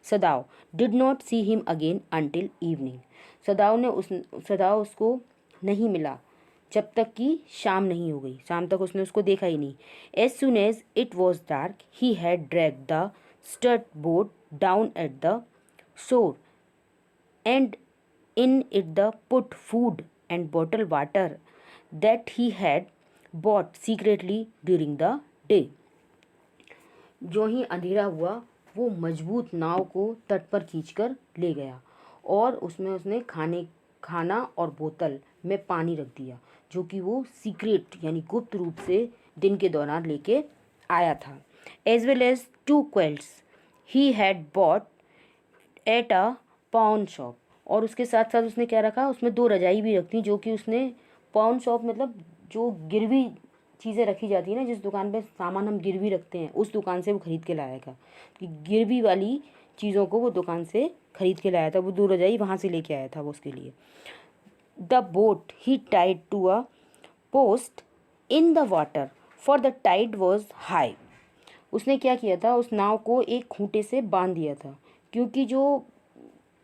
सदाव did not see him again until evening. सदाव उसको नहीं मिला जब तक कि शाम नहीं हो गई। शाम तक उसने उसको देखा ही नहीं। As soon as it was dark he had drag the stout boat down at the shore and in it the put food and bottled water that he had bought secretly during the day। जो ही अंधेरा हुआ वो मजबूत नाव को तट पर खींचकर ले गया और उसमें उसने खाना और बोतल में पानी रख दिया जो कि वो सीक्रेट यानी गुप्त रूप से दिन के दौरान लेके आया था। As well as 2 quilts he had bought at a pawn shop. और उसके साथ साथ उसने क्या रखा, उसमें 2 रजाई भी रखती जो कि उसने पाउन शॉप मतलब जो गिरवी चीज़ें रखी जाती है ना, जिस दुकान पे सामान हम गिरवी रखते हैं उस दुकान से वो ख़रीद के लाया था कि गिरवी वाली चीज़ों को वो दुकान से ख़रीद के लाया था। वो 2 रजाई वहाँ से लेके आया था वो उसके लिए। The boat he tied to a post in the water for the tide was high. उसने क्या किया था, उस नाव को एक खूंटे से बांध दिया था क्योंकि जो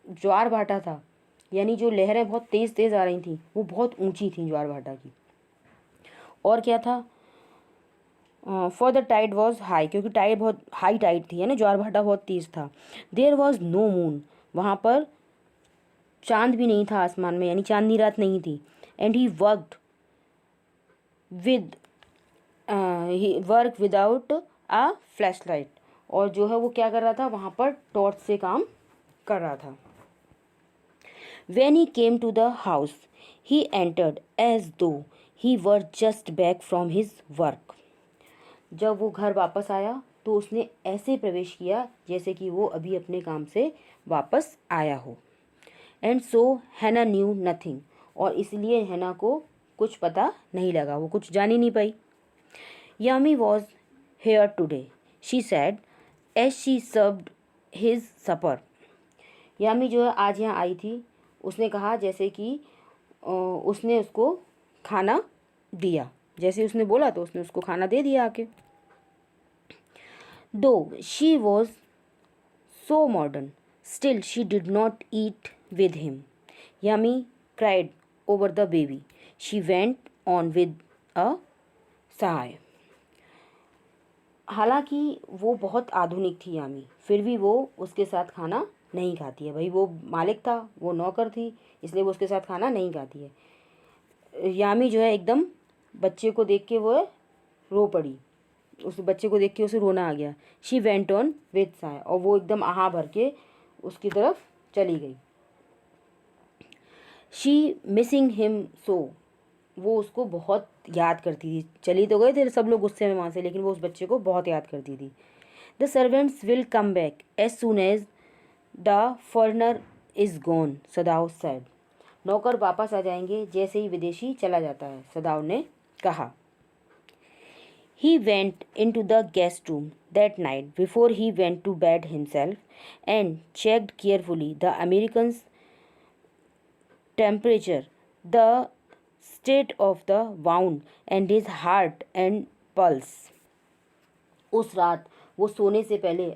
ज्वार भाटा था यानी जो लहरें बहुत तेज़ तेज़ आ रही थी वो बहुत ऊंची थी ज्वार भाटा की। और क्या था, for the tide was high क्योंकि टाइड बहुत हाई टाइड थी है ना, ज्वार भाटा बहुत तेज़ था। देयर वॉज नो मून, वहाँ पर चांद भी नहीं था आसमान में यानी चांदनी रात नहीं थी। And he work without a flash light, और जो है वो क्या कर रहा था, वहाँ पर टॉर्च से काम कर रहा था। When he came to the house, he entered as though he were just back from his work। जब वो घर वापस आया तो उसने ऐसे प्रवेश किया जैसे कि वो अभी अपने काम से वापस आया हो। एंड सो हैना न्यू नथिंग, और इसलिए हैना को कुछ पता नहीं लगा, वो कुछ जान ही नहीं पाई। Yumi was here today she said as she served his supper. Yumi जो है आज यहाँ आई थी, उसने कहा जैसे कि उसने उसको खाना दिया, जैसे उसने बोला तो उसने उसको खाना दे दिया आके। Though she was so modern still she did not eat with him. Yumi cried over the baby she went on with a sigh. हालांकि वो बहुत आधुनिक थी यामी, फिर भी वो उसके साथ खाना नहीं खाती है। भाई वो मालिक था, वो नौकर थी, इसलिए वो उसके साथ खाना नहीं खाती है। यामी जो है एकदम बच्चे को देख के वो रो पड़ी, उस बच्चे को देख के उसे रोना आ गया। She went on with Sai, और वो एकदम आहा भर के उसकी तरफ चली गई। शी मिसिंग हिम सो, वो उसको बहुत याद करती थी। चली तो गए थे सब लोग गुस्से में वहाँ से, लेकिन वो उस बच्चे को बहुत याद करती थी। The servants will come back as soon as the foreigner is gone, Sadao said. नौकर वापस आ जाएंगे जैसे ही विदेशी चला जाता है, सदाव ने कहा। He went into the guest room that night before he went to bed himself and checked carefully the American's temperature, the state of the wound and his heart and pulse। उस रात वो सोने से पहले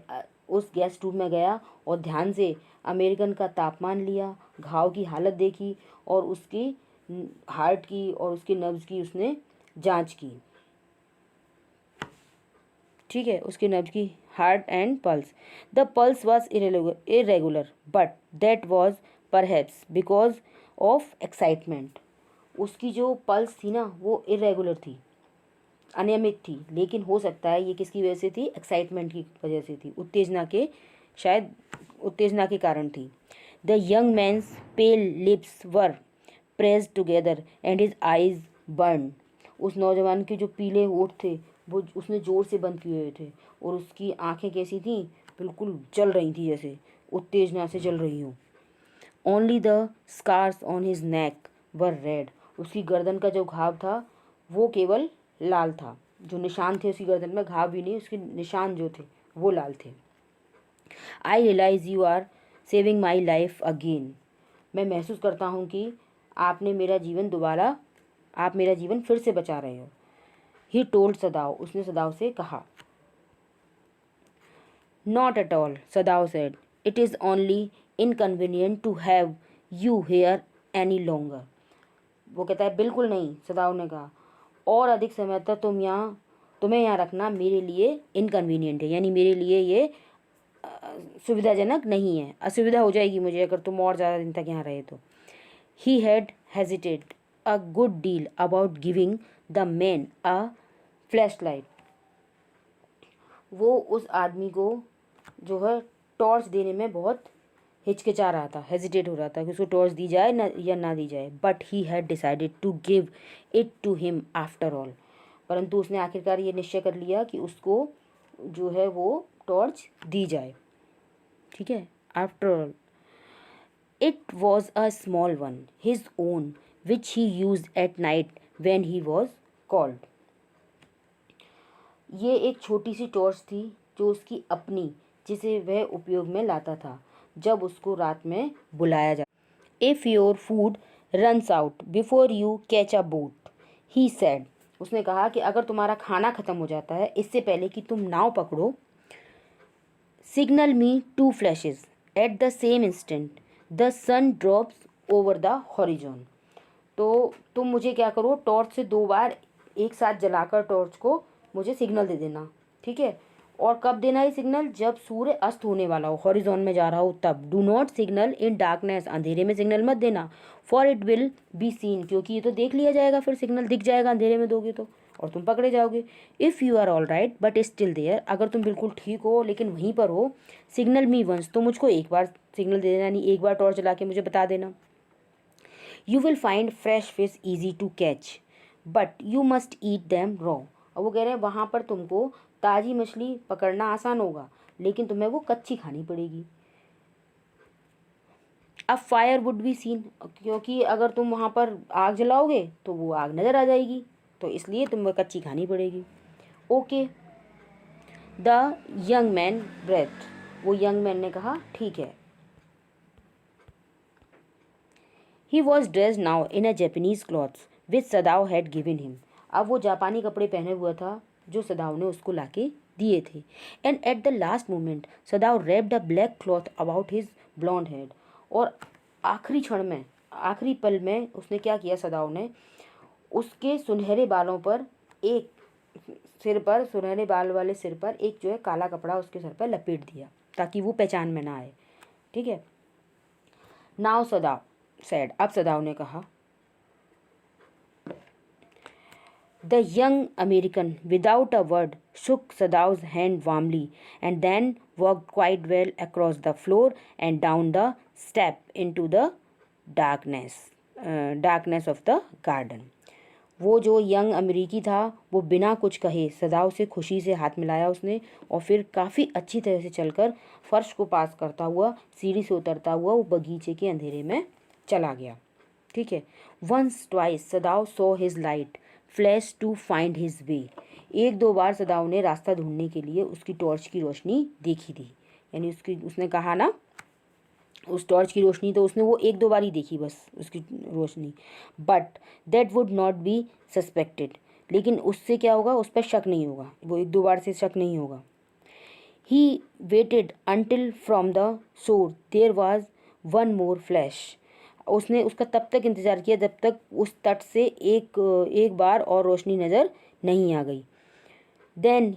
उस गेस्ट रूम में गया और ध्यान से अमेरिकन का तापमान लिया, घाव की हालत देखी और उसकी हार्ट की और उसके नब्ज़ की उसने जांच की। ठीक है, उसकी नब्ज़ की heart and pulse. The pulse was irregular but that was perhaps because of excitement. उसकी जो पल्स थी ना वो इरेगुलर थी, अनियमित थी, लेकिन हो सकता है ये किसकी वजह से थी, एक्साइटमेंट की वजह से थी, उत्तेजना के, शायद उत्तेजना के कारण थी। The young man's pale lips were pressed together and his eyes burn. उस नौजवान के जो पीले होठ थे वो उसने ज़ोर से बंद किए हुए थे और उसकी आंखें कैसी थीं, बिल्कुल जल रही थी, जैसे उत्तेजना से जल रही हूँ। Only the scars on his neck were red. उसकी गर्दन का जो घाव था वो केवल लाल था, जो निशान थे उसकी गर्दन में, घाव भी नहीं, उसके निशान जो थे वो लाल थे। I realize you are saving my life again. मैं महसूस करता हूँ कि आपने मेरा जीवन दोबारा, आप मेरा जीवन फिर से बचा रहे हो। ही टोल्ड सदाव, उसने सदाव से कहा। Not at all, Sadao said, it is only inconvenient to have you here any longer. वो कहता है बिल्कुल नहीं, सदाव ने कहा, और अधिक समय तक तुम्हें यहाँ रखना मेरे लिए इनकन्वीनियंट है, यानी मेरे लिए ये सुविधाजनक नहीं है, असुविधा हो जाएगी मुझे अगर तुम और ज़्यादा दिन तक यहाँ रहे तो। He had hesitated a good deal about giving the man a flashlight. वो उस आदमी को जो है टॉर्च देने में बहुत हिचकिचा रहा था, हेजिटेट हो रहा था कि उसको टॉर्च दी जाए ना या ना दी जाए। But he had decided to give it to him after all. परंतु उसने आखिरकार ये निश्चय कर लिया कि उसको जो है वो टॉर्च दी जाए। ठीक है, after all it was a small one, his own, which he use at night when he was called. ये एक छोटी सी टॉर्च थी जो उसकी अपनी, जिसे वह उपयोग में लाता था जब उसको रात में बुलाया जा। If your food runs out before you catch a boat, he said. उसने कहा कि अगर तुम्हारा खाना ख़त्म हो जाता है इससे पहले कि तुम नाव पकड़ो, signal me two flashes at the same instant the sun drops over the horizon. तो तुम मुझे क्या करो, टॉर्च से 2 बार एक साथ जलाकर टॉर्च को मुझे सिग्नल दे देना। ठीक है, और कब देना है सिग्नल, जब सूर्य अस्त होने वाला हो, हॉरिजॉन में जा रहा हो तब। Do not signal in darkness, अंधेरे में सिग्नल मत देना। For it will be seen, क्योंकि ये तो देख लिया जाएगा, फिर सिग्नल दिख जाएगा अंधेरे में दोगे तो, और तुम पकड़े जाओगे। If you are all right but still there, अगर तुम बिल्कुल ठीक हो लेकिन वहीं पर हो, सिग्नल मी वंस, तो मुझको एक बार सिग्नल दे देना, यानी एक बार टॉर्च जला के मुझे बता देना। You will find fresh fish easy to catch but you must eat them raw. और वो कह रहे हैं वहाँ पर तुमको ताज़ी मछली पकड़ना आसान होगा लेकिन तुम्हें वो कच्ची खानी पड़ेगी। अब फायर वुड बी सीन, क्योंकि अगर तुम वहाँ पर आग जलाओगे तो वो आग नज़र आ जाएगी, तो इसलिए तुम्हें कच्ची खानी पड़ेगी। Okay, the young man breath, वो यंग मैन ने कहा ठीक है। He was dressed now in a Japanese clothes which Sadao had given him. अब वो जापानी कपड़े पहने हुआ था जो सदाव ने उसको लाके दिए थे। And at the last moment Sadao wrapped a black cloth about his blond head. और आखिरी क्षण में, आखिरी पल में उसने क्या किया, सदाव ने उसके सुनहरे बालों पर एक सिर पर, सुनहरे बाल वाले सिर पर एक जो है काला कपड़ा उसके सर पर लपेट दिया ताकि वो पहचान में ना आए। ठीक है, नाउ सदाव सैड, अब सदाव ने कहा। The young American without a word shook Sadav's hand warmly and then walked quite well across the floor and down the step into the darkness of the garden. वो जो यंग अमेरिकी था वो बिना कुछ कहे सदाव से खुशी से हाथ मिलाया उसने, और फिर काफ़ी अच्छी तरह से चलकर फर्श को पास करता हुआ सीढ़ी से उतरता हुआ वो बगीचे के अंधेरे में चला गया। ठीक है, once twice Sadao saw his light flash to find his way. एक दो बार सदाव ने रास्ता ढूंढने के लिए उसकी टॉर्च की रोशनी देखी थी, यानी उसने कहा ना उस टॉर्च की रोशनी, तो उसने वो एक दो बार ही देखी बस उसकी रोशनी। But that would not be suspected, लेकिन उससे क्या होगा, उस पर शक नहीं होगा, वो एक दो बार से शक नहीं होगा। He waited until from the shore there was one more flash. उसने उसका तब तक इंतज़ार किया जब तक उस तट से एक बार और रोशनी नज़र नहीं आ गई। Then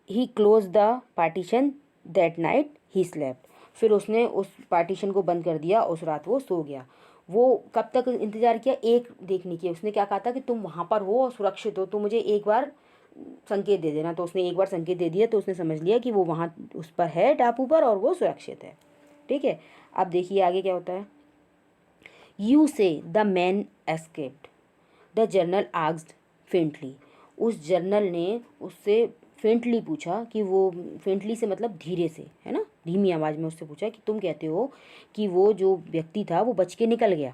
he close the partition that night he slept. फिर उसने उस पार्टीशन को बंद कर दिया, उस रात वो सो गया। वो कब तक इंतज़ार किया, एक देखने की। उसने क्या कहा था कि तुम वहाँ पर हो और सुरक्षित हो तो मुझे एक बार संकेत दे देना, तो उसने एक बार संकेत दे दिया, तो उसने समझ लिया कि वो वहाँ उस पर है टापू पर और वो सुरक्षित है। ठीक है, अब देखिए आगे क्या होता है। यू से the man escaped, the journal asked faintly. उस जर्नल ने उससे फेंटली पूछा कि वो, फेंटली से मतलब धीरे से, है ना, धीमी आवाज़ में उससे पूछा कि तुम कहते हो कि वो जो व्यक्ति था वो बच के निकल गया।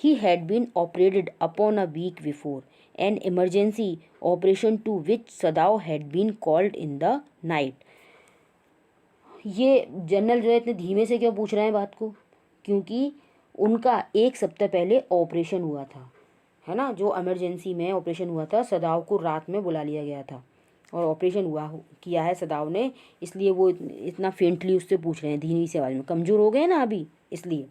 He had been operated upon a week before, an emergency operation to which Sadao had been called in the night. ये जनरल जो है इतने धीमे से क्यों पूछ रहे हैं बात को, क्योंकि उनका एक सप्ताह पहले ऑपरेशन हुआ था, है ना, जो इमरजेंसी में ऑपरेशन हुआ था, सदाव को रात में बुला लिया गया था और ऑपरेशन किया है सदाव ने, इसलिए वो इतना फेंटली उससे पूछ रहे हैं, धीमी सी आवाज़ में, कमज़ोर हो गए ना अभी इसलिए।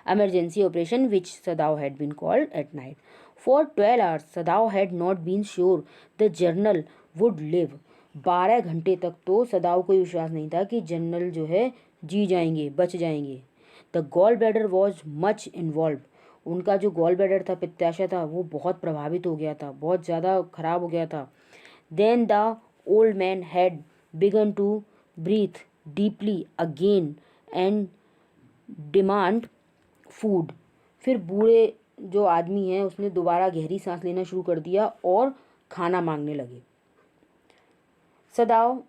emergency operation which Sadao had been called at night. For 12 hours, Sadao had not been sure the general would live. 12 घंटे तक तो सदाव को विश्वास नहीं था कि जनरल जो है जी जाएंगे, बच जाएंगे. The gall bladder was much involve. उनका जो गॉल ब्लैडर था, पित्ताशय था, वो बहुत प्रभावित हो गया था, बहुत ज़्यादा खराब हो गया था. Then the old man had began to breathe deeply again and demand food. फिर बूढ़े जो आदमी हैं उसने दोबारा गहरी सांस लेना शुरू कर दिया और खाना मांगने लगे. Sadao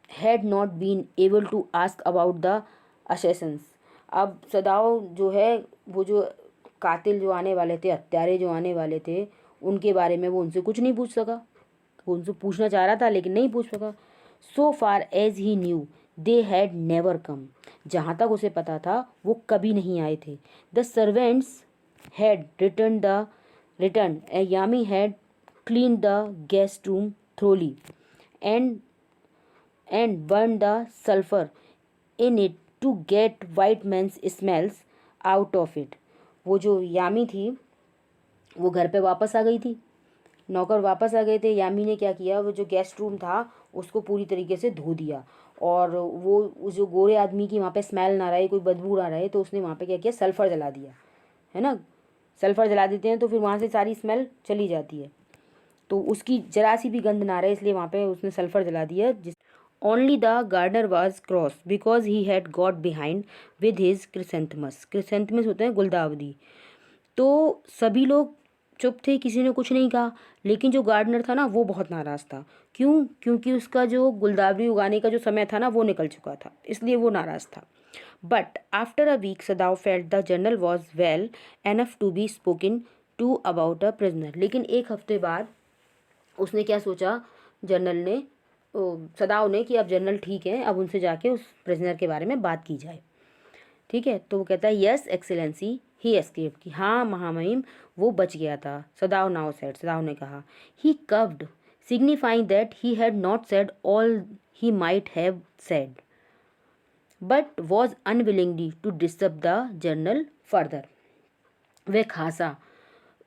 had not been able to ask about the assassins. अब सदाव जो है, वो जो कातिल जो आने वाले थे, हत्यारे जो आने वाले थे, उनके बारे में वो उनसे कुछ नहीं पूछ सका. वो उनसे पूछना चाह रहा था लेकिन नहीं पूछ सका. So far as he knew they had never come. जहाँ तक उसे पता था वो कभी नहीं आए थे. The servants had return Yumi had clean the guest room thoroughly and burn the sulfur in it to get white man's smells out of it. वो जो यामी थी वो घर पे वापस आ गई थी. नौकर वापस आ गए थे. यामी ने क्या किया, वो जो गेस्ट रूम था उसको पूरी तरीके से धो दिया और वो जो गोरे आदमी की वहाँ पे स्मेल ना रहे, कोई बदबू ना रहे, तो उसने वहाँ पे क्या किया, सल्फ़र जला दिया. है ना, सल्फ़र जला देते हैं तो फिर वहाँ से सारी स्मेल चली जाती है, तो उसकी जरा सी भी गंध ना रहे, इसलिए वहाँ पे उसने सल्फ़र जला दिया. जिस only the gardener was cross because he had got behind with his chrysanthemums. Chrysanthemums होते हैं गुलदावदी. तो सभी लोग चुप थे, किसी ने कुछ नहीं कहा. लेकिन जो गार्डनर था ना वो बहुत नाराज़ था. क्यों? क्योंकि उसका जो गुलदावरी उगाने का जो समय था ना वो निकल चुका था, इसलिए वो नाराज़ था. But after a week Sadao felt the general was well enough to be spoken to about a prisoner. लेकिन एक हफ्ते बाद उसने क्या सोचा, जनरल ने, सदाव ने, कि अब जनरल ठीक है, अब उनसे जाके उस प्रिजनर के बारे में बात की जाए. ठीक है, तो वो कहता है यस एक्सेलेंसी ही एस्केप, कि हाँ महामहिम वो बच गया था. सदाव नाउ सेड, सदाव ने कहा. He coughed signifying that he had not said all he might have said but was unwillingly to disturb the general further. वह खासा,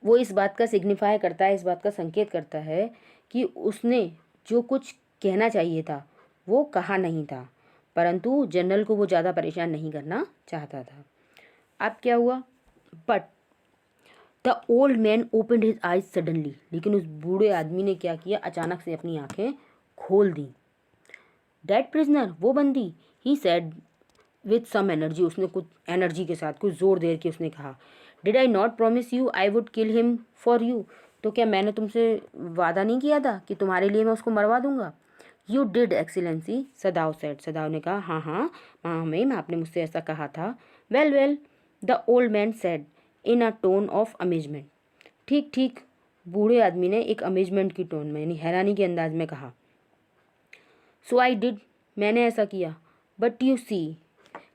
वो इस बात का सिग्निफाई करता है, इस बात का संकेत करता है कि उसने जो कुछ कहना चाहिए था वो कहा नहीं था, परंतु जनरल को वो ज़्यादा परेशान नहीं करना चाहता था. अब क्या हुआ, but the old man opened his eyes suddenly. लेकिन उस बूढ़े आदमी ने क्या किया, अचानक से अपनी आंखें खोल दी. दैट प्रिजनर, वो बंदी, he said with some energy. उसने कुछ एनर्जी के साथ, कुछ जोर दे के उसने कहा, did I not promise you I would kill him for you. तो क्या मैंने तुमसे वादा नहीं किया था कि तुम्हारे लिए मैं उसको मरवा दूंगा. You did excellency, सदाव said. Sadao ने कहा, हाँ हाँ महामहिम, आपने मुझसे ऐसा कहा था. Well well, the old man said in a tone of amazement. ठीक ठीक, बूढ़े आदमी ने एक अमेजमेंट की टोन में, यानी हैरानी के अंदाज में कहा. सो आई डिड, मैंने ऐसा किया. बट यू सी,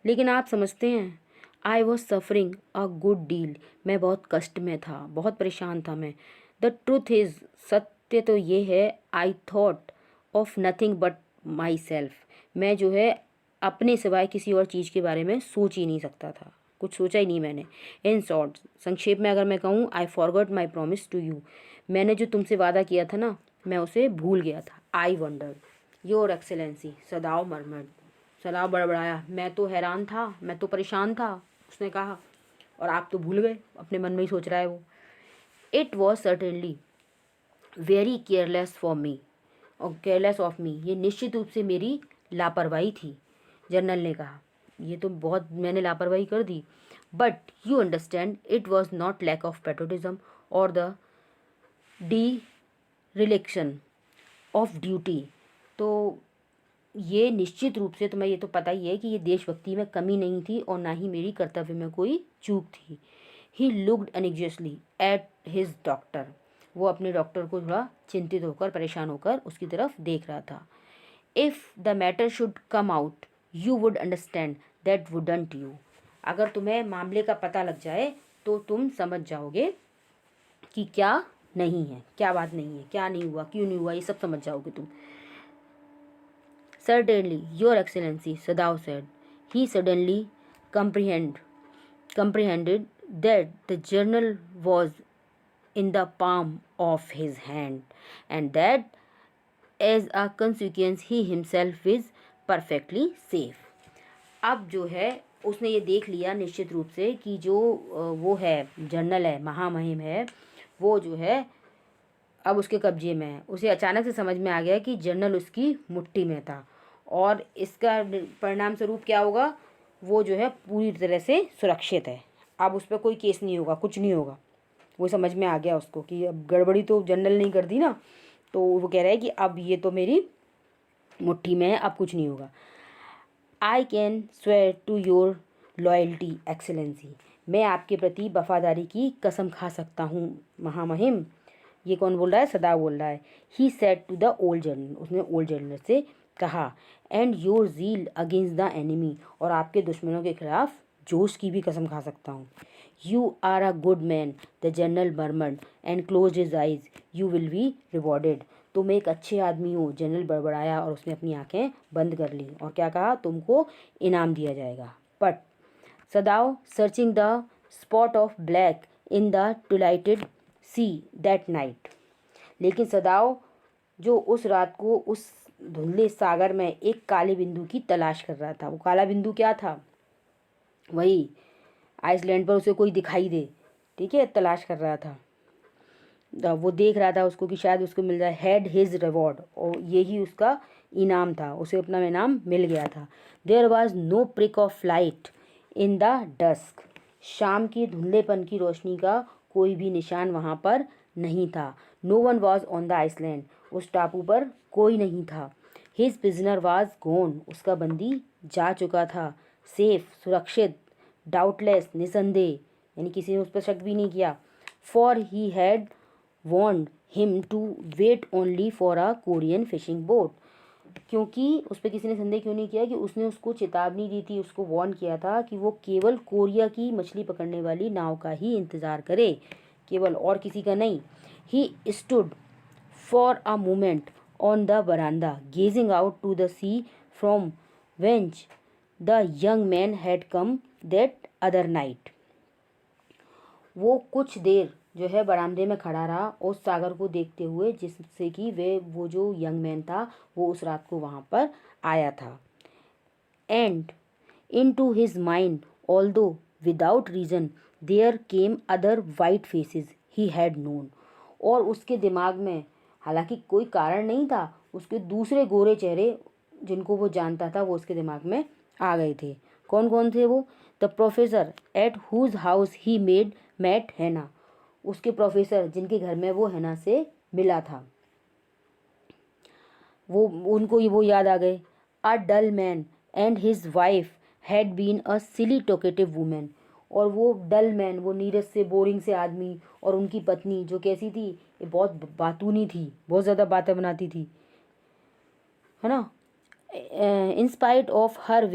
लेकिन आप समझते हैं, I was suffering a good deal, मैं बहुत कष्ट में था, बहुत परेशान था मैं. द ट्रूथ इज़, सत्य तो ये है, I thought of nothing but my self. मैं जो है अपने सिवाय किसी और चीज़ के बारे में सोच ही नहीं सकता था, कुछ सोचा ही नहीं मैंने. इन शॉर्ट, संक्षेप में अगर मैं कहूँ, I forgot my promise to you. मैंने जो तुमसे वादा किया था ना, मैं उसे भूल गया था. I wonder your excellency, Sadao murmured. Sadao बड़बड़ाया, मैं तो हैरान था, मैं तो परेशान था, उसने कहा, और आप तो भूल गए. अपने मन में ही सोच रहा है वो. It was certainly very careless for me, और केयरलेस ऑफ मी, ये निश्चित रूप से मेरी लापरवाही थी. जनरल ने कहा, ये तो बहुत मैंने लापरवाही कर दी. But you understand, it was not lack of patriotism or the dereliction of duty. तो ये निश्चित रूप से, तुम्हें ये तो पता ही है कि ये देशभक्ति में कमी नहीं थी और ना ही मेरी कर्तव्य में कोई चूक थी. He looked anxiously at his doctor. वो अपने डॉक्टर को थोड़ा चिंतित होकर, परेशान होकर उसकी तरफ देख रहा था. If the matter should come out you would understand that wouldn't you. अगर तुम्हें मामले का पता लग जाए तो तुम समझ जाओगे कि क्या नहीं है, क्या बात नहीं है, क्या नहीं हुआ, क्यों नहीं हुआ, ये सब समझ जाओगे तुम. Certainly, Your Excellency, Sadao said. He suddenly comprehended comprehended that the journal was in the palm of his hand, and that as a consequence he himself is perfectly safe. अब जो है उसने ये देख लिया निश्चित रूप से कि जो वो है जर्नल है, महामहिम है, वो जो है अब उसके कब्जे में है। उसे अचानक से समझ में आ गया कि जर्नल उसकी मुट्ठी में था, और इसका परिणाम स्वरूप क्या होगा, वो जो है पूरी तरह से सुरक्षित है। अब उस पर कोई केस नहीं होगा, कुछ नहीं होगा। वो समझ में आ गया उसको कि अब गड़बड़ी तो जर्नल नहीं कर दी ना, तो वो कह रहा है कि अब ये तो मेरी मुट्ठी में है, अब कुछ नहीं होगा। I can swear to your loyalty excellency, मैं आपके प्रति वफादारी की कसम खा सकता हूँ महामहिम। ये कौन बोल रहा है, सदाव बोल रहा है। He said to the old general, उसने ओल्ड जर्नल से कहा। And your zeal against the enemy, और आपके दुश्मनों के खिलाफ जोश की भी कसम खा सकता हूँ। You are a good man, the general murmured and close his eyes, you will be rewarded. तुम एक अच्छे आदमी हो, जनरल बड़बड़ाया और उसने अपनी आंखें बंद कर ली, और क्या कहा, तुमको इनाम दिया जाएगा। But Sadao searching the spot of black in the twilighted sea that night, लेकिन सदाव जो उस रात को उस धुंधले सागर में एक काले बिंदु की तलाश कर रहा था। वो काला बिंदु क्या था, वही आइसलैंड पर उसे कोई दिखाई दे, ठीक है, तलाश कर रहा था। वो देख रहा था उसको कि शायद उसको मिल जाए। हैड हिज रिवॉर्ड, और यही उसका इनाम था, उसे अपना इनाम मिल गया था। There was no prick of light in the dusk, शाम की धुंधलेपन की रोशनी का कोई भी निशान वहाँ पर नहीं था। No one was on the island, उस टापू पर कोई नहीं था। हिज प्रिजनर वॉज गोन, उसका बंदी जा चुका था। सेफ, सुरक्षित। डाउटलेस, निसंदेह, यानी किसी ने उस पर शक भी नहीं किया। For he had warned him to wait only for a Korean fishing boat, क्योंकि उस पर किसी ने संदेह क्यों नहीं किया कि उसने उसको चेतावनी दी थी, उसको वार्न किया था कि वो केवल कोरिया की मछली पकड़ने वाली नाव का ही इंतज़ार करे, केवल और किसी का नहीं। He stood for a moment on the veranda gazing out to the sea from whence the young man had come that other night, वो कुछ देर जो है बरामदे में खड़ा रहा उस सागर को देखते हुए जिससे कि वो जो यंग मैन था वो उस रात को वहाँ पर आया था। And into his mind although without reason there came other white faces he had known, और उसके दिमाग में हालांकि कोई कारण नहीं था, उसके दूसरे गोरे चेहरे जिनको वो जानता था वो उसके दिमाग में आ गए थे। कौन कौन थे वो, the professor at whose house he met Hana, उसके प्रोफेसर जिनके घर में वो हैना से मिला था, वो उनको वो याद आ गए। A dull man and his wife had been a silly talkative women, और वो डल मैन, वो नीरस से बोरिंग से आदमी, और उनकी पत्नी जो कैसी थी, ये बहुत बातूनी थी, बहुत ज़्यादा बातें बनाती थी, है ना। In spite of her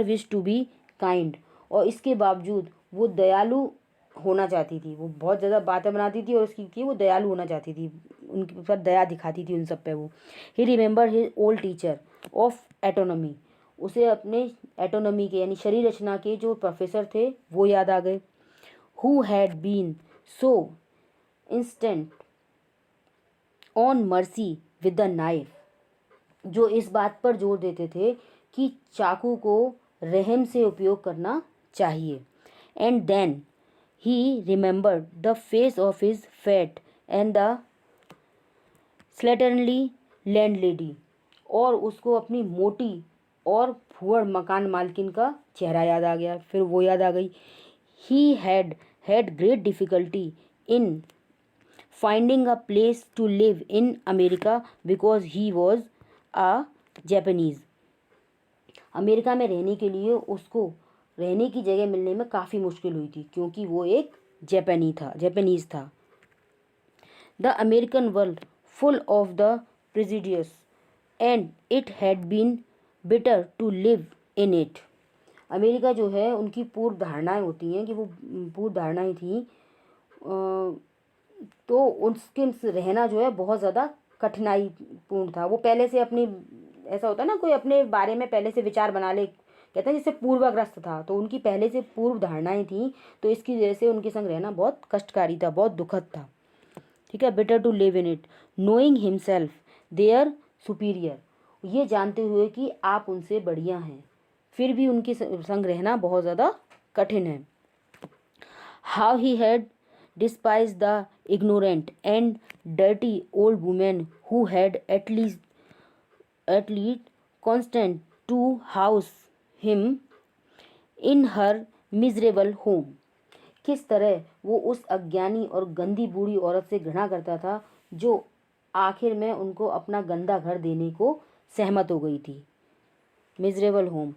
wish to be kind, और इसके बावजूद वो दयालु होना चाहती थी, वो बहुत ज़्यादा बातें बनाती थी और उसकी थी वो दयालु होना चाहती थी, उनके ऊपर दया दिखाती थी उन सब पे वो। He remember his old teacher of anatomy, उसे अपने एटोनॉमी के यानी शरीर रचना के जो प्रोफेसर थे वो याद आ गए। Who had been so instant on mercy with the knife, जो इस बात पर जोर देते थे कि चाकू को रहम से उपयोग करना चाहिए। And then he remembered the face of his fat and the slatternly landlady, और उसको अपनी मोटी और फुहड़ मकान मालकिन का चेहरा याद आ गया, फिर वो याद आ गई। He had great difficulty in finding a place to live in America because he was a Japanese, America में रहने के लिए उसको रहने की जगह मिलने में काफ़ी मुश्किल हुई थी क्योंकि वो एक जापानीज़ था। The American world full of the prejudice and it had been better to live in it, America जो है उनकी पूर्व धारणाएं होती हैं कि वो पूर्व धारणाएं थी, तो उसके रहना जो है बहुत ज़्यादा कठिनाई पूर्ण था। वो पहले से अपनी, ऐसा होता है ना, कोई अपने बारे में पहले से विचार बना ले कहते हैं जैसे पूर्वाग्रस्त था, तो उनकी पहले से पूर्व धारणाएं थी, तो इसकी वजह से उनके संग रहना बहुत कष्टकारी था, बहुत दुखद था। ठीक है, better to live in it knowing himself their superior, ये जानते हुए कि आप उनसे बढ़िया हैं, फिर भी उनके संग रहना बहुत ज़्यादा कठिन है। How he had despise the ignorant and dirty old women who had at least constant to house him in her miserable home, किस तरह वो उस अज्ञानी और गंदी बूढ़ी औरत से घृणा करता था जो आखिर में उनको अपना गंदा घर देने को सहमत हो गई थी। Miserable home,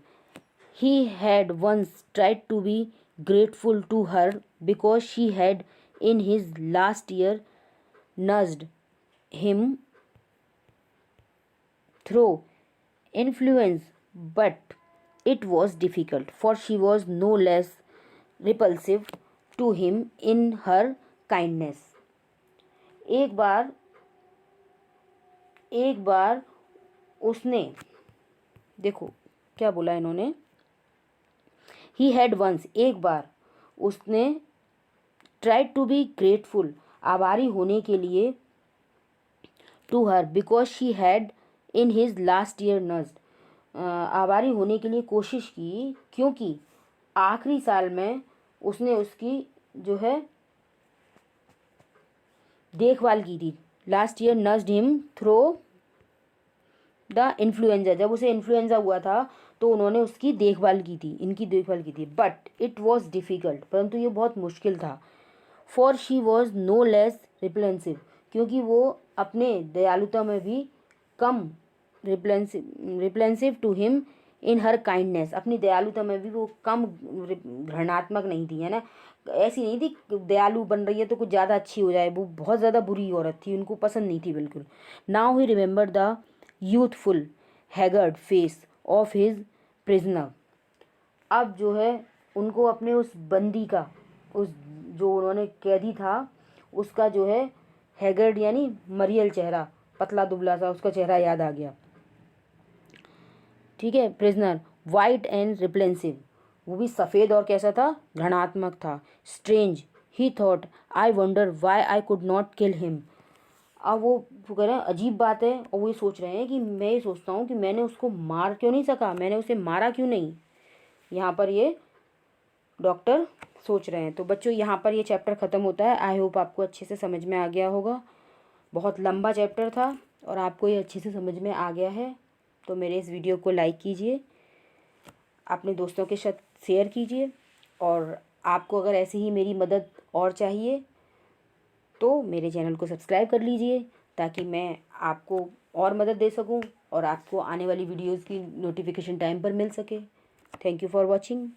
he had once tried to be grateful to her because she had in his last year nursed him through influence, but it was difficult, for she was no less repulsive to him in her kindness. एक बार उसने, देखो क्या बोला इन्होंने, ही हैड वंस, एक बार उसने ट्राइड टू बी ग्रेटफुल, आभारी होने के लिए, to her because she had in his last year nursed, आभारी होने के लिए कोशिश की क्योंकि आखिरी साल में उसने उसकी जो है देखभाल की थी। Last year nursed him through the influenza, जब उसे इन्फ्लुएंजा हुआ था तो उन्होंने उसकी देखभाल की थी, इनकी देखभाल की थी। बट इट वॉज डिफ़िकल्ट, परंतु ये बहुत मुश्किल था। For she was no less repulsive, क्योंकि वो अपने दयालुता में भी कम repulsive to him in her kindness, अपनी दयालुता में भी वो कम घृणात्मक नहीं थी, है ना। ऐसी नहीं थी दयालु बन रही है तो कुछ ज़्यादा अच्छी हो जाए, वो बहुत ज़्यादा बुरी औरत थी, उनको पसंद नहीं थी बिल्कुल। Now he remember the youthful haggard face of his prisoner, अब जो है उनको अपने उस बंदी का, उस जो उन्होंने कैदी था उसका जो है हैगर्ड यानी मरियल चेहरा, पतला दुबला सा उसका चेहरा याद आ गया। ठीक है, प्रिजनर वाइट एंड रिप्लेंसिव, वो भी सफ़ेद और कैसा था, घृणात्मक था। Strange he thought I wonder why I could not kill him, अब वो कह रहे हैं अजीब बात है, और वो ये सोच रहे हैं कि मैं ये सोचता हूँ कि मैंने उसको मार क्यों नहीं सका, मैंने उसे मारा क्यों नहीं, यहाँ पर ये डॉक्टर सोच रहे हैं। तो बच्चों यहाँ पर ये चैप्टर ख़त्म होता है। आई होप आपको अच्छे से समझ में आ गया होगा, बहुत लंबा चैप्टर था और आपको ये अच्छे से समझ में आ गया है। तो मेरे इस वीडियो को लाइक कीजिए, अपने दोस्तों के साथ शेयर कीजिए, और आपको अगर ऐसी ही मेरी मदद और चाहिए तो मेरे चैनल को सब्सक्राइब कर लीजिए, ताकि मैं आपको और मदद दे सकूं और आपको आने वाली वीडियोस की नोटिफिकेशन टाइम पर मिल सके। Thank you for watching.